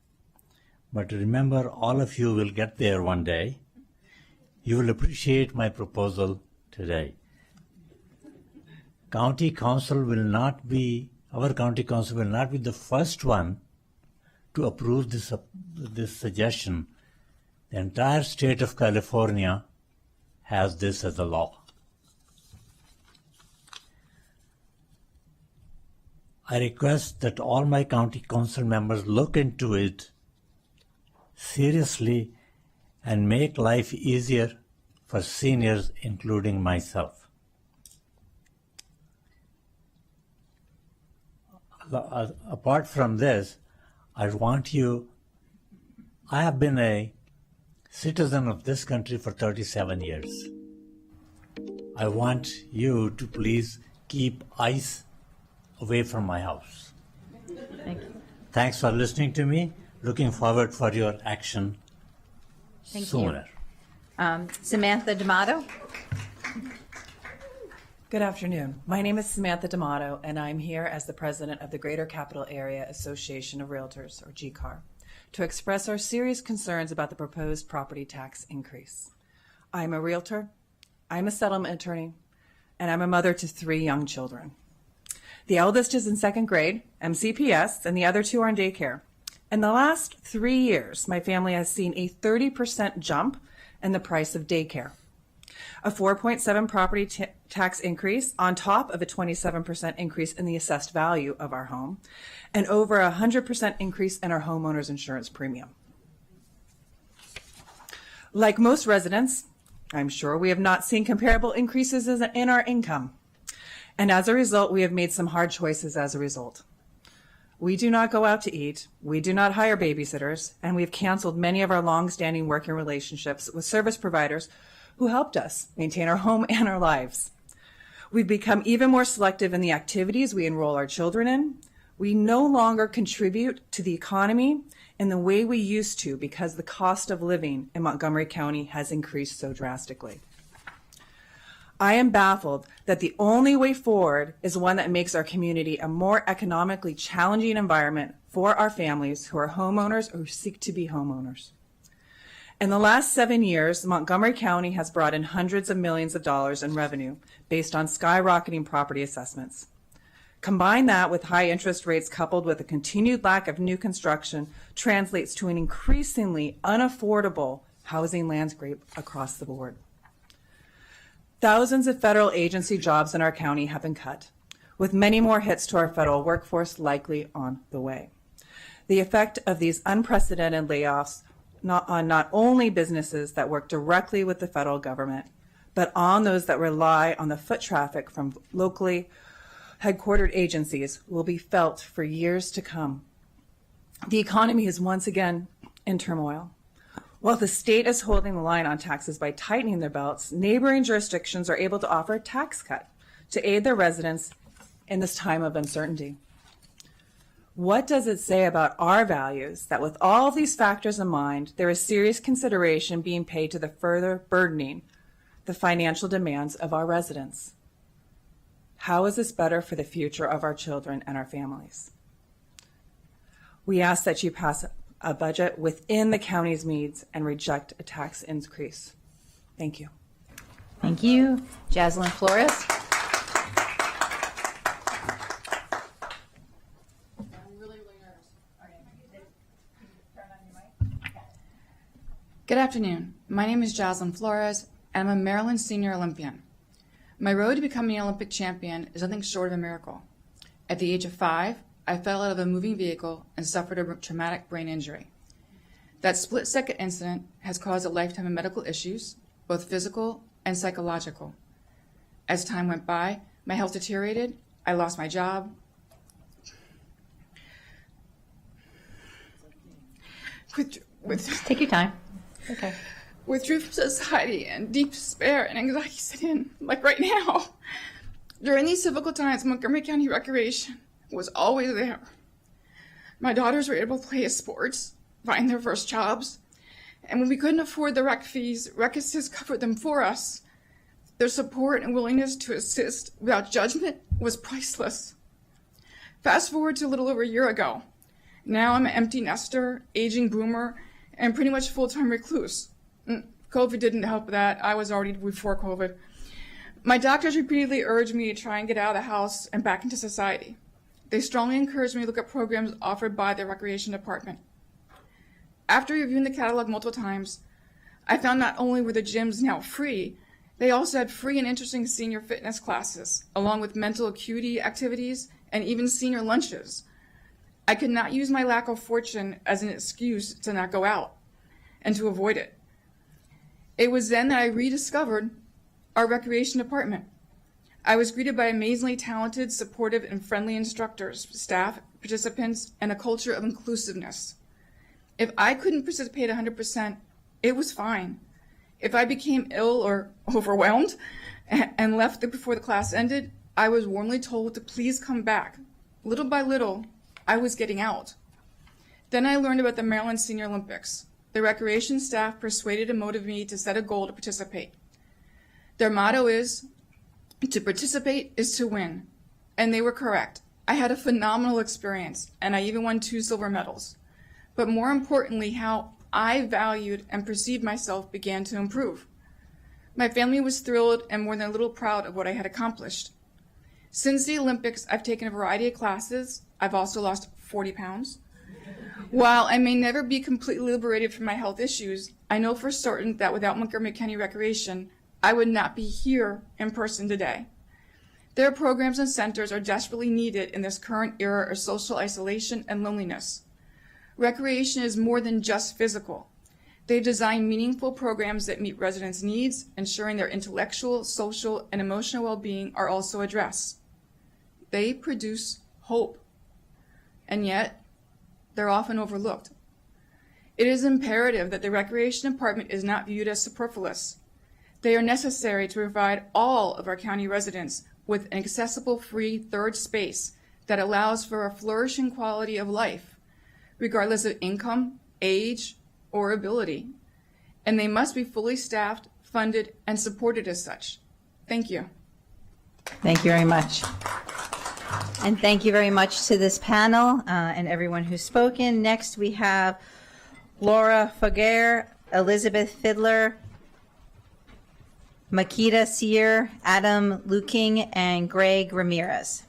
but remember, all of you will get there one day. You will appreciate my proposal today. Our county council will not be the first one to approve this suggestion. The entire state of California has this as a law. I request that all my county council members look into it seriously and make life easier for seniors, including myself. Apart from this, I have been a citizen of this country for 37 years. I want you to please keep ICE away from my house. Thank you. Thanks for listening to me. Looking forward for your action sooner. Samantha D'Amato. Good afternoon. My name is Samantha D'Amato, and I'm here as the president of the Greater Capital Area Association of Realtors, or GCAR, to express our serious concerns about the proposed property tax increase. I'm a realtor, I'm a settlement attorney, and I'm a mother to 3 young children. The eldest is in 2nd grade, MCPS, and the other 2 are in daycare. In the last 3 years, my family has seen a 30% jump in the price of daycare. A 4.7% property tax increase on top of a 27% increase in the assessed value of our home, and over 100% increase in our homeowner's insurance premium. Like most residents, I'm sure we have not seen comparable increases in our income. And as a result, we have made some hard choices as a result. We do not go out to eat, we do not hire babysitters, and we have canceled many of our long-standing working relationships with service providers who helped us maintain our home and our lives. We've become even more selective in the activities we enroll our children in. We no longer contribute to the economy in the way we used to because the cost of living in Montgomery County has increased so drastically. I am baffled that the only way forward is one that makes our community a more economically challenging environment for our families who are homeowners or who seek to be homeowners. In the last 7 years, Montgomery County has brought in hundreds of millions of dollars in revenue based on skyrocketing property assessments. Combine that with high interest rates coupled with a continued lack of new construction translates to an increasingly unaffordable housing landscape across the board. Thousands of federal agency jobs in our county have been cut, with many more hits to our federal workforce likely on the way. The effect of these unprecedented layoffs not only businesses that work directly with the federal government, but on those that rely on the foot traffic from locally headquartered agencies will be felt for years to come. The economy is once again in turmoil. While the state is holding the line on taxes by tightening their belts, neighboring jurisdictions are able to offer a tax cut to aid their residents in this time of uncertainty. What does it say about our values that with all these factors in mind, there is serious consideration being paid to the further burdening the financial demands of our residents? How is this better for the future of our children and our families? We ask that you pass a budget within the county's needs and reject a tax increase. Thank you. Thank you. Jaslyn Flores. Good afternoon. My name is Jaslyn Flores, and I'm a Maryland senior Olympian. My road to becoming an Olympic champion is nothing short of a miracle. At the age of 5, I fell out of a moving vehicle and suffered a traumatic brain injury. That split-second incident has caused a lifetime of medical issues, both physical and psychological. As time went by, my health deteriorated, I lost my job. Take your time. Okay. Withdrew from society and deep despair and anxiety set in, like right now. During these difficult times, Montgomery County Recreation was always there. My daughters were able to play sports, find their first jobs, and when we couldn't afford the rec fees, Rec Assist covered them for us. Their support and willingness to assist without judgment was priceless. Fast forward to a little over a year ago. Now I'm an empty nester, aging boomer, and pretty much full-time recluse. COVID didn't help that. I was already before COVID. My doctors repeatedly urged me to try and get out of the house and back into society. They strongly encouraged me to look at programs offered by the Recreation Department. After reviewing the catalog multiple times, I found not only were the gyms now free, they also had free and interesting senior fitness classes, along with mental acuity activities and even senior lunches. I could not use my lack of fortune as an excuse to not go out and to avoid it. It was then that I rediscovered our recreation department. I was greeted by amazingly talented, supportive, and friendly instructors, staff, participants, and a culture of inclusiveness. If I couldn't participate 100%, it was fine. If I became ill or overwhelmed and left before the class ended, I was warmly told to please come back. Little by little, I was getting out. Then I learned about the Maryland Senior Olympics. The recreation staff persuaded and motivated me to set a goal to participate. Their motto is, to participate is to win. And they were correct. I had a phenomenal experience, and I even won 2 silver medals. But more importantly, how I valued and perceived myself began to improve. My family was thrilled and more than a little proud of what I had accomplished. Since the Olympics, I've taken a variety of classes. I've also lost 40 pounds. While I may never be completely liberated from my health issues, I know for certain that without Montgomery County Recreation, I would not be here in person today. Their programs and centers are desperately needed in this current era of social isolation and loneliness. Recreation is more than just physical. They've designed meaningful programs that meet residents' needs, ensuring their intellectual, social, and emotional well-being are also addressed. They produce hope, and yet they're often overlooked. It is imperative that the Recreation Department is not viewed as superfluous. They are necessary to provide all of our county residents with an accessible, free third space that allows for a flourishing quality of life, regardless of income, age, or ability. And they must be fully staffed, funded, and supported as such. Thank you. Thank you very much. And thank you very much to this panel and everyone who's spoken. Next, we have Laura Faguer, Elizabeth Fiddler, Makita Sear, Adam Luking, and Greg Ramirez.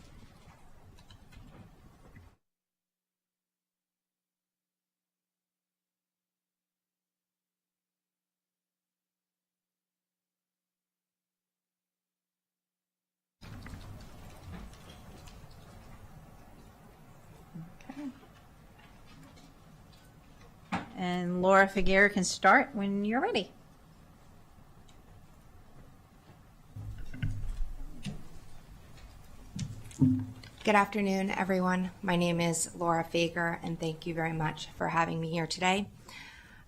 And Laura Figueroa can start when you're ready. Good afternoon, everyone. My name is Laura Fager, and thank you very much for having me here today.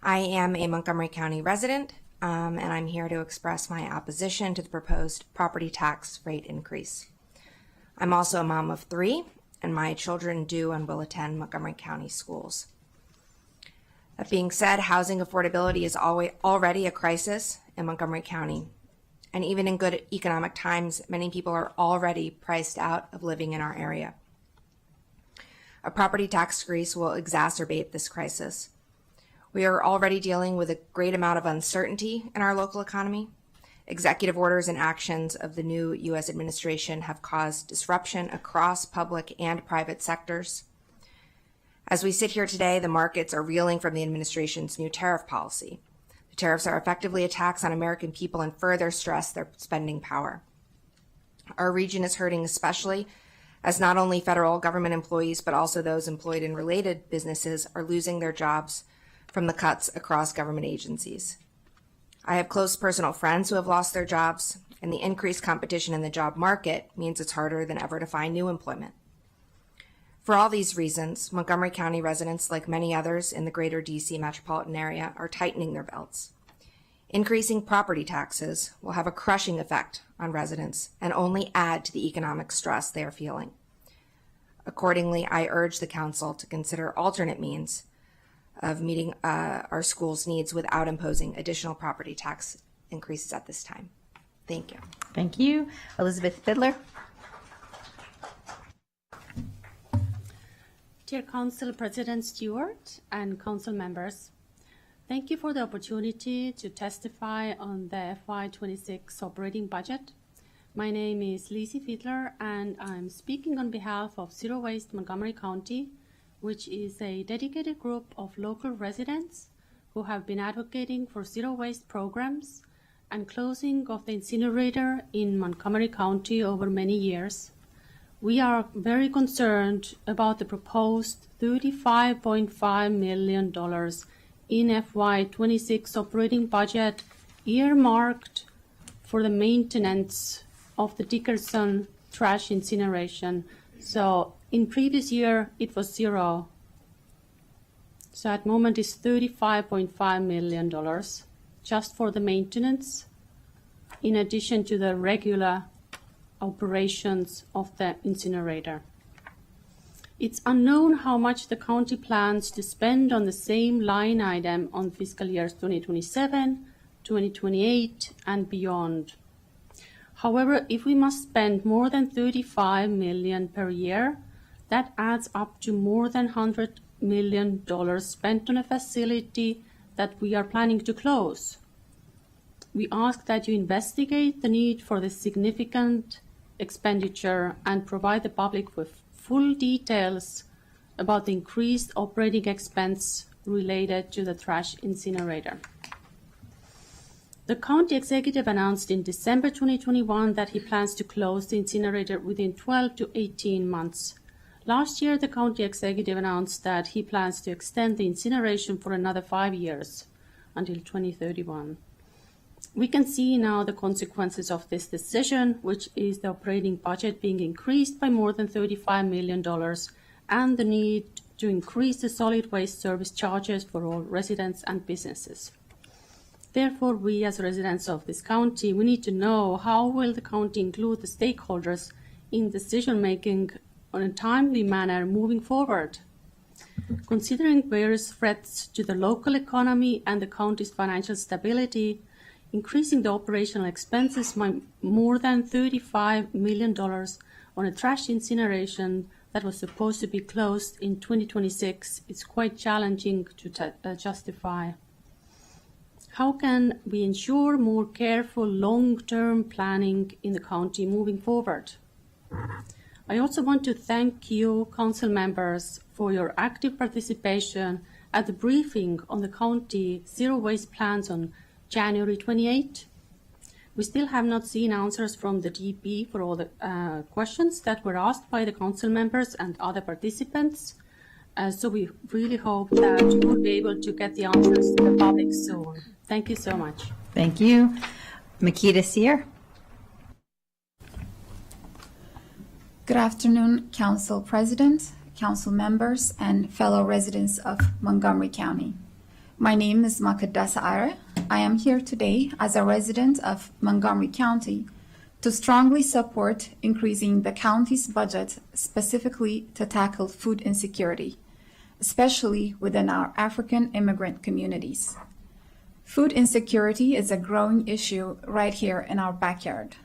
I am a Montgomery County resident, and I'm here to express my opposition to the proposed property tax rate increase. I'm also a mom of 3, and my children do and will attend Montgomery County schools. That being said, housing affordability is already a crisis in Montgomery County. And even in good economic times, many people are already priced out of living in our area. A property tax increase will exacerbate this crisis. We are already dealing with a great amount of uncertainty in our local economy. Executive orders and actions of the new U.S. administration have caused disruption across public and private sectors. As we sit here today, the markets are reeling from the administration's new tariff policy. Tariffs are effectively a tax on American people and further stress their spending power. Our region is hurting especially as not only federal government employees, but also those employed in related businesses are losing their jobs from the cuts across government agencies. I have close personal friends who have lost their jobs, and the increased competition in the job market means it's harder than ever to find new employment. For all these reasons, Montgomery County residents, like many others in the greater DC metropolitan area, are tightening their belts. Increasing property taxes will have a crushing effect on residents and only add to the economic stress they are feeling. Accordingly, I urge the Council to consider alternate means of meeting our schools' needs without imposing additional property tax increases at this time. Thank you. Thank you. Elizabeth Fiddler. Dear Council President Stewart and Council members, thank you for the opportunity to testify on the FY26 operating budget. My name is Lizzie Fiedler, and I'm speaking on behalf of Zero Waste Montgomery County, which is a dedicated group of local residents who have been advocating for zero waste programs and closing of the incinerator in Montgomery County over many years. We are very concerned about the proposed $35.5 million in FY26 operating budget earmarked for the maintenance of the Dickerson trash incineration. So in previous year, it was 0. So at the moment it's $35.5 million just for the maintenance, in addition to the regular operations of the incinerator. It's unknown how much the county plans to spend on the same line item on fiscal years 2027, 2028, and beyond. However, if we must spend more than $35 million per year, that adds up to more than $100 million spent on a facility that we are planning to close. We ask that you investigate the need for this significant expenditure and provide the public with full details about the increased operating expense related to the trash incinerator. The county executive announced in December 2021 that he plans to close the incinerator within 12 to 18 months. Last year, the county executive announced that he plans to extend the incineration for another 5 years until 2031. We can see now the consequences of this decision, which is the operating budget being increased by more than $35 million and the need to increase the solid waste service charges for all residents and businesses. Therefore, we as residents of this county, we need to know how will the county include the stakeholders in decision-making on a timely manner moving forward. Considering various threats to the local economy and the county's financial stability, increasing the operational expenses by more than $35 million on a trash incineration that was supposed to be closed in 2026 is quite challenging to justify. How can we ensure more careful long-term planning in the county moving forward? I also want to thank you, council members, for your active participation at the briefing on the county zero waste plans on January 28. We still have not seen answers from the DP for all the questions that were asked by the council members and other participants. So we really hope that you will be able to get the answers to the public soon. Thank you so much. Thank you. Makita Sear. Good afternoon, Council President, Council members, and fellow residents of Montgomery County. My name is Makita Sear. I am here today as a resident of Montgomery County to strongly support increasing the county's budget specifically to tackle food insecurity, especially within our African immigrant communities. Food insecurity is a growing issue right here in our backyard.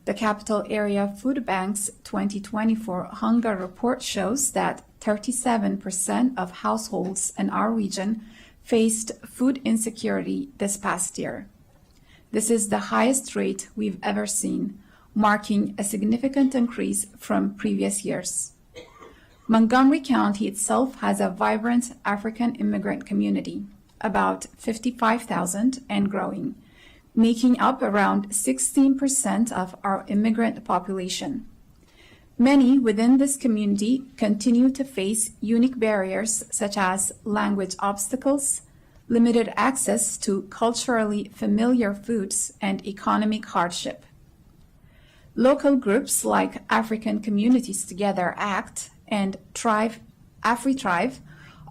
The Capital Area Food Bank's 2024 hunger report shows that 37% of households in our region faced food insecurity this past year. This is the highest rate we've ever seen, marking a significant increase from previous years. Montgomery County itself has a vibrant African immigrant community, about 55,000 and growing, making up around 16% of our immigrant population. Many within this community continue to face unique barriers such as language obstacles, limited access to culturally familiar foods, and economic hardship. Local groups like African Communities Together ACT and AfriTribe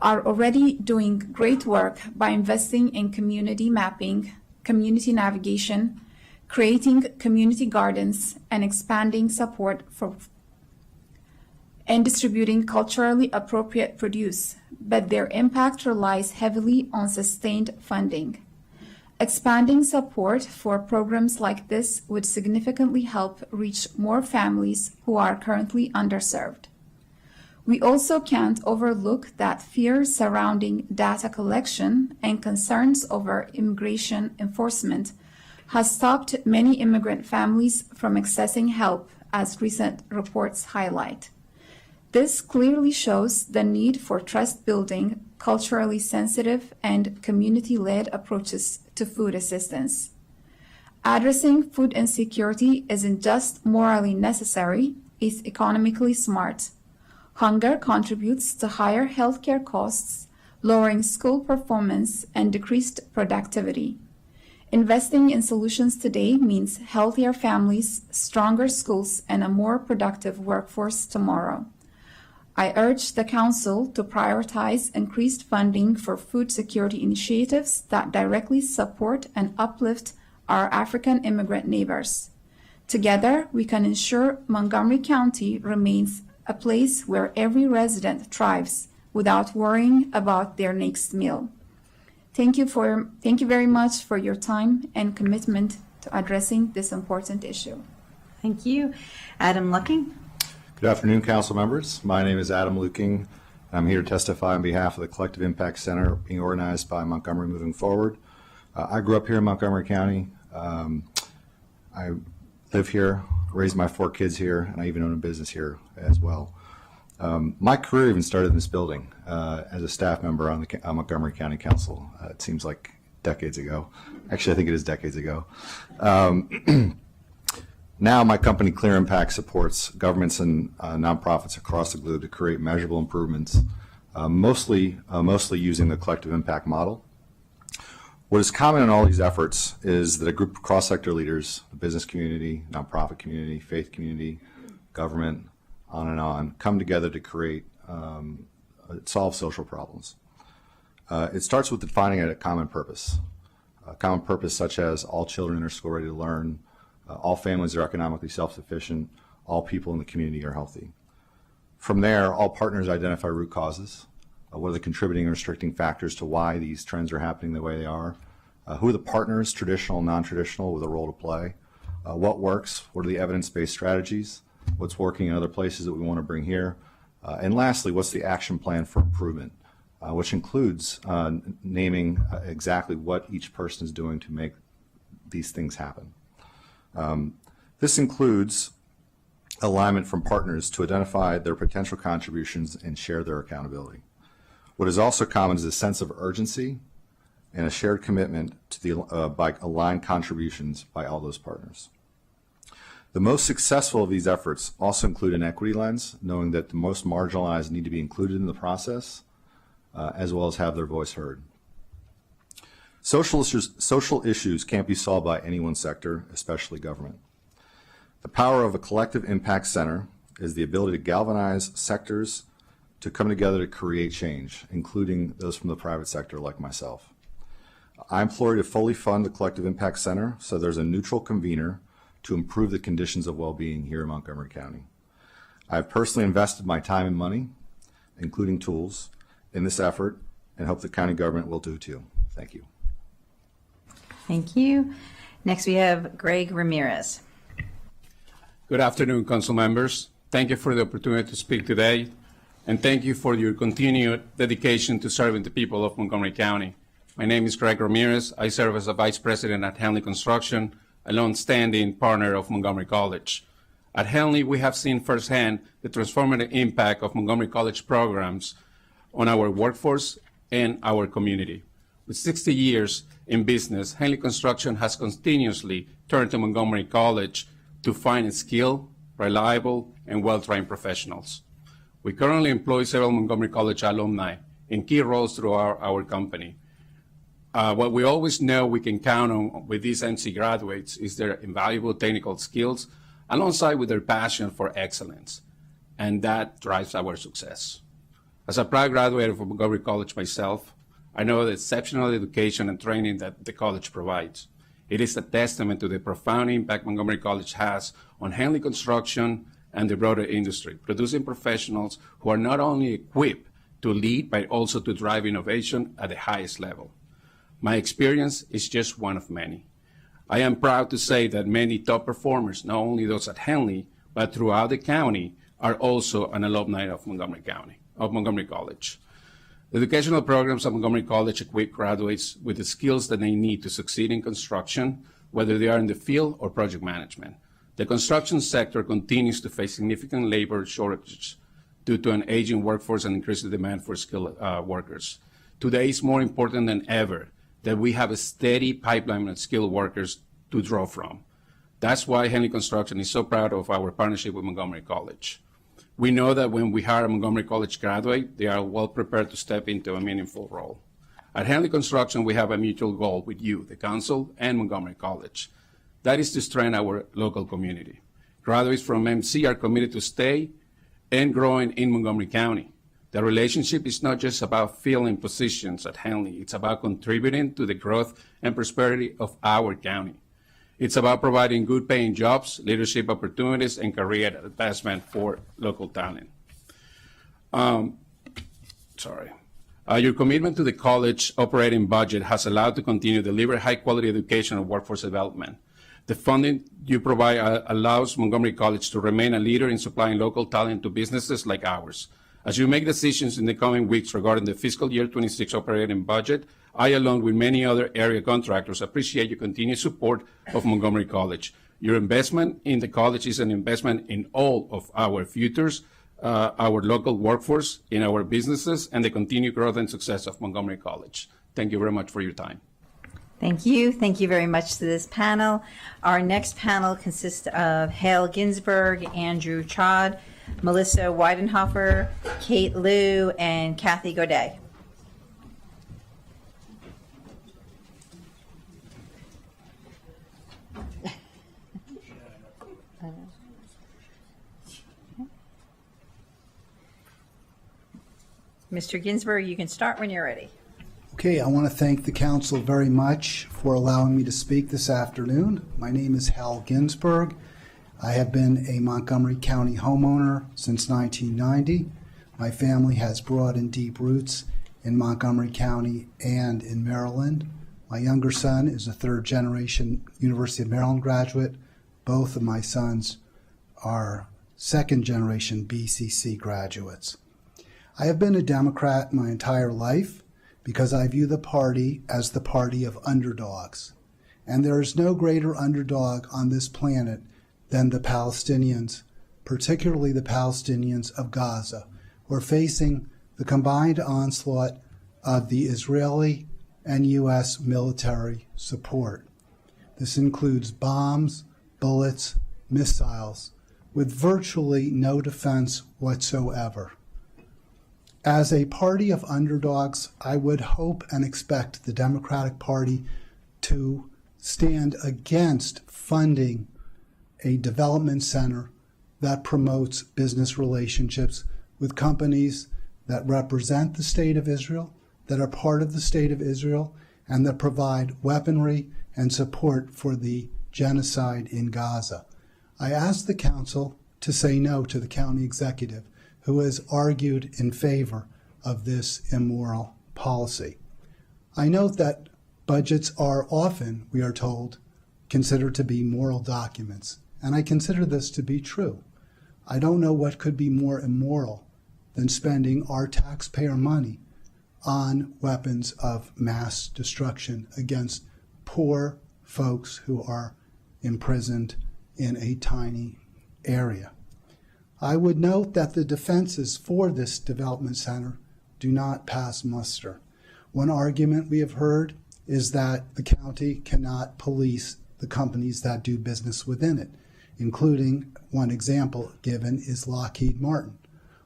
are already doing great work by investing in community mapping, community navigation, creating community gardens, and expanding support for and distributing culturally appropriate produce, but their impact relies heavily on sustained funding. Expanding support for programs like this would significantly help reach more families who are currently underserved. We also can't overlook that fear surrounding data collection and concerns over immigration enforcement has stopped many immigrant families from accessing help, as recent reports highlight. This clearly shows the need for trust-building, culturally sensitive, and community-led approaches to food assistance. Addressing food insecurity isn't just morally necessary, it's economically smart. Hunger contributes to higher healthcare costs, lowering school performance, and decreased productivity. Investing in solutions today means healthier families, stronger schools, and a more productive workforce tomorrow. I urge the Council to prioritize increased funding for food security initiatives that directly support and uplift our African immigrant neighbors. Together, we can ensure Montgomery County remains a place where every resident thrives without worrying about their next meal. Thank you very much for your time and commitment to addressing this important issue. Thank you. Adam Lucking. Good afternoon, council members. My name is Adam Luking. I'm here to testify on behalf of the Collective Impact Center being organized by Montgomery Moving Forward. I grew up here in Montgomery County. I live here, raised my 4 kids here, and I even own a business here as well. My career even started in this building as a staff member on the Montgomery County Council. It seems like decades ago. Actually, I think it is decades ago. Now my company Clear Impact supports governments and nonprofits across the globe to create measurable improvements, mostly using the collective impact model. What is common in all these efforts is that a group of cross-sector leaders, the business community, nonprofit community, faith community, government, on and on, come together to create, solve social problems. It starts with defining a common purpose such as all children are school ready to learn, all families are economically self-sufficient, all people in the community are healthy. From there, all partners identify root causes. What are the contributing and restricting factors to why these trends are happening the way they are? Who are the partners, traditional and non-traditional, with a role to play? What works? What are the evidence-based strategies? What's working in other places that we want to bring here? And lastly, what's the action plan for improvement, which includes naming exactly what each person is doing to make these things happen. This includes alignment from partners to identify their potential contributions and share their accountability. What is also common is a sense of urgency and a shared commitment to the by aligned contributions by all those partners. The most successful of these efforts also include an equity lens, knowing that the most marginalized need to be included in the process, as well as have their voice heard. Social issues can't be solved by any one sector, especially government. The power of a collective impact center is the ability to galvanize sectors to come together to create change, including those from the private sector like myself. I implore you to fully fund the Collective Impact Center so there's a neutral convener to improve the conditions of well-being here in Montgomery County. I have personally invested my time and money, including tools, in this effort and hope the county government will do too. Thank you. Thank you. Next we have Greg Ramirez. Good afternoon, council members. Thank you for the opportunity to speak today, and thank you for your continued dedication to serving the people of Montgomery County. My name is Greg Ramirez. I serve as a vice president at Henley Construction, a long-standing partner of Montgomery College. At Henley, we have seen firsthand the transformative impact of Montgomery College programs on our workforce and our community. With 60 years in business, Henley Construction has continuously turned to Montgomery College to find skilled, reliable, and well-trained professionals. We currently employ several Montgomery College alumni in key roles through our company. What we always know we can count on with these MC graduates is their invaluable technical skills alongside with their passion for excellence, and that drives our success. As a proud graduate of Montgomery College myself, I know the exceptional education and training that the college provides. It is a testament to the profound impact Montgomery College has on Henley Construction and the broader industry, producing professionals who are not only equipped to lead, but also to drive innovation at the highest level. My experience is just one of many. I am proud to say that many top performers, not only those at Henley, but throughout the county, are also an alumni of Montgomery College. The educational programs at Montgomery College equip graduates with the skills that they need to succeed in construction, whether they are in the field or project management. The construction sector continues to face significant labor shortages due to an aging workforce and increasing demand for skilled workers. Today is more important than ever that we have a steady pipeline of skilled workers to draw from. That's why Henley Construction is so proud of our partnership with Montgomery College. We know that when we hire a Montgomery College graduate, they are well prepared to step into a meaningful role. At Henley Construction, we have a mutual goal with you, the council, and Montgomery College. That is to strengthen our local community. Graduates from MC are committed to stay and growing in Montgomery County. The relationship is not just about filling positions at Henley. It's about contributing to the growth and prosperity of our county. It's about providing good paying jobs, leadership opportunities, and career advancement for local talent. Your commitment to the college operating budget has allowed to continue to deliver high quality education and workforce development. The funding you provide allows Montgomery College to remain a leader in supplying local talent to businesses like ours. As you make decisions in the coming weeks regarding the fiscal year 26 operating budget, I, along with many other area contractors, appreciate your continued support of Montgomery College. Your investment in the college is an investment in all of our futures, our local workforce, in our businesses, and the continued growth and success of Montgomery College. Thank you very much for your time. Thank you. Thank you very much to this panel. Our next panel consists of Hale Ginsberg, Andrew Chod, Melissa Weidenhofer, Kate Liu, and Kathy Godet. Mr. Ginsberg, you can start when you're ready. Okay, I want to thank the council very much for allowing me to speak this afternoon. My name is Hal Ginsberg. I have been a Montgomery County homeowner since 1990. My family has broad and deep roots in Montgomery County and in Maryland. My younger son is a third-generation University of Maryland graduate. Both of my sons are second-generation BCC graduates. I have been a Democrat my entire life because I view the party as the party of underdogs. And there is no greater underdog on this planet than the Palestinians, particularly the Palestinians of Gaza, who are facing the combined onslaught of the Israeli and U.S. military support. This includes bombs, bullets, missiles with virtually no defense whatsoever. As a party of underdogs, I would hope and expect the Democratic Party to stand against funding a development center that promotes business relationships with companies that represent the State of Israel, that are part of the State of Israel, and that provide weaponry and support for the genocide in Gaza. I ask the council to say no to the county executive who has argued in favor of this immoral policy. I note that budgets are often, we are told, considered to be moral documents, and I consider this to be true. I don't know what could be more immoral than spending our taxpayer money on weapons of mass destruction against poor folks who are imprisoned in a tiny area. I would note that the defenses for this development center do not pass muster. One argument we have heard is that the county cannot police the companies that do business within it, including one example given is Lockheed Martin.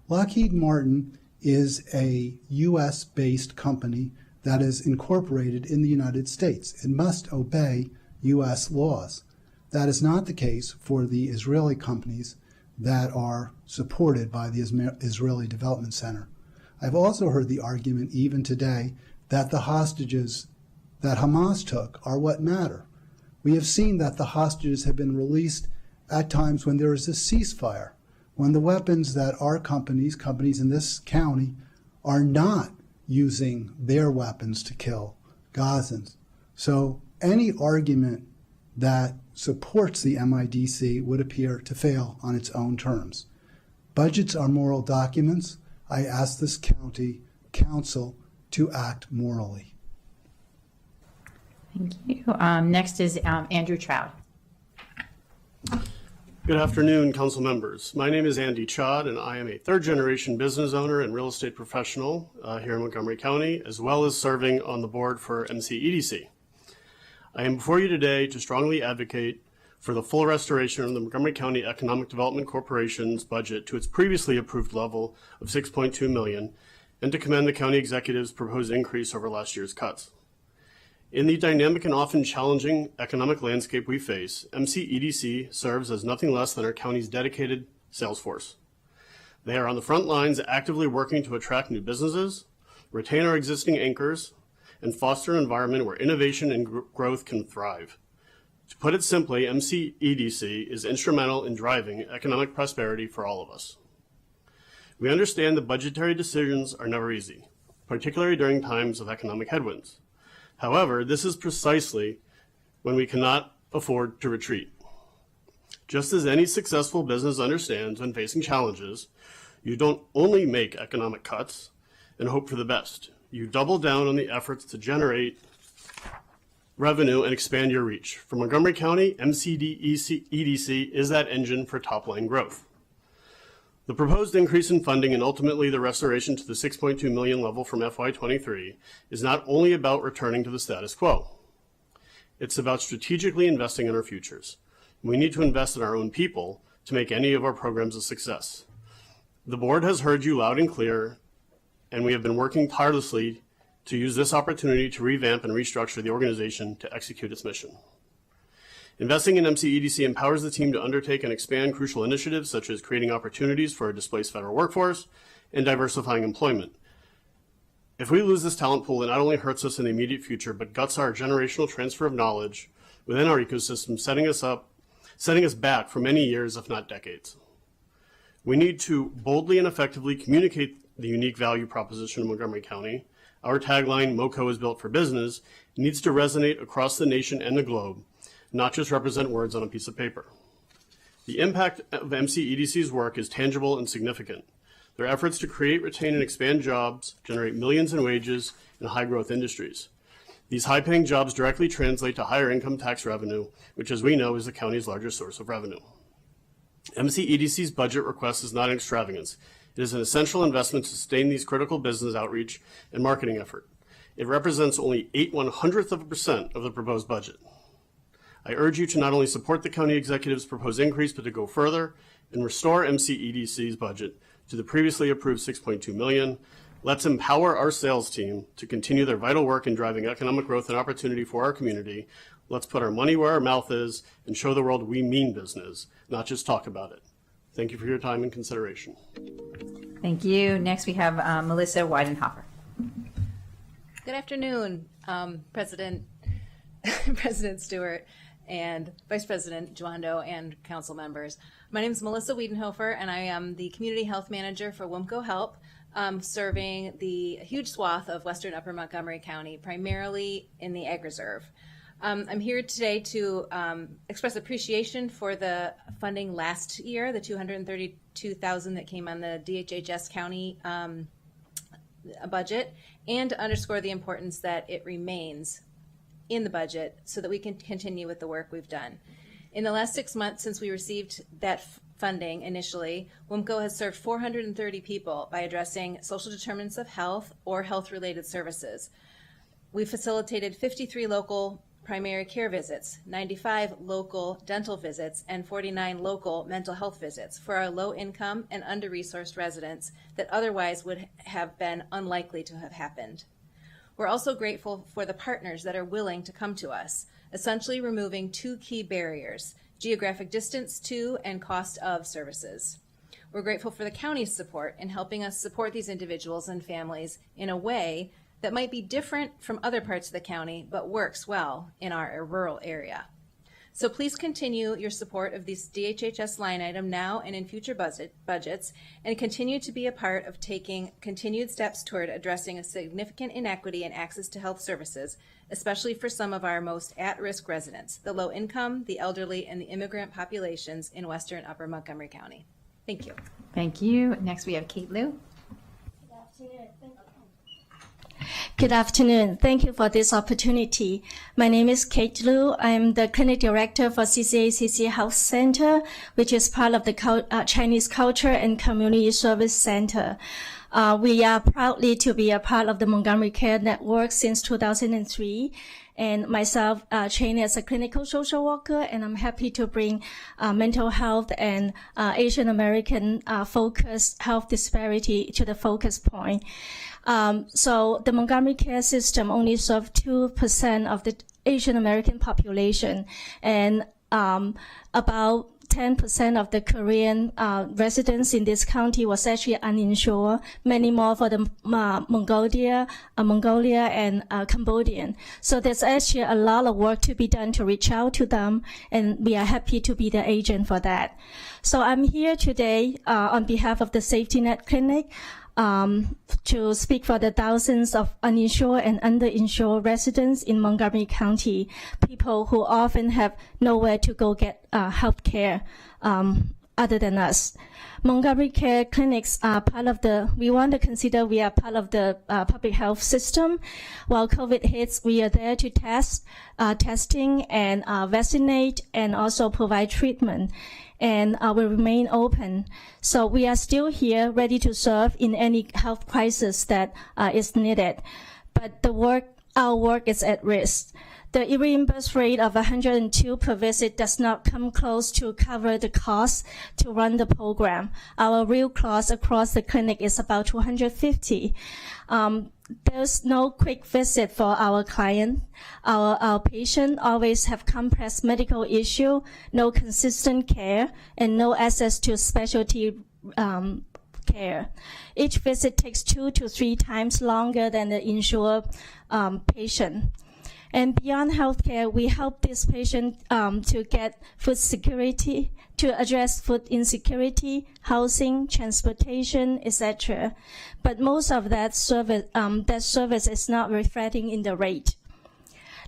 Lockheed Martin is a U.S.-based company that is incorporated in the United States. It must obey U.S. laws. That is not the case for the Israeli companies that are supported by the Israeli Development Center. I've also heard the argument even today that the hostages that Hamas took are what matter. We have seen that the hostages have been released at times when there is a ceasefire, when the weapons that our companies in this county, are not using their weapons to kill Gazans. So any argument that supports the MIDC would appear to fail on its own terms. Budgets are moral documents. I ask this county council to act morally. Thank you. Next is Andrew Trout. Good afternoon, council members. My name is Andy Chod, and I am a third-generation business owner and real estate professional here in Montgomery County, as well as serving on the board for MCEDC. I am before you today to strongly advocate for the full restoration of the Montgomery County Economic Development Corporation's budget to its previously approved level of $6.2 million, and to commend the county executive's proposed increase over last year's cuts. In the dynamic and often challenging economic landscape we face, MCEDC serves as nothing less than our county's dedicated sales force. They are on the front lines actively working to attract new businesses, retain our existing anchors, and foster an environment where innovation and growth can thrive. To put it simply, MCEDC is instrumental in driving economic prosperity for all of us. We understand that budgetary decisions are never easy, particularly during times of economic headwinds. However, this is precisely when we cannot afford to retreat. Just as any successful business understands when facing challenges, you don't only make economic cuts and hope for the best. You double down on the efforts to generate revenue and expand your reach. For Montgomery County, MCEDC is that engine for top-line growth. The proposed increase in funding and ultimately the restoration to the $6.2 million level from FY23 is not only about returning to the status quo. It's about strategically investing in our futures. We need to invest in our own people to make any of our programs a success. The board has heard you loud and clear, and we have been working tirelessly to use this opportunity to revamp and restructure the organization to execute its mission. Investing in MCEDC empowers the team to undertake and expand crucial initiatives such as creating opportunities for a displaced federal workforce and diversifying employment. If we lose this talent pool, it not only hurts us in the immediate future, but guts our generational transfer of knowledge within our ecosystem, setting us back for many years, if not decades. We need to boldly and effectively communicate the unique value proposition of Montgomery County. Our tagline, MoCo is built for business, needs to resonate across the nation and the globe, not just represent words on a piece of paper. The impact of MCEDC's work is tangible and significant. Their efforts to create, retain, and expand jobs generate millions in wages in high-growth industries. These high-paying jobs directly translate to higher income tax revenue, which, as we know, is the county's largest source of revenue. MCEDC's budget request is not an extravagance. It is an essential investment to sustain these critical business outreach and marketing effort. It represents only 0.08% of the proposed budget. I urge you to not only support the county executive's proposed increase, but to go further and restore MCEDC's budget to the previously approved $6.2 million. Let's empower our sales team to continue their vital work in driving economic growth and opportunity for our community. Let's put our money where our mouth is and show the world we mean business, not just talk about it. Thank you for your time and consideration. Thank you. Next, we have Melissa Weidenhofer. Good afternoon, President Stewart and Vice President Juando and council members. My name is Melissa Wiedenhofer, and I am the Community Health Manager for WMCO Help, serving the huge swath of Western Upper Montgomery County, primarily in the Ag Reserve. I'm here today to express appreciation for the funding last year, the $232,000 that came on the DHHS County budget, and to underscore the importance that it remains in the budget so that we can continue with the work we've done. In the last 6 months since we received that funding initially, WMCO has served 430 people by addressing social determinants of health or health-related services. We facilitated 53 local primary care visits, 95 local dental visits, and 49 local mental health visits for our low-income and under-resourced residents that otherwise would have been unlikely to have happened. We're also grateful for the partners that are willing to come to us, essentially removing two key barriers: geographic distance to and cost of services. We're grateful for the county's support in helping us support these individuals and families in a way that might be different from other parts of the county, but works well in our rural area. So please continue your support of this DHHS line item now and in future budgets, and continue to be a part of taking continued steps toward addressing a significant inequity in access to health services, especially for some of our most at-risk residents, the low income, the elderly, and the immigrant populations in Western Upper Montgomery County. Thank you. Thank you. Next, we have Kate Liu. Good afternoon. Thank you for this opportunity. My name is Kate Liu. I am the Clinic Director for CCACC Health Center, which is part of the Chinese Culture and Community Service Center. We are proudly to be a part of the Montgomery Care Network since 2003. And myself trained as a clinical social worker, and I'm happy to bring mental health and Asian American focused health disparity to the focus point. So the Montgomery Care System only serves 2% of the Asian American population, and about 10% of the Korean residents in this county was actually uninsured, many more for the Mongolia and Cambodian. So there's actually a lot of work to be done to reach out to them, and we are happy to be the agent for that. So I'm here today on behalf of the Safety Net Clinic to speak for the thousands of uninsured and underinsured residents in Montgomery County, people who often have nowhere to go get health care other than us. Montgomery Care Clinics are part of we want to consider we are part of the public health system. While COVID hits, we are there to testing and vaccinate and also provide treatment. And will remain open. So we are still here, ready to serve in any health crisis that is needed. But our work is at risk. The reimbursed rate of 102 per visit does not come close to cover the cost to run the program. Our real cost across the clinic is about 250. There's no quick visit for our client. Our patient always have complex medical issue, no consistent care, and no access to specialty care. Each visit takes 2 to 3 times longer than the insured patient. And beyond healthcare, we help this patient to get food security, to address food insecurity, housing, transportation, etc. But most of that service is not reflecting in the rate.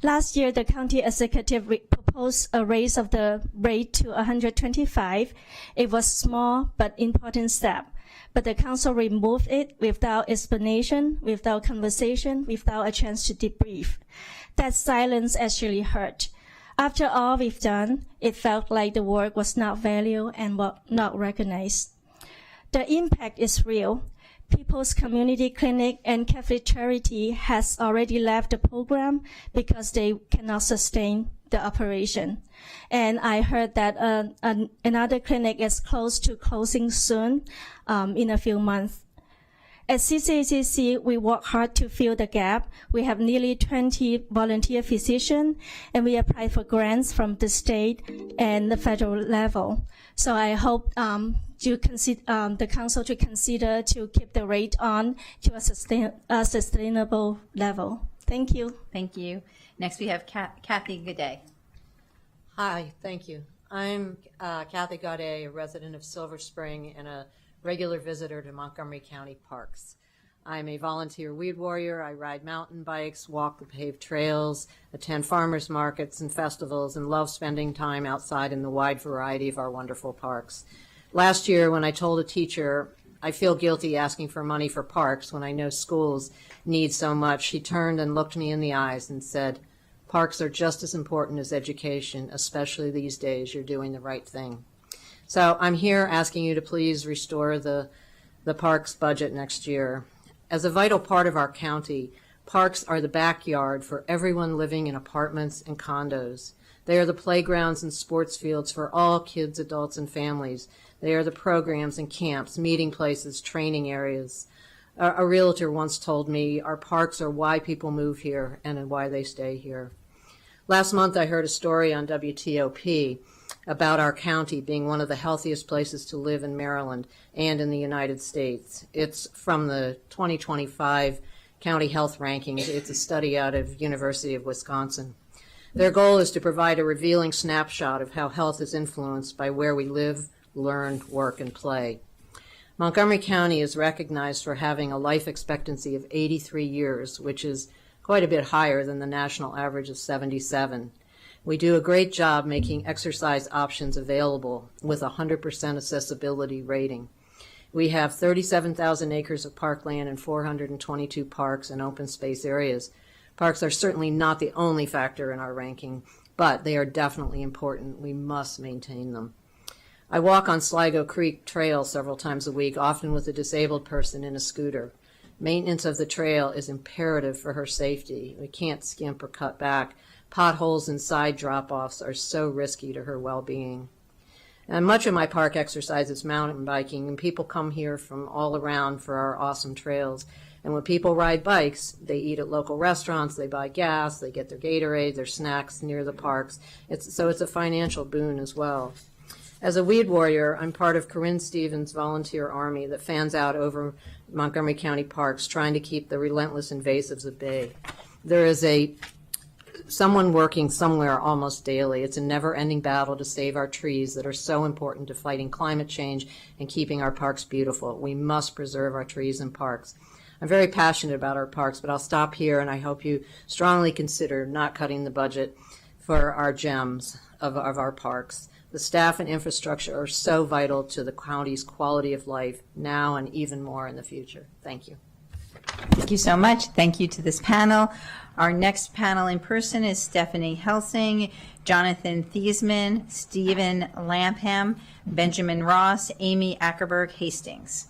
Last year, the county executive proposed a raise of the rate to 125. It was small but important step. But the council removed it without explanation, without conversation, without a chance to debrief. That silence actually hurt. After all we've done, it felt like the work was not valued and not recognized. The impact is real. People's Community Clinic and Catholic Charity has already left the program because they cannot sustain the operation. And I heard that another clinic is close to closing soon in a few months. At CCACC, we work hard to fill the gap. We have nearly 20 volunteer physicians, and we apply for grants from the state and the federal level. So I hope the council to consider to keep the rate on to a sustainable level. Thank you. Thank you. Next, we have Kathy Gaudet. Hi, thank you. I'm Kathy Gaudet, a resident of Silver Spring and a regular visitor to Montgomery County parks. I'm a volunteer weed warrior. I ride mountain bikes, walk the paved trails, attend farmers markets and festivals, and love spending time outside in the wide variety of our wonderful parks. Last year, when I told a teacher I feel guilty asking for money for parks when I know schools need so much, she turned and looked me in the eyes and said, "Parks are just as important as education, especially these days. You're doing the right thing." So I'm here asking you to please restore the parks budget next year. As a vital part of our county, parks are the backyard for everyone living in apartments and condos. They are the playgrounds and sports fields for all kids, adults, and families. They are the programs and camps, meeting places, training areas. A realtor once told me our parks are why people move here and why they stay here. Last month I heard a story on WTOP about our county being one of the healthiest places to live in Maryland and in the United States. It's from the 2025 County Health Rankings. It's a study out of University of Wisconsin. Their goal is to provide a revealing snapshot of how health is influenced by where we live, learn, work, and play. Montgomery County is recognized for having a life expectancy of 83 years, which is quite a bit higher than the national average of 77. We do a great job making exercise options available with a 100% accessibility rating. We have 37,000 acres of parkland and 422 parks and open space areas. Parks are certainly not the only factor in our ranking, but they are definitely important. We must maintain them. I walk on Sligo Creek Trail several times a week, often with a disabled person in a scooter. Maintenance of the trail is imperative for her safety. We can't skimp or cut back. Potholes and side drop-offs are so risky to her well-being. And much of my park exercise is mountain biking, and people come here from all around for our awesome trails. And when people ride bikes, they eat at local restaurants, they buy gas, they get their Gatorade, their snacks near the parks. So it's a financial boon as well. As a weed warrior, I'm part of Corinne Stevens' volunteer army that fans out over Montgomery County parks, trying to keep the relentless invasives at bay. There is someone working somewhere almost daily. It's a never-ending battle to save our trees that are so important to fighting climate change and keeping our parks beautiful. We must preserve our trees and parks. I'm very passionate about our parks, but I'll stop here, and I hope you strongly consider not cutting the budget for our gems of our parks. The staff and infrastructure are so vital to the county's quality of life now and even more in the future. Thank you. Thank you so much. Thank you to this panel. Our next panel in person is Stephanie Helsing, Jonathan Thiesman, Stephen Lampham, Benjamin Ross, Amy Ackerberg Hastings.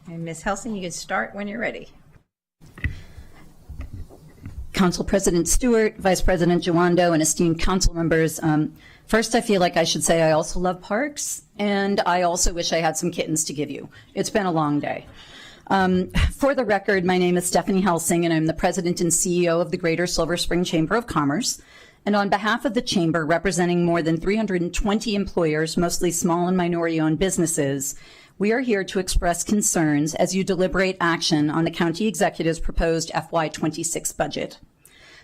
And Ms. Helsing, you can start when you're ready. Council President Stewart, Vice President Jawando, and esteemed council members. First, I feel like I should say I also love parks, and I also wish I had some kittens to give you. It's been a long day. For the record, my name is Stephanie Helsing, and I'm the President and CEO of the Greater Silver Spring Chamber of Commerce. And on behalf of the Chamber, representing more than 320 employers, mostly small and minority-owned businesses, we are here to express concerns as you deliberate action on the County Executive's proposed FY26 budget.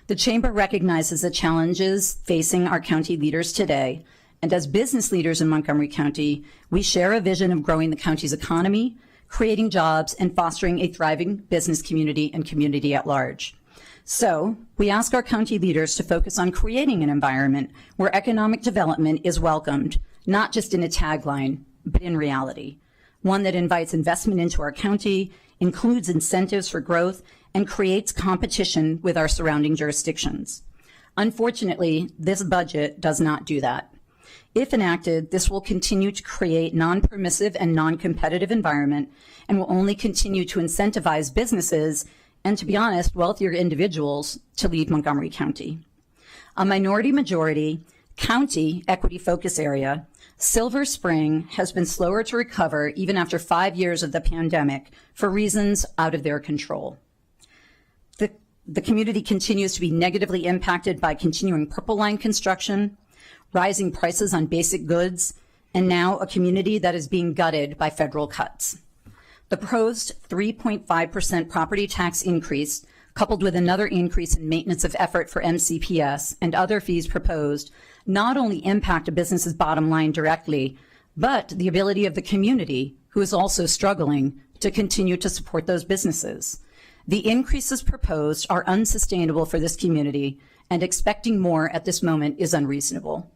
The Chamber recognizes the challenges facing our county leaders today, and as business leaders in Montgomery County, we share a vision of growing the county's economy, creating jobs, and fostering a thriving business community and community at large. So, we ask our county leaders to focus on creating an environment where economic development is welcomed, not just in a tagline, but in reality. One that invites investment into our county, includes incentives for growth, and creates competition with our surrounding jurisdictions. Unfortunately, this budget does not do that. If enacted, this will continue to create non-permissive and non-competitive environment and will only continue to incentivize businesses and, to be honest, wealthier individuals to leave Montgomery County. A minority-majority county equity focus area, Silver Spring has been slower to recover even after 5 years of the pandemic for reasons out of their control. The community continues to be negatively impacted by continuing Purple Line construction, rising prices on basic goods, and now a community that is being gutted by federal cuts. The proposed 3.5% property tax increase, coupled with another increase in maintenance of effort for MCPS and other fees proposed, not only impact a business's bottom line directly, but the ability of the community, who is also struggling, to continue to support those businesses. The increases proposed are unsustainable for this community, and expecting more at this moment is unreasonable.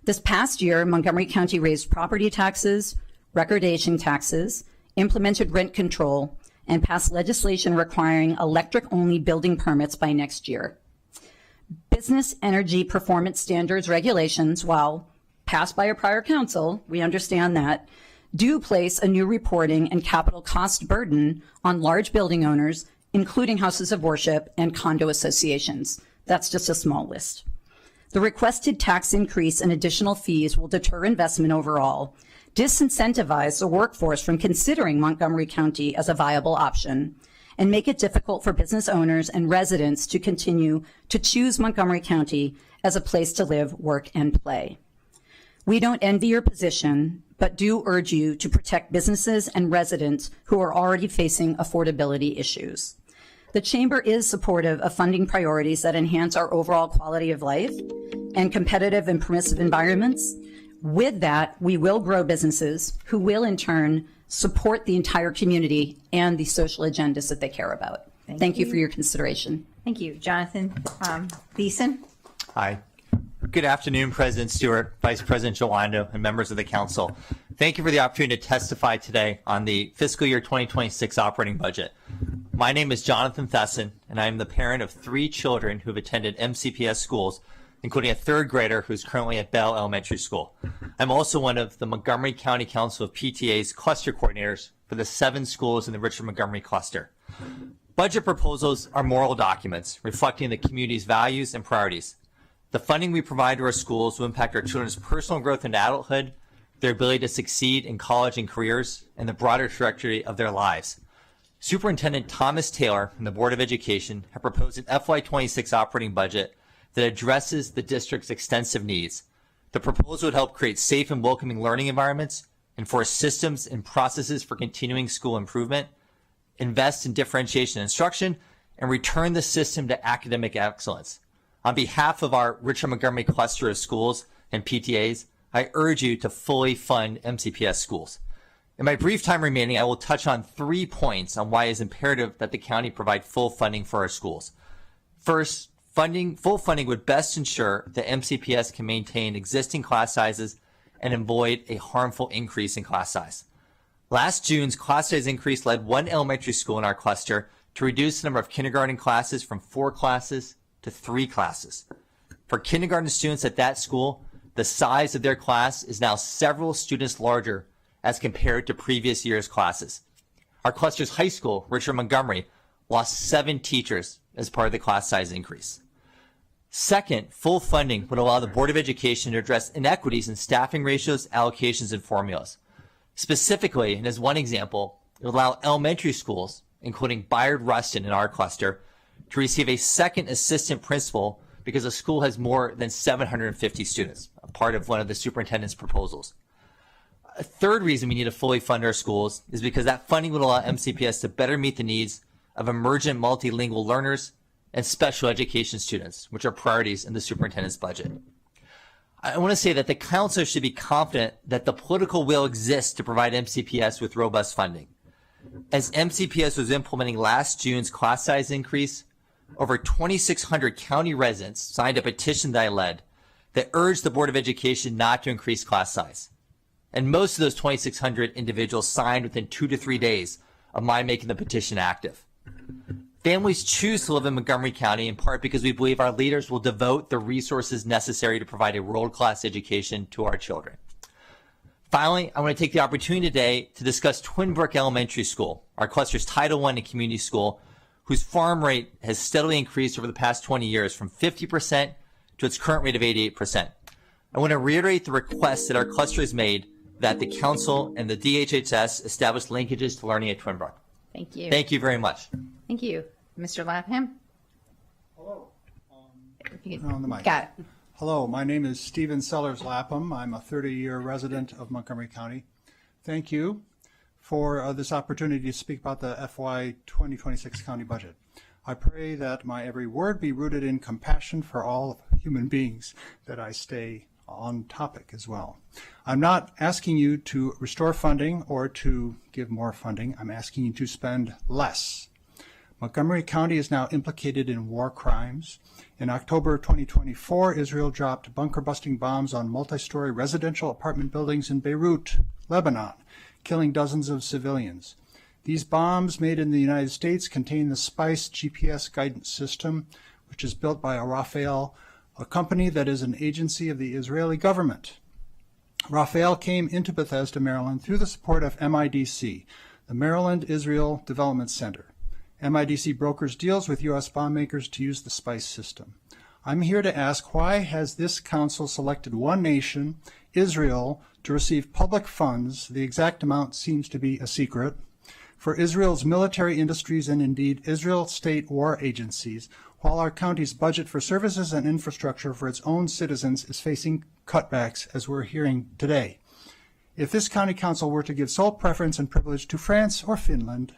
This past year, Montgomery County raised property taxes, recordation taxes, implemented rent control, and passed legislation requiring electric-only building permits by next year. Business energy performance standards regulations, while passed by a prior council, we understand that, do place a new reporting and capital cost burden on large building owners, including houses of worship and condo associations. That's just a small list. The requested tax increase and additional fees will deter investment overall, disincentivize the workforce from considering Montgomery County as a viable option, and make it difficult for business owners and residents to continue to choose Montgomery County as a place to live, work, and play. We don't envy your position, but do urge you to protect businesses and residents who are already facing affordability issues. The Chamber is supportive of funding priorities that enhance our overall quality of life and competitive and permissive environments. With that, we will grow businesses who will in turn support the entire community and the social agendas that they care about. Thank you for your consideration. Thank you. Jonathan Thiessen. Hi. Good afternoon, President Stewart, Vice President Joando, and members of the Council. Thank you for the opportunity to testify today on the fiscal year 2026 operating budget. My name is Jonathan Thiessen, and I am the parent of 3 children who have attended MCPS schools, including a 3rd grader who is currently at Bell Elementary School. I'm also one of the Montgomery County Council of PTA's cluster coordinators for the 7 schools in the Richard Montgomery cluster. Budget proposals are moral documents reflecting the community's values and priorities. The funding we provide to our schools will impact our children's personal growth into adulthood, their ability to succeed in college and careers, and the broader trajectory of their lives. Superintendent Thomas Taylor and the Board of Education have proposed an FY26 operating budget that addresses the district's extensive needs. The proposal would help create safe and welcoming learning environments, enforce systems and processes for continuing school improvement, invest in differentiation instruction, and return the system to academic excellence. On behalf of our Richard Montgomery cluster of schools and PTAs, I urge you to fully fund MCPS schools. In my brief time remaining, I will touch on 3 points on why it is imperative that the county provide full funding for our schools. First, full funding would best ensure that MCPS can maintain existing class sizes and avoid a harmful increase in class size. Last June's class size increase led 1 elementary school in our cluster to reduce the number of kindergarten classes from 4 classes to 3 classes. For kindergarten students at that school, the size of their class is now several students larger as compared to previous year's classes. Our cluster's high school, Richard Montgomery, lost 7 teachers as part of the class size increase. Second, full funding would allow the Board of Education to address inequities in staffing ratios, allocations, and formulas. Specifically, and as one example, it would allow elementary schools, including Bayard Rustin in our cluster, to receive a second assistant principal because the school has more than 750 students, a part of one of the superintendent's proposals. A third reason we need to fully fund our schools is because that funding would allow MCPS to better meet the needs of emergent multilingual learners and special education students, which are priorities in the superintendent's budget. I want to say that the council should be confident that the political will exists to provide MCPS with robust funding. As MCPS was implementing last June's class size increase, over 2,600 county residents signed a petition that I led that urged the Board of Education not to increase class size. And most of those 2,600 individuals signed within 2 to 3 days of my making the petition active. Families choose to live in Montgomery County in part because we believe our leaders will devote the resources necessary to provide a world-class education to our children. Finally, I want to take the opportunity today to discuss Twin Brook Elementary School, our cluster's Title I and community school, whose farm rate has steadily increased over the past 20 years from 50% to its current rate of 88%. I want to reiterate the request that our cluster has made that the council and the DHHS establish linkages to learning at Twin Brook. Thank you. Thank you very much. Thank you. Mr. Lapham? Hello. On the mic. Got it. Hello, my name is Stephen Sellers Lapham. I'm a 30-year resident of Montgomery County. Thank you for this opportunity to speak about the FY 2026 county budget. I pray that my every word be rooted in compassion for all human beings, that I stay on topic as well. I'm not asking you to restore funding or to give more funding. I'm asking you to spend less. Montgomery County is now implicated in war crimes. In October 2024, Israel dropped bunker-busting bombs on multi-story residential apartment buildings in Beirut, Lebanon, killing dozens of civilians. These bombs made in the United States contain the SPICE GPS guidance system, which is built by Rafael, a company that is an agency of the Israeli government. Rafael came into Bethesda, Maryland through the support of MIDC, the Maryland Israel Development Center. MIDC brokers deals with U.S. bomb makers to use the SPICE system. I'm here to ask, why has this council selected one nation, Israel, to receive public funds, the exact amount seems to be a secret, for Israel's military industries and indeed Israel state war agencies, while our county's budget for services and infrastructure for its own citizens is facing cutbacks, as we're hearing today? If this county council were to give sole preference and privilege to France or Finland,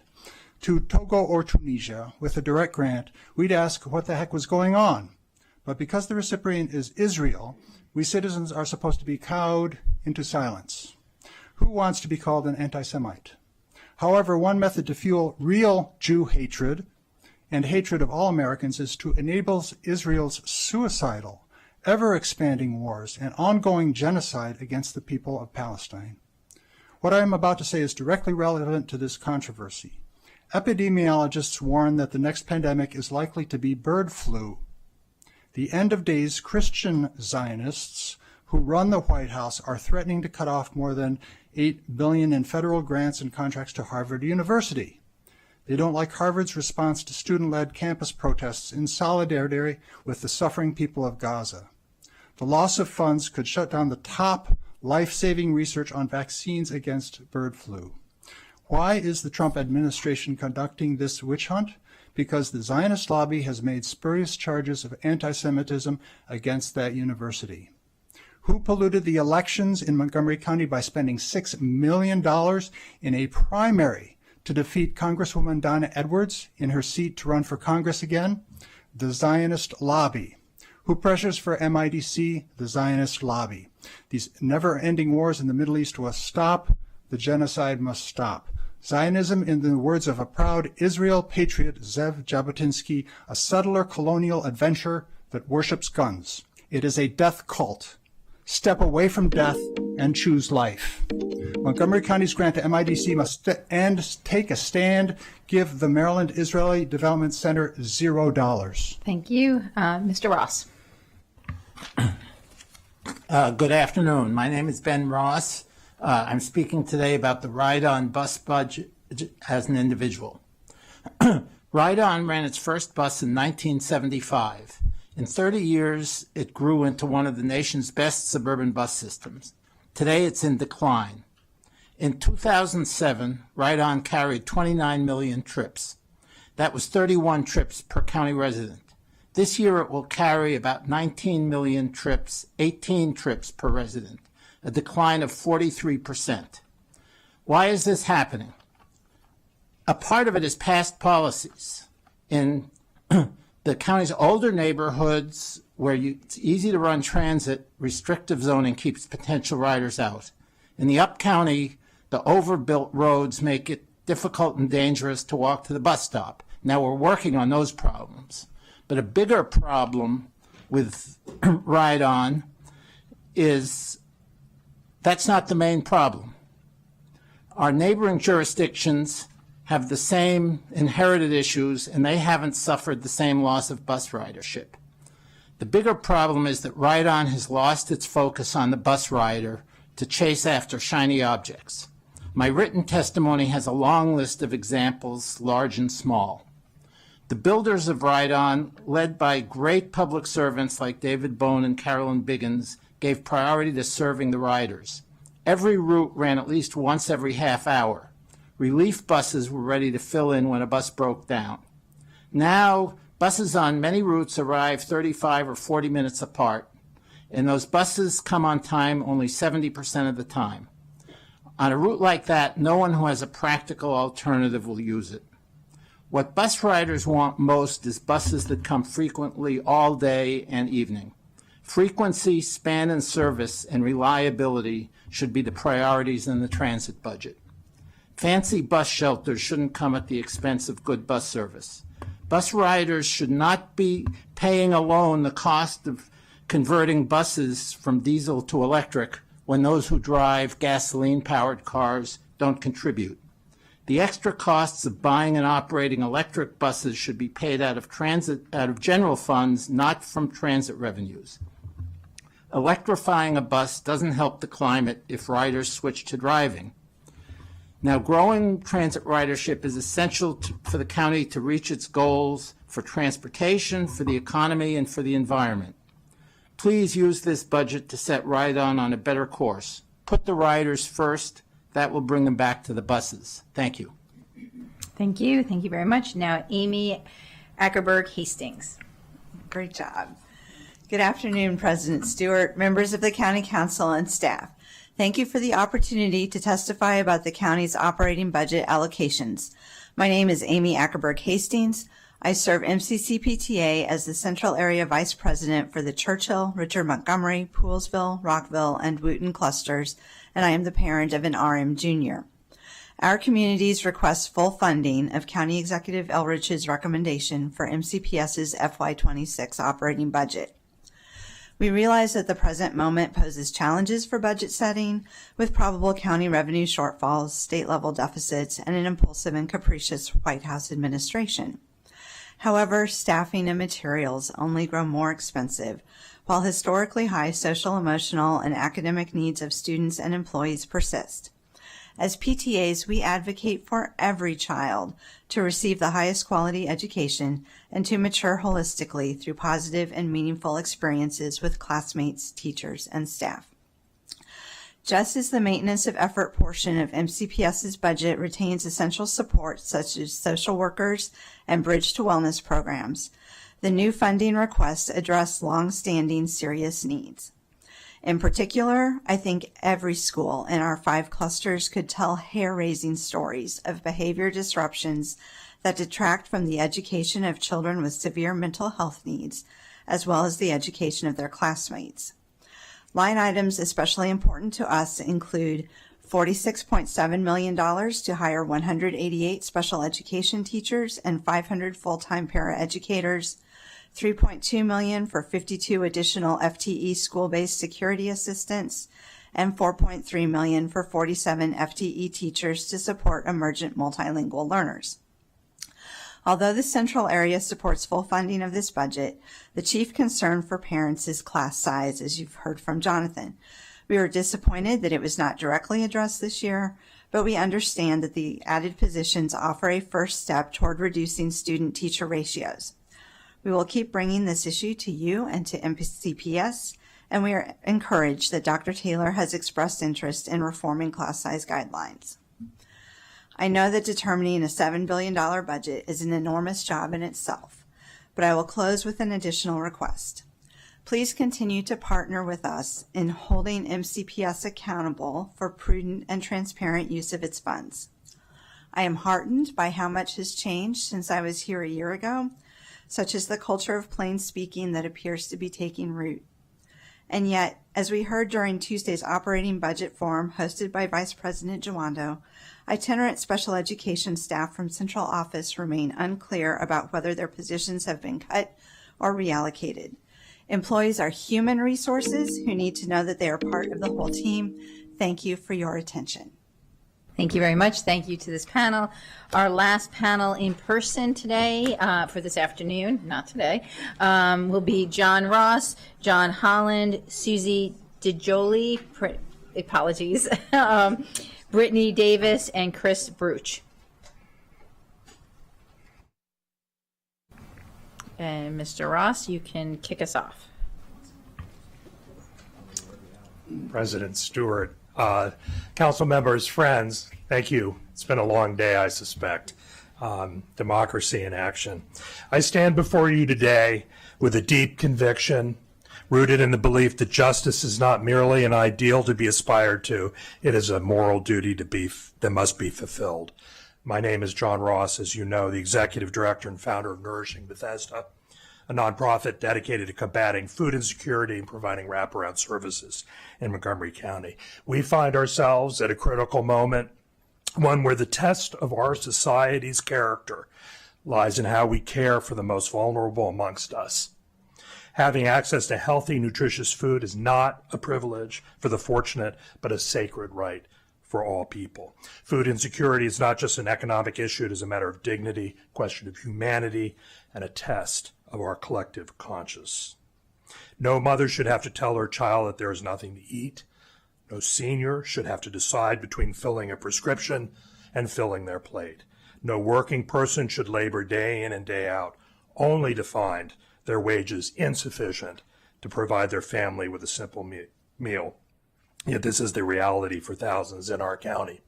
to Togo or Tunisia with a direct grant, we'd ask what the heck was going on. But because the recipient is Israel, we citizens are supposed to be cowed into silence. Who wants to be called an anti-Semite? However, one method to fuel real Jew hatred and hatred of all Americans is to enable Israel's suicidal, ever-expanding wars and ongoing genocide against the people of Palestine. What I am about to say is directly relevant to this controversy. Epidemiologists warn that the next pandemic is likely to be bird flu. The end-of-days Christian Zionists who run the White House are threatening to cut off more than $8 billion in federal grants and contracts to Harvard University. They don't like Harvard's response to student-led campus protests in solidarity with the suffering people of Gaza. The loss of funds could shut down the top life-saving research on vaccines against bird flu. Why is the Trump administration conducting this witch hunt? Because the Zionist lobby has made spurious charges of anti-Semitism against that university. Who polluted the elections in Montgomery County by spending $6 million in a primary to defeat Congresswoman Donna Edwards in her seat to run for Congress again? The Zionist lobby. Who pressures for MIDC? The Zionist lobby. These never-ending wars in the Middle East will stop. The genocide must stop. Zionism, in the words of a proud Israel patriot, Zev Jabotinsky, a settler colonial adventure that worships guns. It is a death cult. Step away from death and choose life. Montgomery County's grant to MIDC must take a stand. Give the Maryland Israeli Development Center $0. Thank you. Mr. Ross. Good afternoon. My name is Ben Ross. I'm speaking today about the Ride-On bus budget as an individual. Ride-On ran its first bus in 1975. In 30 years, it grew into one of the nation's best suburban bus systems. Today, it's in decline. In 2007, Ride-On carried 29 million trips. That was 31 trips per county resident. This year, it will carry about 19 million trips, 18 trips per resident, a decline of 43%. Why is this happening? A part of it is past policies. In the county's older neighborhoods where it's easy to run transit, restrictive zoning keeps potential riders out. In the up-county, the overbuilt roads make it difficult and dangerous to walk to the bus stop. Now we're working on those problems. But a bigger problem with Ride-On is that's not the main problem. Our neighboring jurisdictions have the same inherited issues, and they haven't suffered the same loss of bus ridership. The bigger problem is that Ride-On has lost its focus on the bus rider to chase after shiny objects. My written testimony has a long list of examples, large and small. The builders of Ride-On, led by great public servants like David Bone and Carolyn Biggins, gave priority to serving the riders. Every route ran at least once every half hour. Relief buses were ready to fill in when a bus broke down. Now, buses on many routes arrive 35 or 40 minutes apart, and those buses come on time only 70% of the time. On a route like that, no one who has a practical alternative will use it. What bus riders want most is buses that come frequently all day and evening. Frequency, span and service, and reliability should be the priorities in the transit budget. Fancy bus shelters shouldn't come at the expense of good bus service. Bus riders should not be paying alone the cost of converting buses from diesel to electric when those who drive gasoline-powered cars don't contribute. The extra costs of buying and operating electric buses should be paid out of general funds, not from transit revenues. Electrifying a bus doesn't help the climate if riders switch to driving. Now, growing transit ridership is essential for the county to reach its goals for transportation, for the economy, and for the environment. Please use this budget to set Ride-On a better course. Put the riders first. That will bring them back to the buses. Thank you. Thank you. Thank you very much. Now, Amy Ackerberg Hastings. Great job. Good afternoon, President Stewart, members of the County Council, and staff. Thank you for the opportunity to testify about the county's operating budget allocations. My name is Amy Ackerberg Hastings. I serve MCCPTA as the Central Area Vice President for the Churchill, Richard Montgomery, Poolesville, Rockville, and Wooten clusters, and I am the parent of an RM Jr. Our communities request full funding of County Executive Elrich's recommendation for MCPS's FY26 operating budget. We realize that the present moment poses challenges for budget setting, with probable county revenue shortfalls, state-level deficits, and an impulsive and capricious White House administration. However, staffing and materials only grow more expensive, while historically high social, emotional, and academic needs of students and employees persist. As PTAs, we advocate for every child to receive the highest quality education and to mature holistically through positive and meaningful experiences with classmates, teachers, and staff. Just as the maintenance of effort portion of MCPS's budget retains essential support such as social workers and bridge to wellness programs, the new funding requests address long-standing serious needs. In particular, I think every school in our 5 clusters could tell hair-raising stories of behavior disruptions that detract from the education of children with severe mental health needs, as well as the education of their classmates. Line items especially important to us include $46.7 million to hire 188 special education teachers and 500 full-time paraeducators, $3.2 million for 52 additional FTE school-based security assistants, and $4.3 million for 47 FTE teachers to support emergent multilingual learners. Although the central area supports full funding of this budget, the chief concern for parents is class size, as you've heard from Jonathan. We were disappointed that it was not directly addressed this year, but we understand that the added positions offer a first step toward reducing student-teacher ratios. We will keep bringing this issue to you and to MCPS, and we are encouraged that Dr. Taylor has expressed interest in reforming class size guidelines. I know that determining a $7 billion budget is an enormous job in itself, but I will close with an additional request. Please continue to partner with us in holding MCPS accountable for prudent and transparent use of its funds. I am heartened by how much has changed since I was here a year ago, such as the culture of plain speaking that appears to be taking root. And yet, as we heard during Tuesday's operating budget forum hosted by Vice President Jawando, itinerant special education staff from central office remain unclear about whether their positions have been cut or reallocated. Employees are human resources who need to know that they are part of the whole team. Thank you for your attention. Thank you very much. Thank you to this panel. Our last panel in person today, for this afternoon, not today, will be John Ross, John Holland, Susie DeJoly, apologies, Brittany Davis, and Chris Bruch. And Mr. Ross, you can kick us off. President Stewart, council members, friends, thank you. It's been a long day, I suspect. Democracy in action. I stand before you today with a deep conviction, rooted in the belief that justice is not merely an ideal to be aspired to, it is a moral duty that must be fulfilled. My name is John Ross, as you know, the executive director and founder of Nourishing Bethesda, a nonprofit dedicated to combating food insecurity and providing wraparound services in Montgomery County. We find ourselves at a critical moment, one where the test of our society's character lies in how we care for the most vulnerable amongst us. Having access to healthy, nutritious food is not a privilege for the fortunate, but a sacred right for all people. Food insecurity is not just an economic issue, it is a matter of dignity, question of humanity, and a test of our collective conscience. No mother should have to tell her child that there is nothing to eat. No senior should have to decide between filling a prescription and filling their plate. No working person should labor day in and day out only to find their wages insufficient to provide their family with a simple meal. Yet this is the reality for thousands in our county.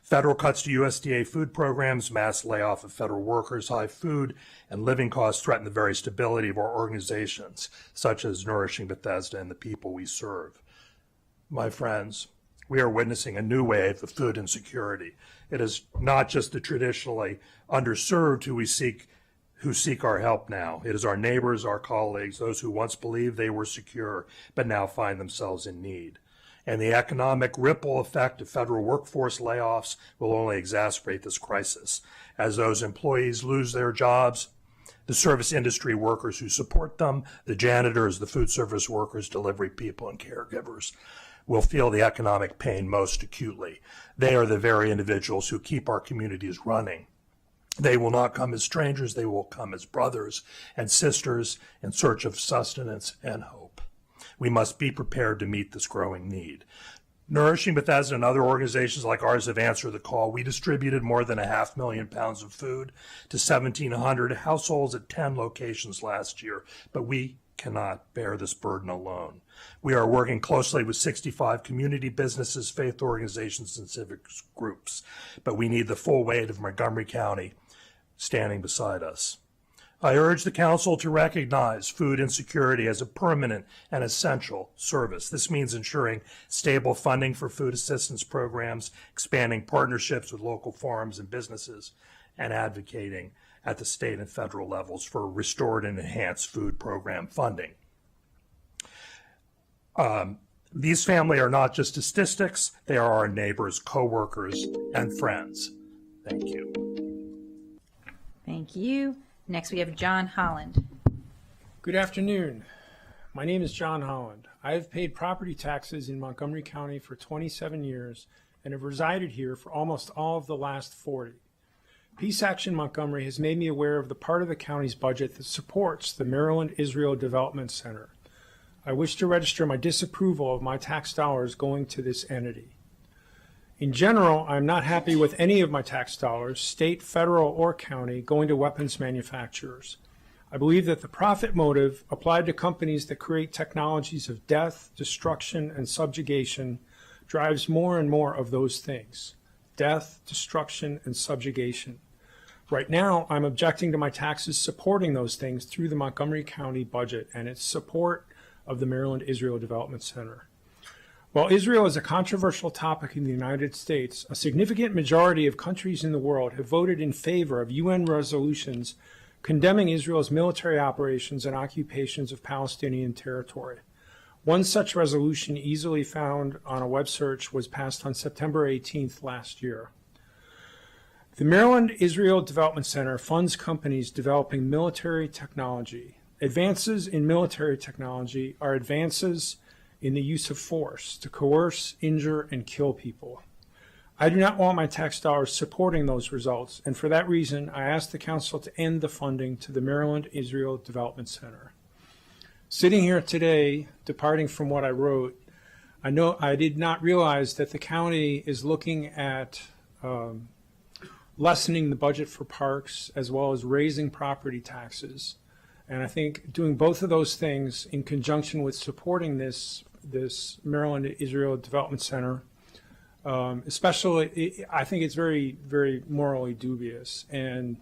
Federal cuts to USDA food programs, mass layoff of federal workers, high food and living costs threaten the very stability of our organizations, such as Nourishing Bethesda and the people we serve. My friends, we are witnessing a new wave of food insecurity. It is not just the traditionally underserved who seek our help now. It is our neighbors, our colleagues, those who once believed they were secure, but now find themselves in need. And the economic ripple effect of federal workforce layoffs will only exacerbate this crisis. As those employees lose their jobs, the service industry workers who support them, the janitors, the food service workers, delivery people, and caregivers will feel the economic pain most acutely. They are the very individuals who keep our communities running. They will not come as strangers, they will come as brothers and sisters in search of sustenance and hope. We must be prepared to meet this growing need. Nourishing Bethesda and other organizations like ours have answered the call. We distributed more than 500,000 pounds of food to 1,700 households at 10 locations last year, but we cannot bear this burden alone. We are working closely with 65 community businesses, faith organizations, and civic groups, but we need the full weight of Montgomery County standing beside us. I urge the council to recognize food insecurity as a permanent and essential service. This means ensuring stable funding for food assistance programs, expanding partnerships with local farms and businesses, and advocating at the state and federal levels for restored and enhanced food program funding. These families are not just statistics, they are our neighbors, co-workers, and friends. Thank you. Thank you. Next, we have John Holland. Good afternoon. My name is John Holland. I have paid property taxes in Montgomery County for 27 years and have resided here for almost all of the last 40. Peace Action Montgomery has made me aware of the part of the county's budget that supports the Maryland Israel Development Center. I wish to register my disapproval of my tax dollars going to this entity. In general, I'm not happy with any of my tax dollars, state, federal, or county, going to weapons manufacturers. I believe that the profit motive applied to companies that create technologies of death, destruction, and subjugation drives more and more of those things. Death, destruction, and subjugation. Right now, I'm objecting to my taxes supporting those things through the Montgomery County budget and its support of the Maryland Israel Development Center. While Israel is a controversial topic in the United States, a significant majority of countries in the world have voted in favor of UN resolutions condemning Israel's military operations and occupations of Palestinian territory. One such resolution, easily found on a web search, was passed on September 18th last year. The Maryland Israel Development Center funds companies developing military technology. Advances in military technology are advances in the use of force to coerce, injure, and kill people. I do not want my tax dollars supporting those results, and for that reason, I ask the council to end the funding to the Maryland Israel Development Center. Sitting here today, departing from what I wrote, I did not realize that the county is looking at lessening the budget for parks as well as raising property taxes. And I think doing both of those things in conjunction with supporting this Maryland Israel Development Center, especially, I think it's very, very morally dubious. And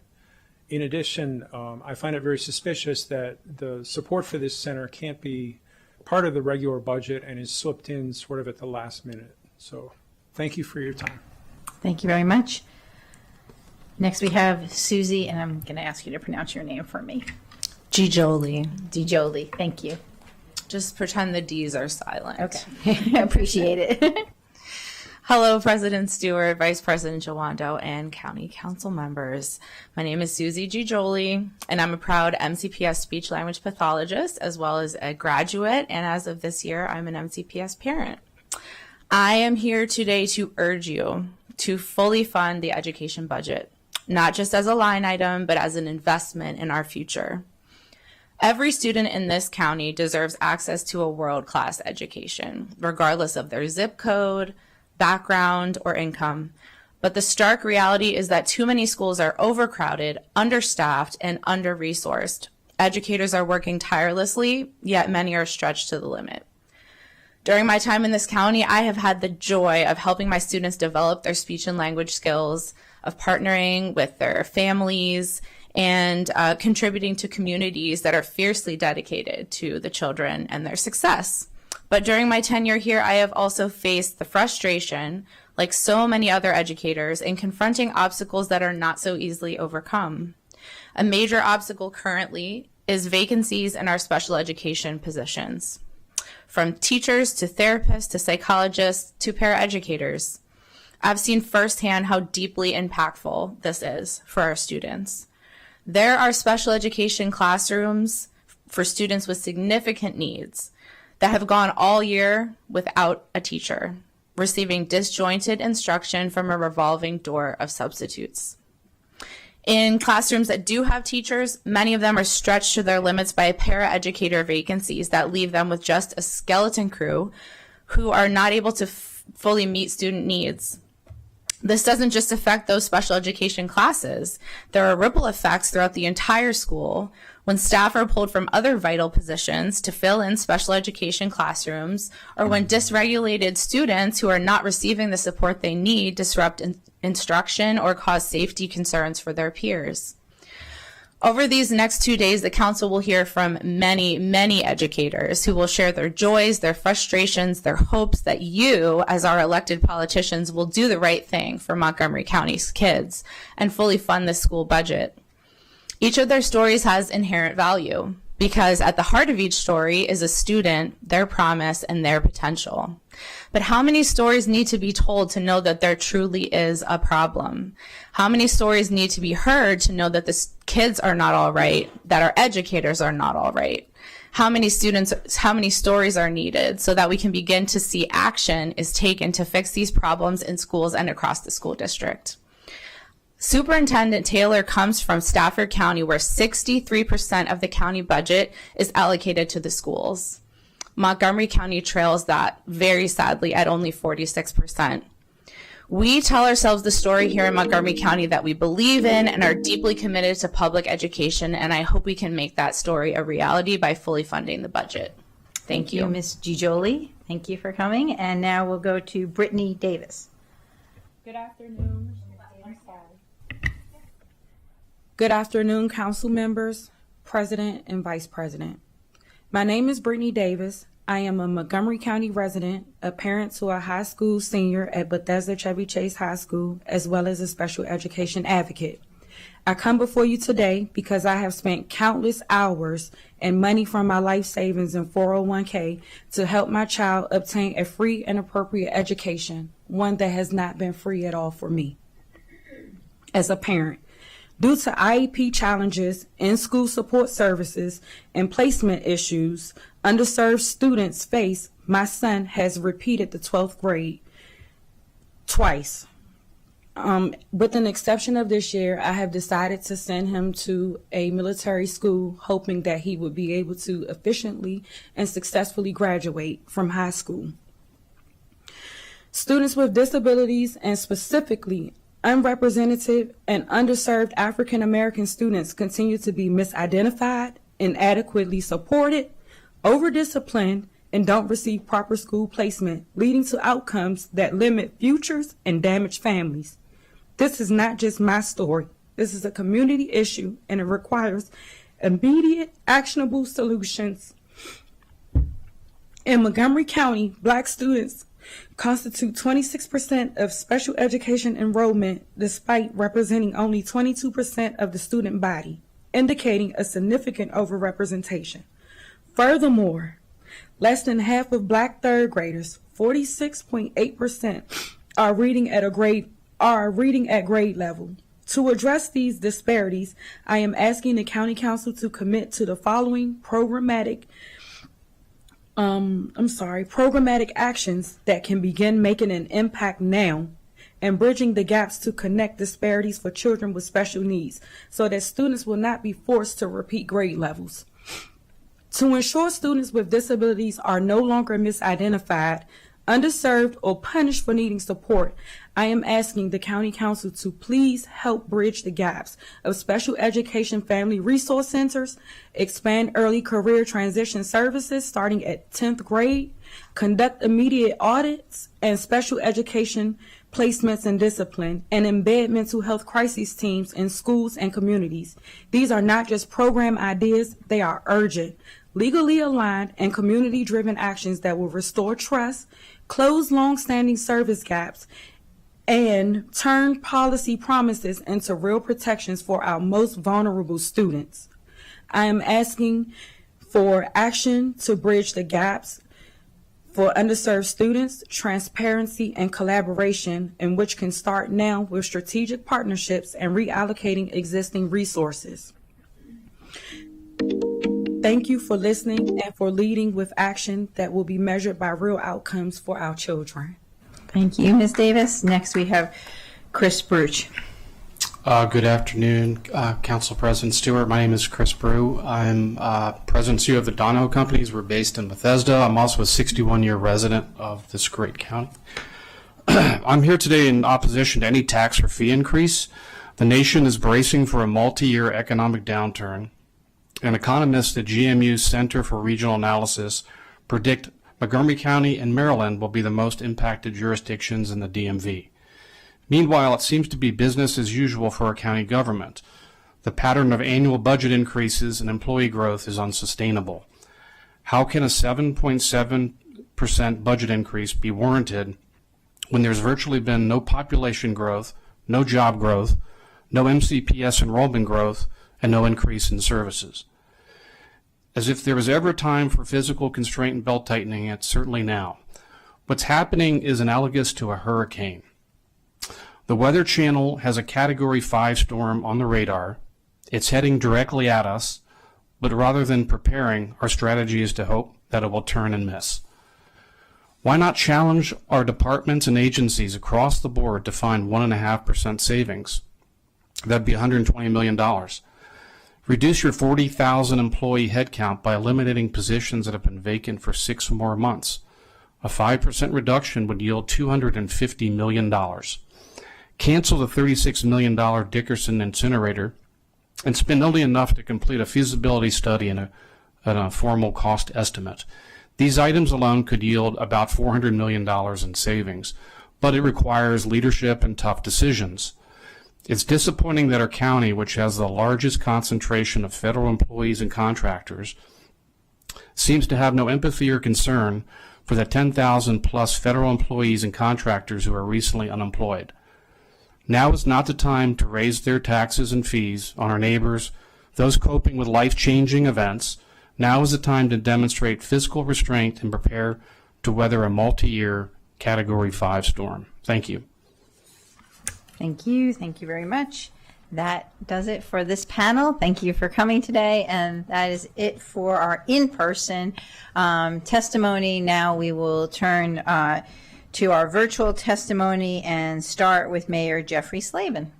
in addition, I find it very suspicious that the support for this center can't be part of the regular budget and is slipped in sort of at the last minute. So thank you for your time. Thank you very much. Next we have Susie, and I'm going to ask you to pronounce your name for me. Gijoli. Gijoli, thank you. Just pretend the D's are silent. Okay, I appreciate it. Hello, President Stewart, Vice President Jawando, and County Council members. My name is Susie Gijoli, and I'm a proud MCPS speech-language pathologist, as well as a graduate, and as of this year, I'm an MCPS parent. I am here today to urge you to fully fund the education budget, not just as a line item, but as an investment in our future. Every student in this county deserves access to a world-class education, regardless of their zip code, background, or income. But the stark reality is that too many schools are overcrowded, understaffed, and under-resourced. Educators are working tirelessly, yet many are stretched to the limit. During my time in this county, I have had the joy of helping my students develop their speech and language skills, of partnering with their families, and contributing to communities that are fiercely dedicated to the children and their success. But during my tenure here, I have also faced the frustration, like so many other educators, in confronting obstacles that are not so easily overcome. A major obstacle currently is vacancies in our special education positions, from teachers to therapists to psychologists to paraeducators. I've seen firsthand how deeply impactful this is for our students. There are special education classrooms for students with significant needs that have gone all year without a teacher, receiving disjointed instruction from a revolving door of substitutes. In classrooms that do have teachers, many of them are stretched to their limits by paraeducator vacancies that leave them with just a skeleton crew who are not able to fully meet student needs. This doesn't just affect those special education classes. There are ripple effects throughout the entire school when staff are pulled from other vital positions to fill in special education classrooms, or when dysregulated students who are not receiving the support they need disrupt instruction or cause safety concerns for their peers. Over these next 2 days, the council will hear from many, many educators who will share their joys, their frustrations, their hopes that you, as our elected politicians, will do the right thing for Montgomery County's kids and fully fund the school budget. Each of their stories has inherent value because at the heart of each story is a student, their promise, and their potential. But how many stories need to be told to know that there truly is a problem? How many stories need to be heard to know that the kids are not all right, that our educators are not all right? How many stories are needed so that we can begin to see action is taken to fix these problems in schools and across the school district? Superintendent Taylor comes from Stafford County, where 63% of the county budget is allocated to the schools. Montgomery County trails that very sadly at only 46%. We tell ourselves the story here in Montgomery County that we believe in and are deeply committed to public education, and I hope we can make that story a reality by fully funding the budget. Thank you. Ms. Gijoli. Thank you for coming. And now we'll go to Brittany Davis. Good afternoon. Good afternoon, council members, president, and vice president. My name is Brittany Davis. I am a Montgomery County resident, a parent to a high school senior at Bethesda Chevy Chase High School, as well as a special education advocate. I come before you today because I have spent countless hours and money from my life savings and 401k to help my child obtain a free and appropriate education, one that has not been free at all for me. As a parent, due to IEP challenges, in-school support services, and placement issues underserved students face, my son has repeated the 12th grade twice. With an exception of this year, I have decided to send him to a military school, hoping that he would be able to efficiently and successfully graduate from high school. Students with disabilities, and specifically unrepresented and underserved African American students, continue to be misidentified, inadequately supported, over-disciplined, and don't receive proper school placement, leading to outcomes that limit futures and damage families. This is not just my story. This is a community issue, and it requires immediate, actionable solutions. In Montgomery County, Black students constitute 26% of special education enrollment, despite representing only 22% of the student body, indicating a significant overrepresentation. Furthermore, less than half of Black third graders, 46.8%, are reading at grade level. To address these disparities, I am asking the County Council to commit to the following programmatic actions that can begin making an impact now and bridging the gaps to connect disparities for children with special needs so that students will not be forced to repeat grade levels. To ensure students with disabilities are no longer misidentified, underserved, or punished for needing support, I am asking the County Council to please help bridge the gaps of special education family resource centers, expand early career transition services starting at 10th grade, conduct immediate audits and special education placements and discipline, and embed mental health crisis teams in schools and communities. These are not just program ideas, they are urgent, legally aligned, and community-driven actions that will restore trust, close long-standing service gaps, and turn policy promises into real protections for our most vulnerable students. I am asking for action to bridge the gaps for underserved students, transparency, and collaboration, in which can start now with strategic partnerships and reallocating existing resources. Thank you for listening and for leading with action that will be measured by real outcomes for our children. Thank you, Ms. Davis. Next, we have Chris Bruch. Good afternoon, Council President Stewart. My name is Chris Brew. I'm President and CEO of the Donahoe Companies. We're based in Bethesda. I'm also a 61-year resident of this great county. I'm here today in opposition to any tax or fee increase. The nation is bracing for a multi-year economic downturn, and economists at GMU's Center for Regional Analysis predict Montgomery County and Maryland will be the most impacted jurisdictions in the DMV. Meanwhile, it seems to be business as usual for our county government. The pattern of annual budget increases and employee growth is unsustainable. How can a 7.7% budget increase be warranted when there's virtually been no population growth, no job growth, no MCPS enrollment growth, and no increase in services? As if there was ever a time for physical constraint and belt tightening, it's certainly now. What's happening is analogous to a hurricane. The Weather Channel has a Category 5 storm on the radar. It's heading directly at us, but rather than preparing, our strategy is to hope that it will turn and miss. Why not challenge our departments and agencies across the board to find 1.5% savings? That'd be $120 million. Reduce your 40,000 employee headcount by eliminating positions that have been vacant for 6 more months. A 5% reduction would yield $250 million. Cancel the $36 million Dickerson incinerator and spend only enough to complete a feasibility study and a formal cost estimate. These items alone could yield about $400 million in savings, but it requires leadership and tough decisions. It's disappointing that our county, which has the largest concentration of federal employees and contractors, seems to have no empathy or concern for the 10,000 plus federal employees and contractors who are recently unemployed. Now is not the time to raise their taxes and fees on our neighbors, those coping with life-changing events. Now is the time to demonstrate fiscal restraint and prepare to weather a multi-year Category 5 storm. Thank you. Thank you. Thank you very much. That does it for this panel. Thank you for coming today. And that is it for our in-person testimony. Now we will turn to our virtual testimony and start with Mayor Jeffrey Slavin.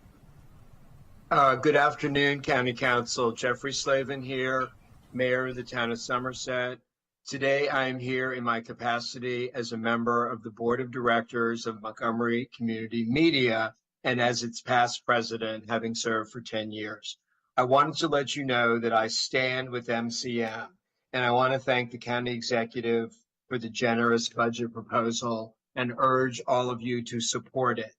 Good afternoon, County Council. Jeffrey Slavin here, Mayor of the Town of Somerset. Today, I am here in my capacity as a member of the Board of Directors of Montgomery Community Media and as its past president, having served for 10 years. I wanted to let you know that I stand with MCM, and I want to thank the County Executive for the generous budget proposal and urge all of you to support it.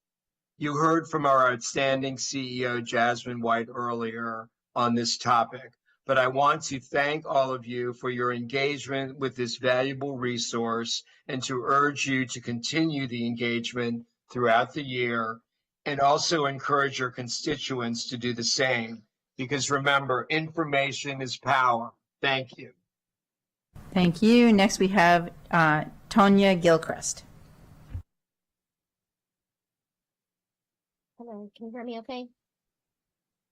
You heard from our outstanding CEO, Jasmine White, earlier on this topic, but I want to thank all of you for your engagement with this valuable resource and to urge you to continue the engagement throughout the year and also encourage your constituents to do the same, because remember, information is power. Thank you. Thank you. Next we have Tonya Gilchrist. Hello, can you hear me okay?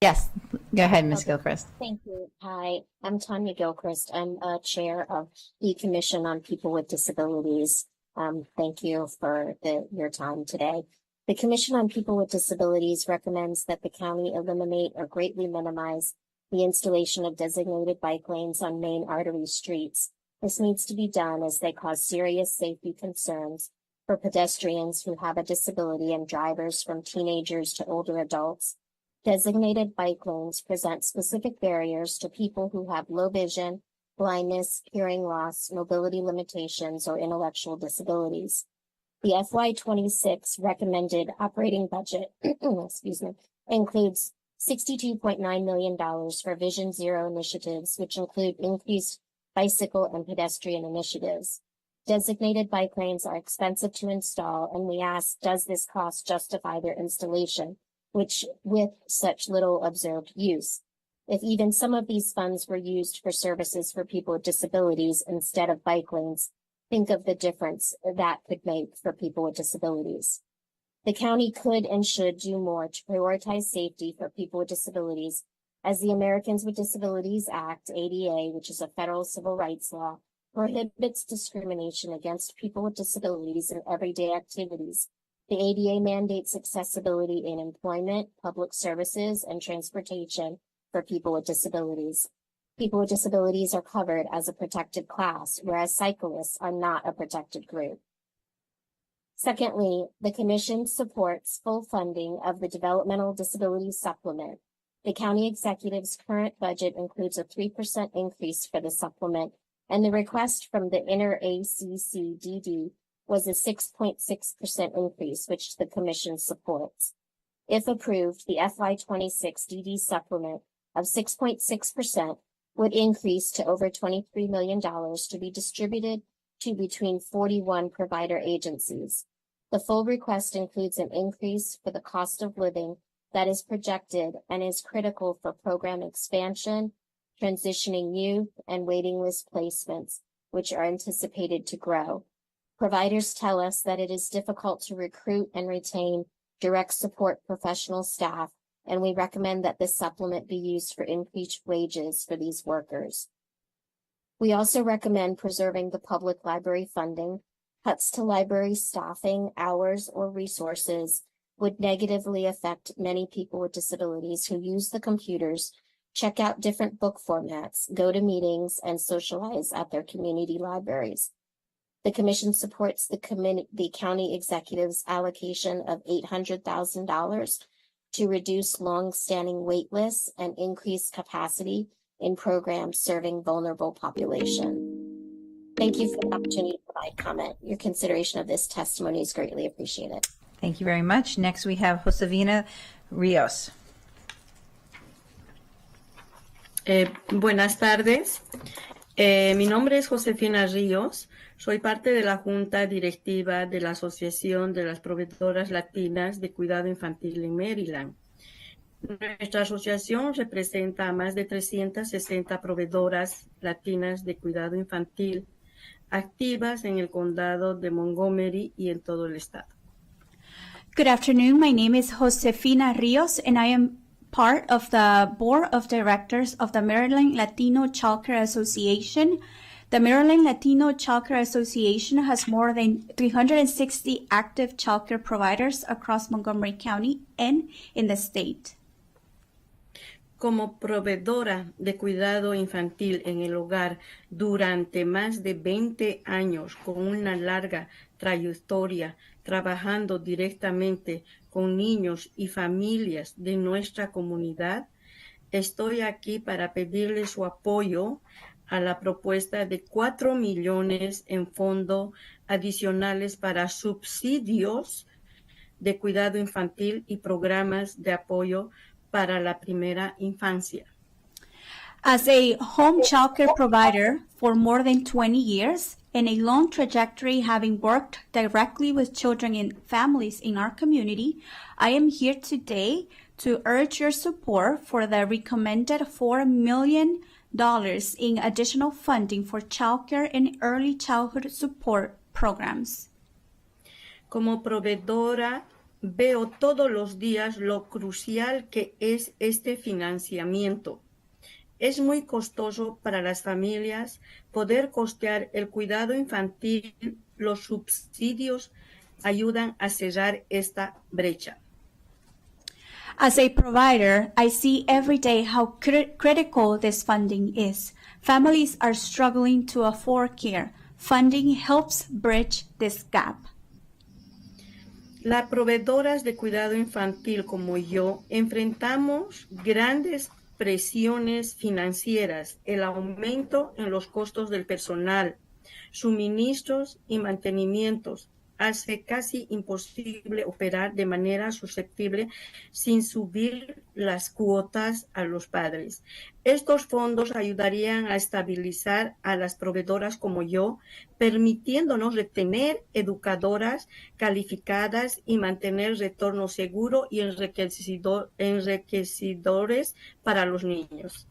Yes, go ahead, Ms. Gilchrist. Thank you. Hi, I'm Tanya Gilchrist. I'm chair of the Commission on People with Disabilities. Thank you for your time today. The Commission on People with Disabilities recommends that the county eliminate or greatly minimize the installation of designated bike lanes on main artery streets. This needs to be done as they cause serious safety concerns for pedestrians who have a disability and drivers from teenagers to older adults. Designated bike lanes present specific barriers to people who have low vision, blindness, hearing loss, mobility limitations, or intellectual disabilities. The FY26 recommended operating budget includes $62.9 million for Vision Zero initiatives, which include increased bicycle and pedestrian initiatives. Designated bike lanes are expensive to install, and we ask, does this cost justify their installation, which with such little observed use? If even some of these funds were used for services for people with disabilities instead of bike lanes, think of the difference that could make for people with disabilities. The county could and should do more to prioritize safety for people with disabilities, as the Americans with Disabilities Act, ADA, which is a federal civil rights law, prohibits discrimination against people with disabilities in everyday activities. The ADA mandates accessibility in employment, public services, and transportation for people with disabilities. People with disabilities are covered as a protected class, whereas cyclists are not a protected group. Secondly, the Commission supports full funding of the Developmental Disability Supplement. The county executive's current budget includes a 3% increase for the supplement, and the request from the inter-ACC-DD was a 6.6% increase, which the Commission supports. If approved, the FY26 DD supplement of 6.6% would increase to over $23 million to be distributed to between 41 provider agencies. The full request includes an increase for the cost of living that is projected and is critical for program expansion, transitioning youth, and waiting list placements, which are anticipated to grow. Providers tell us that it is difficult to recruit and retain direct support professional staff, and we recommend that this supplement be used for increased wages for these workers. We also recommend preserving the public library funding. Cuts to library staffing, hours, or resources would negatively affect many people with disabilities who use the computers, check out different book formats, go to meetings, and socialize at their community libraries. The Commission supports the county executive's allocation of $800,000 to reduce long-standing wait lists and increase capacity in programs serving vulnerable population. Thank you for the opportunity to provide comment. Your consideration of this testimony is greatly appreciated. Thank you very much. Next we have Josefina Rios. Buenas tardes. Mi nombre es Josefina Ríos. Soy parte de la Junta Directiva de la Asociación de las Proveedoras Latinas de Cuidado Infantil en Maryland. Nuestra asociación representa a más de 360 proveedoras latinas de cuidado infantil activas en el condado de Montgomery y en todo el estado. Good afternoon. My name is Josefina Rios, and I am part of the Board of Directors of the Maryland Latino Childcare Association. The Maryland Latino Childcare Association has more than 360 active childcare providers across Montgomery County and in the state. Como proveedora de cuidado infantil en el hogar durante más de 20 años, con una larga trayectoria trabajando directamente con niños y familias de nuestra comunidad, estoy aquí para pedirle su apoyo a la propuesta de 4 millones en fondos adicionales para subsidios de cuidado infantil y programas de apoyo para la primera infancia. As a home childcare provider for more than 20 years and a long trajectory having worked directly with children and families in our community, I am here today to urge your support for the recommended $4 million in additional funding for childcare and early childhood support programs. Como proveedora, veo todos los días lo crucial que es este financiamiento. Es muy costoso para las familias poder costear el cuidado infantil. Los subsidios ayudan a cerrar esta brecha. As a provider, I see every day how critical this funding is. Families are struggling to afford care. Funding helps bridge this gap. Las proveedoras de cuidado infantil como yo enfrentamos grandes presiones financieras, el aumento en los costos del personal, suministros y mantenimientos. Hace casi imposible operar de manera susceptible sin subir las cuotas a los padres. Estos fondos ayudarían a estabilizar a las proveedoras como yo, permitiéndonos retener educadoras calificadas y mantener retorno seguro y enriquecedores para los niños.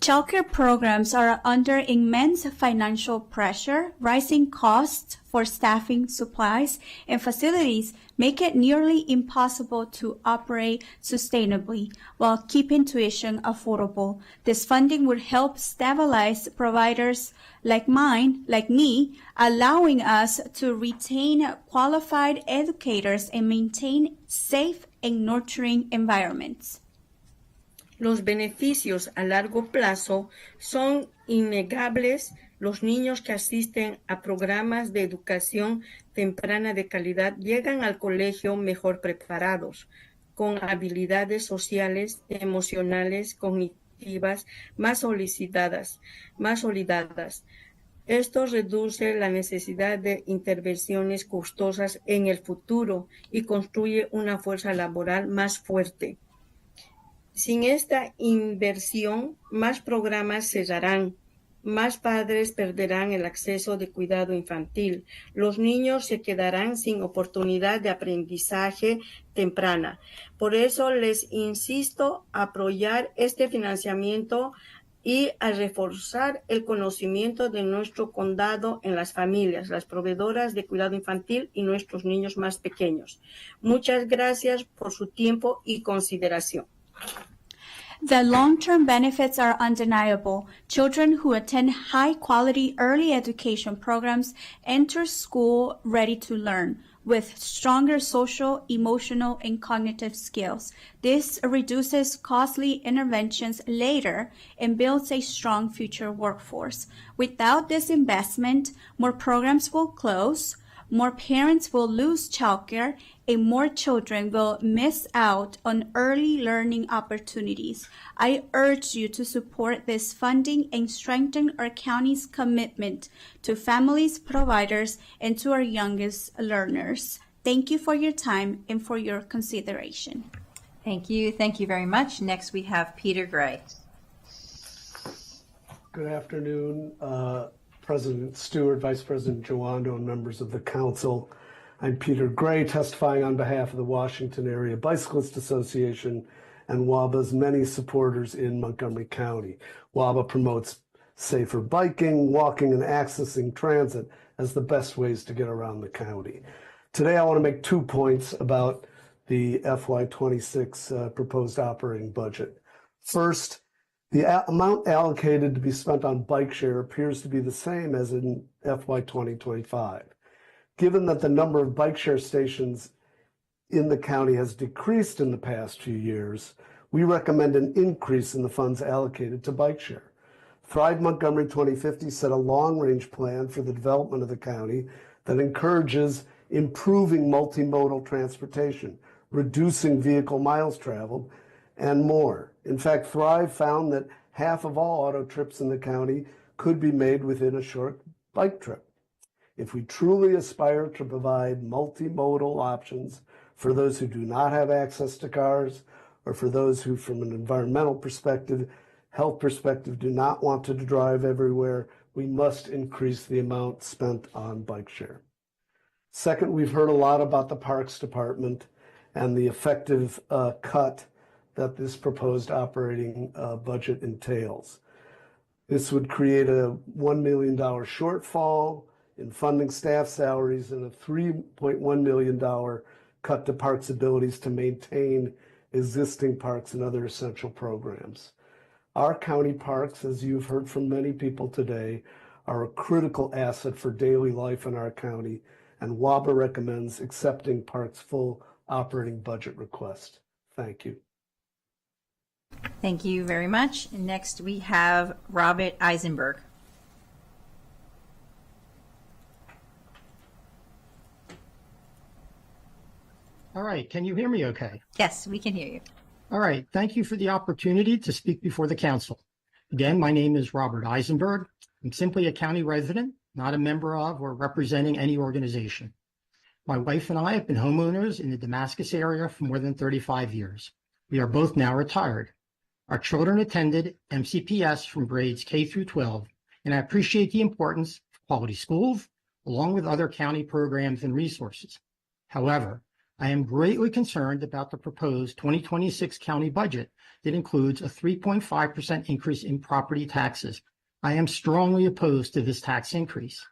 Childcare programs are under immense financial pressure. Rising costs for staffing, supplies, and facilities make it nearly impossible to operate sustainably while keeping tuition affordable. This funding would help stabilize providers like me, allowing us to retain qualified educators and maintain safe and nurturing environments. Los beneficios a largo plazo son innegables. Los niños que asisten a programas de educación temprana de calidad llegan al colegio mejor preparados, con habilidades sociales, emocionales, cognitivas más solidadas. Esto reduce la necesidad de intervenciones costosas en el futuro y construye una fuerza laboral más fuerte. Sin esta inversión, más programas cerrarán, más padres perderán el acceso de cuidado infantil, los niños se quedarán sin oportunidad de aprendizaje temprana. Por eso les insisto a apoyar este financiamiento y a reforzar el conocimiento de nuestro condado en las familias, las proveedoras de cuidado infantil y nuestros niños más pequeños. Muchas gracias por su tiempo y consideración. The long-term benefits are undeniable. Children who attend high-quality early education programs enter school ready to learn, with stronger social, emotional, and cognitive skills. This reduces costly interventions later and builds a strong future workforce. Without this investment, more programs will close, more parents will lose childcare, and more children will miss out on early learning opportunities. I urge you to support this funding and strengthen our county's commitment to families, providers, and to our youngest learners. Thank you for your time and for your consideration. Thank you. Thank you very much. Next, we have Peter Gray. Good afternoon, President Stewart, Vice President Joando, and members of the council. I'm Peter Gray, testifying on behalf of the Washington Area Bicyclist Association and WABA's many supporters in Montgomery County. WABA promotes safer biking, walking, and accessing transit as the best ways to get around the county. Today, I want to make 2 points about the FY26 proposed operating budget. First, The amount allocated to be spent on bike share appears to be the same as in FY 2025. Given that the number of bike share stations in the county has decreased in the past few years, we recommend an increase in the funds allocated to bike share. Thrive Montgomery 2050 set a long-range plan for the development of the county that encourages improving multimodal transportation, reducing vehicle miles traveled, and more. In fact, Thrive found that half of all auto trips in the county could be made within a short bike trip. If we truly aspire to provide multimodal options for those who do not have access to cars, or for those who, from an environmental perspective, health perspective, do not want to drive everywhere, we must increase the amount spent on bike share. Second, we've heard a lot about the Parks Department and the effective cut that this proposed operating budget entails. This would create a $1 million shortfall in funding staff salaries and a $3.1 million cut to parks' abilities to maintain existing parks and other essential programs. Our county parks, as you've heard from many people today, are a critical asset for daily life in our county, and WABA recommends accepting parks' full operating budget request. Thank you. Thank you very much. And next we have Robert Eisenberg. All right, can you hear me okay? Yes, we can hear you. All right, thank you for the opportunity to speak before the council. Again, my name is Robert Eisenberg. I'm simply a county resident, not a member of or representing any organization. My wife and I have been homeowners in the Damascus area for more than 35 years. We are both now retired. Our children attended MCPS from grades K through 12, and I appreciate the importance of quality schools, along with other county programs and resources. However, I am greatly concerned about the proposed 2026 county budget that includes a 3.5% increase in property taxes. I am strongly opposed to this tax increase.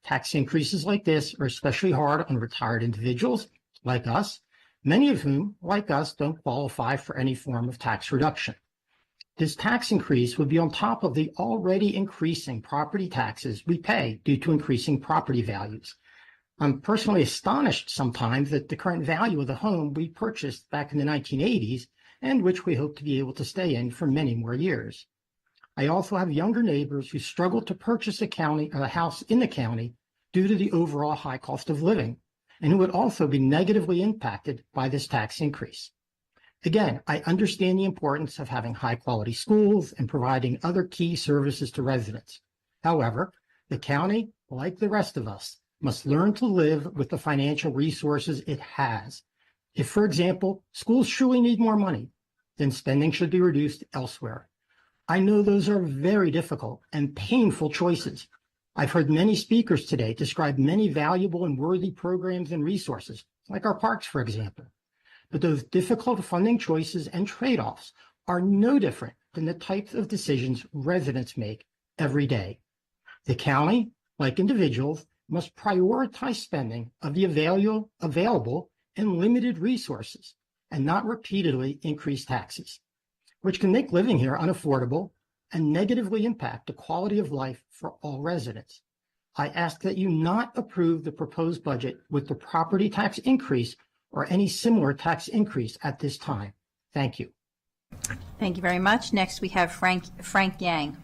Tax increases like this are especially hard on retired individuals like us, many of whom, like us, don't qualify for any form of tax reduction. This tax increase would be on top of the already increasing property taxes we pay due to increasing property values. I'm personally astonished sometimes at the current value of the home we purchased back in the 1980s and which we hope to be able to stay in for many more years. I also have younger neighbors who struggle to purchase a house in the county due to the overall high cost of living, and who would also be negatively impacted by this tax increase. Again, I understand the importance of having high quality schools and providing other key services to residents. However, the county, like the rest of us, must learn to live with the financial resources it has. If, for example, schools truly need more money, then spending should be reduced elsewhere. I know those are very difficult and painful choices. I've heard many speakers today describe many valuable and worthy programs and resources, like our parks, for example. But those difficult funding choices and trade-offs are no different than the types of decisions residents make every day. The county, like individuals, must prioritize spending of the available and limited resources and not repeatedly increase taxes, which can make living here unaffordable and negatively impact the quality of life for all residents. I ask that you not approve the proposed budget with the property tax increase or any similar tax increase at this time. Thank you. Thank you very much. Next, we have Frank Yang.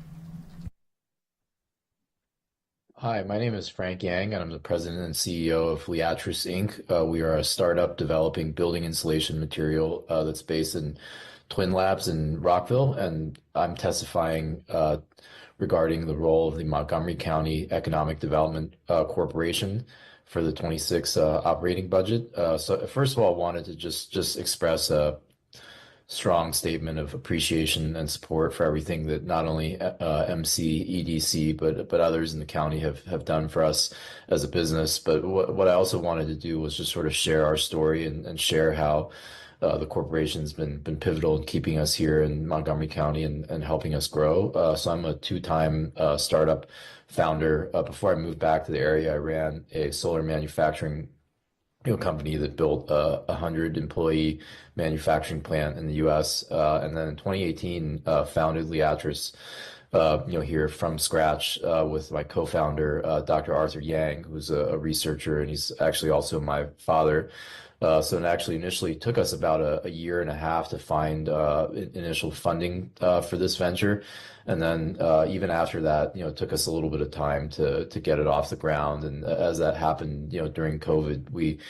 Hi, my name is Frank Yang, and I'm the president and CEO of Leatrice Inc. We are a startup developing building insulation material that's based in Twin Labs in Rockville, and I'm testifying regarding the role of the Montgomery County Economic Development Corporation for the 26 operating budget. So first of all, I wanted to just express a strong statement of appreciation and support for everything that not only MCEDC but others in the county have done for us as a business. But what I also wanted to do was just sort of share our story and share how the corporation's been pivotal in keeping us here in Montgomery County and helping us grow. So I'm a two-time startup founder. Before I moved back to the area, I ran a solar manufacturing company that built a 100-employee manufacturing plant in the U.S. And then in 2018, founded Leatris, here from scratch with my co-founder, Dr. Arthur Yang, who's a researcher, and he's actually also my father. So it actually initially took us about a year and a half to find initial funding for this venture. And then even after that, it took us a little bit of time to get it off the ground. And as that happened, during COVID, we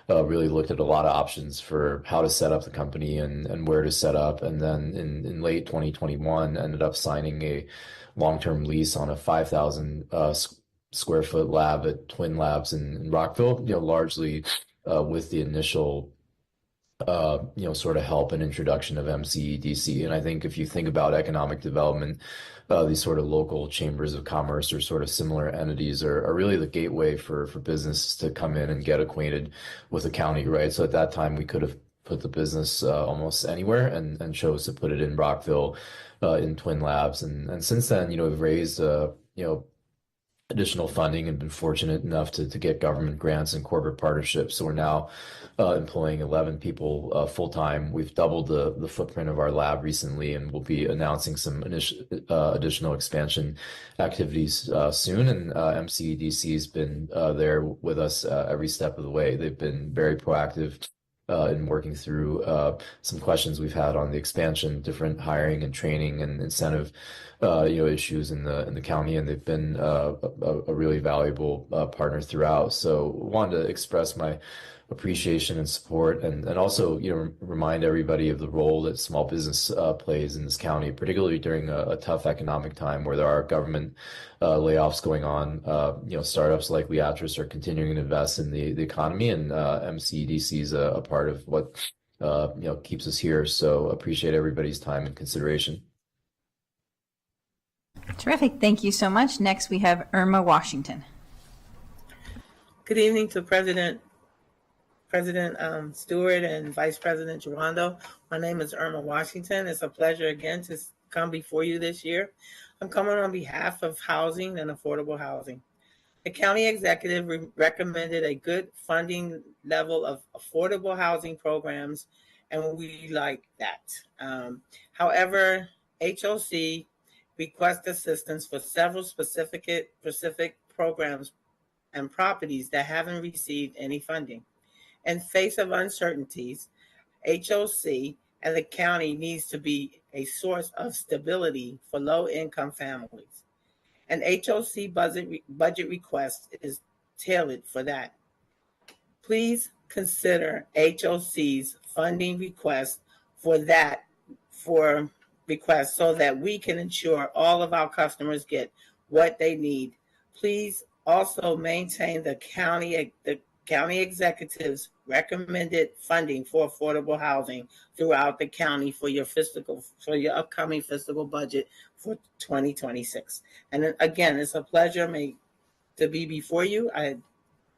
really looked at a lot of options for how to set up the company and where to set up. And then in late 2021, ended up signing a long-term lease on a 5,000 square foot lab at Twin Labs in Rockville, largely with the initial sort of help and introduction of MCEDC. And I think if you think about economic development, these sort of local chambers of commerce or sort of similar entities are really the gateway for businesses to come in and get acquainted with the county, right? So at that time, we could have put the business almost anywhere and chose to put it in Rockville in Twin Labs. And since then, we've raised, additional funding and been fortunate enough to get government grants and corporate partnerships. So we're now employing 11 people full-time. We've doubled the footprint of our lab recently, and we'll be announcing some additional expansion activities soon. And MCEDC has been there with us every step of the way. They've been very proactive in working through some questions we've had on the expansion, different hiring and training and incentive issues in the county, and they've been a really valuable partner throughout. So wanted to express my appreciation and support, and also remind everybody of the role that small business plays in this county, particularly during a tough economic time where there are government layoffs going on. Startups like Leatris are continuing to invest in the economy, and MCEDC is a part of what keeps us here. So appreciate everybody's time and consideration. Terrific. Thank you so much. Next, we have Irma Washington. Good evening to President Stewart and Vice President Girondo. My name is Irma Washington. It's a pleasure again to come before you this year. I'm coming on behalf of housing and affordable housing. The county executive recommended a good funding level of affordable housing programs, and we like that. However, HOC request assistance for several specific programs and properties that haven't received any funding. In face of uncertainties, HOC and the county needs to be a source of stability for low-income families. An HOC budget request is tailored for that. Please consider HOC's funding request so that we can ensure all of our customers get what they need. Please also maintain the county executive's recommended funding for affordable housing throughout the county for your upcoming fiscal budget for 2026. And again, it's a pleasure to be before you. I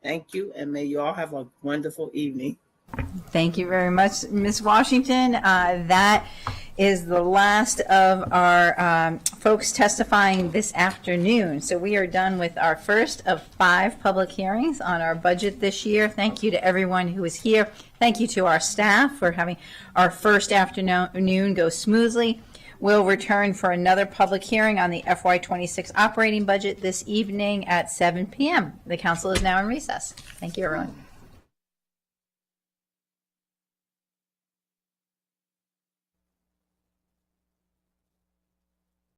thank you, and may you all have a wonderful evening. Thank you very much, Ms. Washington. That is the last of our folks testifying this afternoon. So we are done with our first of 5 public hearings on our budget this year. Thank you to everyone who is here. Thank you to our staff for having our first afternoon go smoothly. We'll return for another public hearing on the FY26 operating budget this evening at 7 p.m. The council is now in recess. Thank you, everyone.